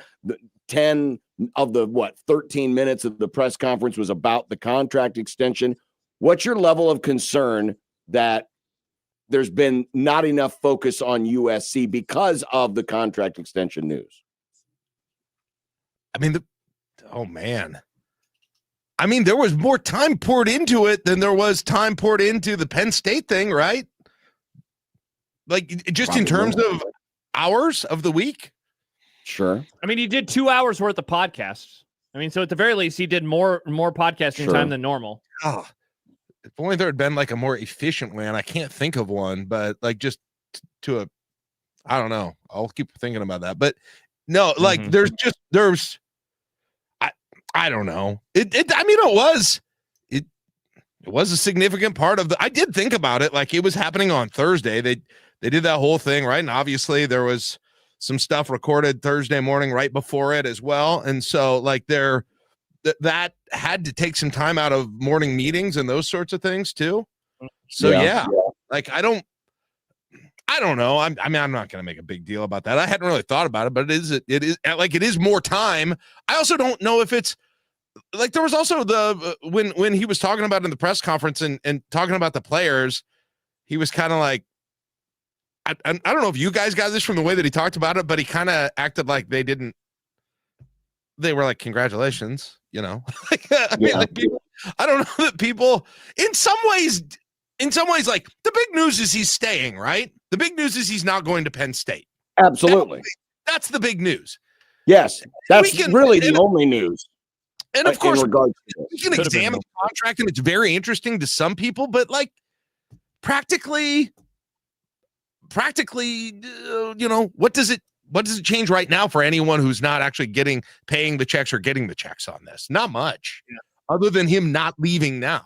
10 of the 13 minutes of the press conference was about the contract extension. What's your level of concern that there's been not enough focus on USC because of the contract extension news? I mean, oh man. I mean, there was more time poured into it than there was time poured into the Penn State thing, right? Like, just Probably in terms more. of hours of the week? Sure. I mean, he did 2 hours worth of podcasts. I mean, so at the very least, he did more podcasting time than normal. Oh, if only there had been like a more efficient way, and I can't think of one, but like just I don't know. I'll keep thinking about that. But no, like I don't know. It was a significant part of I did think about it. Like, it was happening on Thursday. They did that whole thing, right? And obviously there was some stuff recorded Thursday morning right before it as well. And so like that had to take some time out of morning meetings and those sorts of things too. So yeah. Like I don't know. I'm not going to make a big deal about that. I hadn't really thought about it, but it is more time. I also don't know if it's like, there was also when he was talking about it in the press conference and talking about the players, he was kind of like, I don't know if you guys got this from the way that he talked about it, but he kind of acted like they were like, congratulations, you know. I don't know that people in some ways, like, the big news is he's staying, right? The big news is he's not going to Penn State. Absolutely. That's the big news. Yes. That's really the only news. And of course, we can examine the contract, and it's very interesting to some people, but like practically, you know, what does it change right now for anyone who's not actually paying the checks or getting the checks on this? Not much, other than him not leaving now.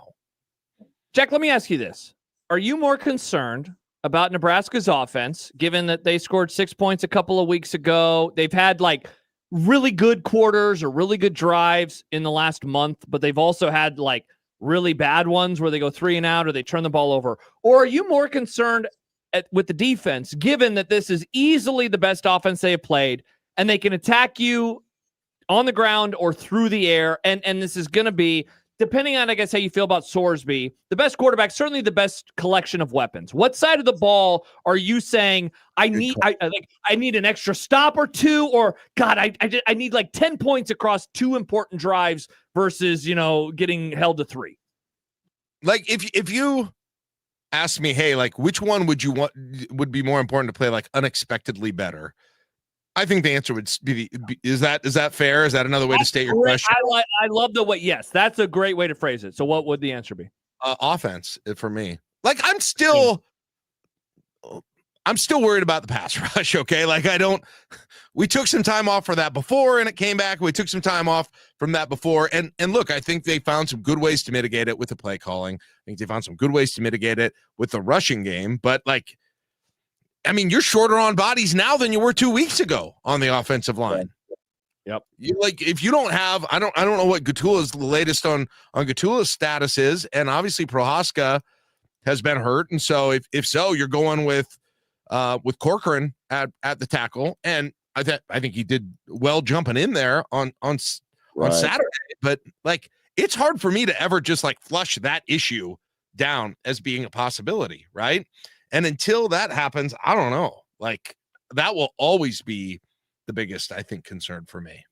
Jack, let me ask you this. Are you more concerned about Nebraska's offense, given that they scored 6 points a couple of weeks ago? They've had like really good quarters or really good drives in the last month, but they've also had like really bad ones where they go 3 and out or they turn the ball over. Or are you more concerned with the defense, given that this is easily the best offense they have played and they can attack you on the ground or through the air? And this is going to be, depending on, I guess, how you feel about Sorsby, the best quarterback, certainly the best collection of weapons. What side of the ball are you saying I need an extra stop or two, or God, I need like 10 points across 2 important drives versus, you know, getting held to 3? Like, if you ask me, hey, like, which one would be more important to play like unexpectedly better? I think the answer would be is that fair? Is that another way to state your question? I love the way. Yes, that's a great way to phrase it. So what would the answer be? Offense for me. Like, I'm still worried about the pass rush. Okay. Like, we took some time off for that before and it came back. We took some time off from that before. And look, I think they found some good ways to mitigate it with the play calling. I think they found some good ways to mitigate it with the rushing game, but like, I mean, you're shorter on bodies now than you were 2 weeks ago on the offensive line. Yep. If you don't have, I don't know what the latest on Gatula's status is, and obviously Prohaska has been hurt, and so if so, you're going with Corcoran at the tackle, and I think he did well jumping in there on Saturday, but like, it's hard for me to ever just like flush that issue down as being a possibility, right? And until that happens, I don't know. Like, that will always be the biggest, I think, concern for me.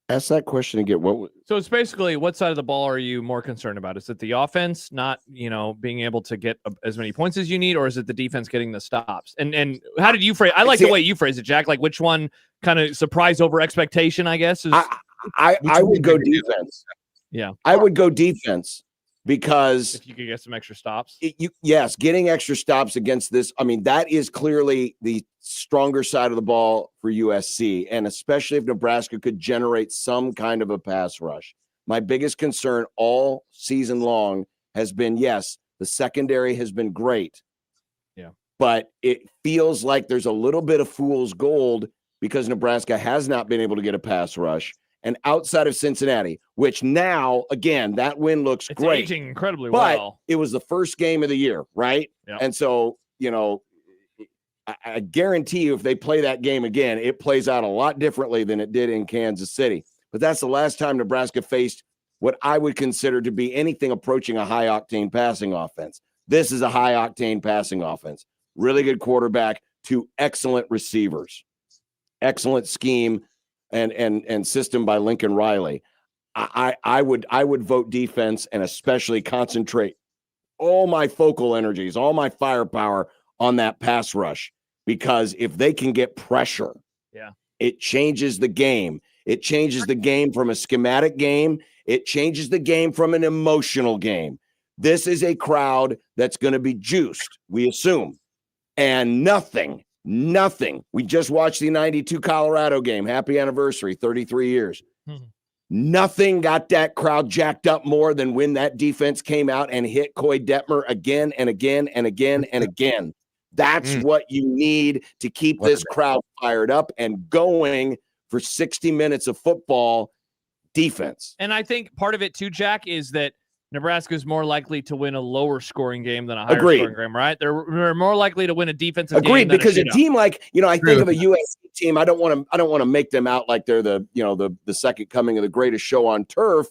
Ask that question again. So it's basically, what side of the ball are you more concerned about? Is it the offense not, you know, being able to get as many points as you need, or is it the defense getting the stops? And how did you phrase? I like the way you phrase it, Jack. Like, which one kind of surprise over expectation, I guess? I would go defense. Yeah. I would go defense because if you could get some extra stops. Yes, getting extra stops against this. I mean, that is clearly the stronger side of the ball for USC, and especially if Nebraska could generate some kind of a pass rush. My biggest concern all season long has been, yes, the secondary has been great. Yeah. But it feels like there's a little bit of fool's gold because Nebraska has not been able to get a pass rush. And outside of Cincinnati, which now, again, that win looks It's great. aging incredibly but well. it was the first game of the year, right? Yep. And so, I guarantee you if they play that game again, it plays out a lot differently than it did in Kansas City. But that's the last time Nebraska faced what I would consider to be anything approaching a high-octane passing offense. This is a high-octane passing offense. Really good quarterback, 2 excellent receivers. Excellent scheme and system by Lincoln Riley. I would vote defense and especially concentrate all my focal energies, all my firepower on that pass rush, because if they can get pressure, it changes the game. It changes the game from a schematic game. It changes the game from an emotional game. This is a crowd that's going to be juiced, we assume, and nothing. We just watched the 92 Colorado game. Happy anniversary, 33 years. Nothing got that crowd jacked up more than when that defense came out and hit Coy Detmer again and again and again and again. That's what you need to keep this crowd fired up and going for 60 minutes of football defense. And I think part of it too, Jack, is that Nebraska is more likely to win a lower scoring game than a higher scoring game, right? They're more likely to win a defensive game. Agreed, because a shootout. team like, I think of a USC team, I don't want to make them out like they're the second coming of the greatest show on turf,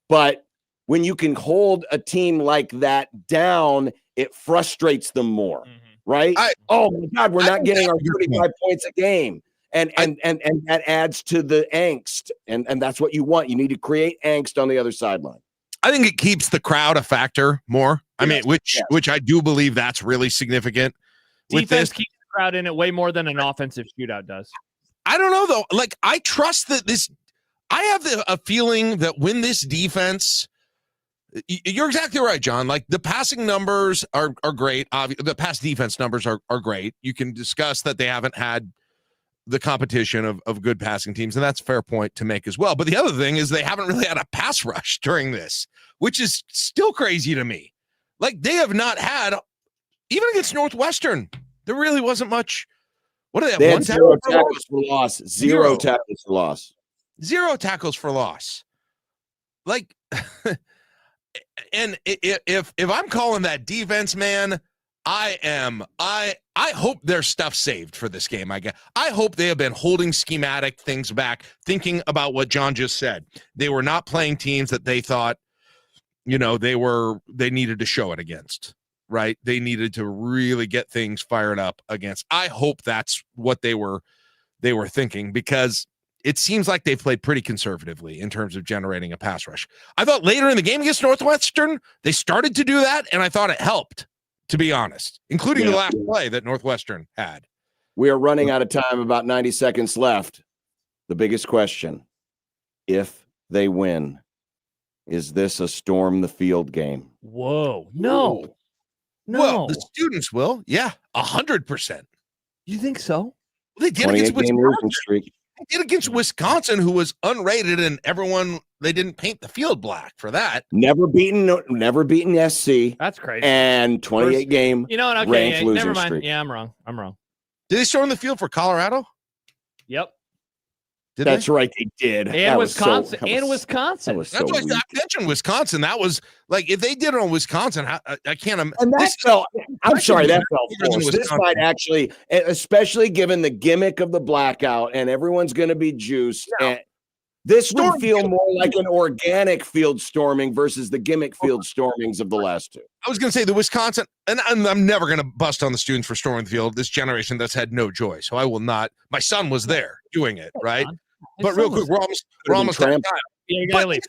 but when you can hold a team like that down, it frustrates them more, right? Oh my God, we're not getting our 35 points a game. And that adds to the angst. And that's what you want. You need to create angst on the other sideline. I think it keeps the crowd a factor more. I mean, which I do believe that's really significant. Defense keeps the crowd in it way more than an offensive shootout does. I don't know though. Like, I trust that I have a feeling that when this defense, you're exactly right, John. Like, the passing numbers are great. The pass defense numbers are great. You can discuss that they haven't had the competition of good passing teams, and that's a fair point to make as well. But the other thing is they haven't really had a pass rush during this, which is still crazy to me. Like, they have not had, even against Northwestern, there really wasn't much. What do they have? They had 0 tackles for loss. Zero tackles for loss. 0 tackles for loss. Like, and if I'm calling that defense, man, I hope there's stuff saved for this game. I hope they have been holding schematic things back, thinking about what John just said. They were not playing teams that they thought, they needed to show it against, right? They needed to really get things fired up against. I hope that's what they were thinking, because it seems like they've played pretty conservatively in terms of generating a pass rush. I thought later in the game against Northwestern, they started to do that, and I thought it helped, to be honest, including the last play that Northwestern had. We are running out of time, about 90 seconds left. The biggest question, if they win, is this a storm the field game? Whoa. No. Well, the students will. Yeah, 100%. You think so? They did against Wisconsin. They did against Wisconsin, who was unrated, and they didn't paint the field black for that. Never beaten SC. That's crazy. And 28 game. You know what? Okay, never mind. Streak. Yeah, I'm wrong. Did they storm the field for Colorado? Yep. That's right, they did. And Wisconsin. That's why I mentioned Wisconsin. That was like, if they did it on Wisconsin, I can't imagine. And that felt. I'm sorry, that felt forced. This might actually, especially given the gimmick of the blackout, and everyone's going to be juiced. Yeah. And this would feel more like an organic field storming versus the gimmick field stormings of the last two. I was going to say the Wisconsin, and I'm never going to bust on the students for storming the field. This generation that's had no joy, so I will not. My son was there doing it, right? But real quick, we're almost out of time.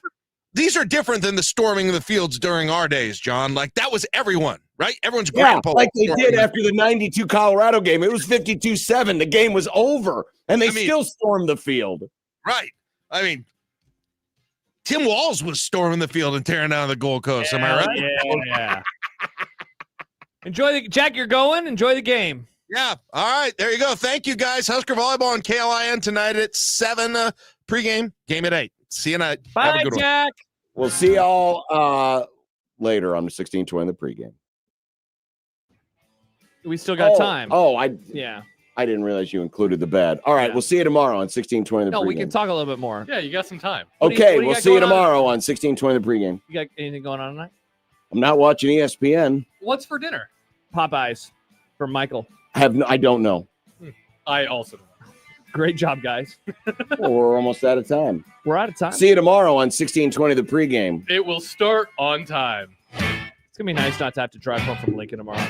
These are different than the storming of the fields during our days, John. Like, that was everyone, right? Everyone's grandpa. Like they did after the 92 Colorado game. It was 52-7. The game was over, and they still stormed the field. Right. I mean, Tim Walz was storming the field and tearing down the Gold Coast. Am I right? Yeah. Jack, you're going. Enjoy the game. Yeah. All right. There you go. Thank you, guys. Husker Volleyball on KLIN tonight at 7. Pregame. Game at 8. See you tonight. Bye, Have a good Jack. We'll see y'all later on the 1620 the pregame. We still got time. I didn't realize you included the bed. All right, we'll see you tomorrow on 1620 the pregame. No, we can talk a little bit more. Yeah, you got some time. Okay, what do you we'll got see you going on? tomorrow on 1620 the pregame. You got anything going on tonight? I'm not watching ESPN. What's for dinner? Popeyes from Michael. I don't know. I also don't know. Great job, guys. Well, we're almost out of time. We're out of time. See you tomorrow on 1620 the pregame. It will start on time. It's gonna be nice not to have to drive home from Lincoln tomorrow.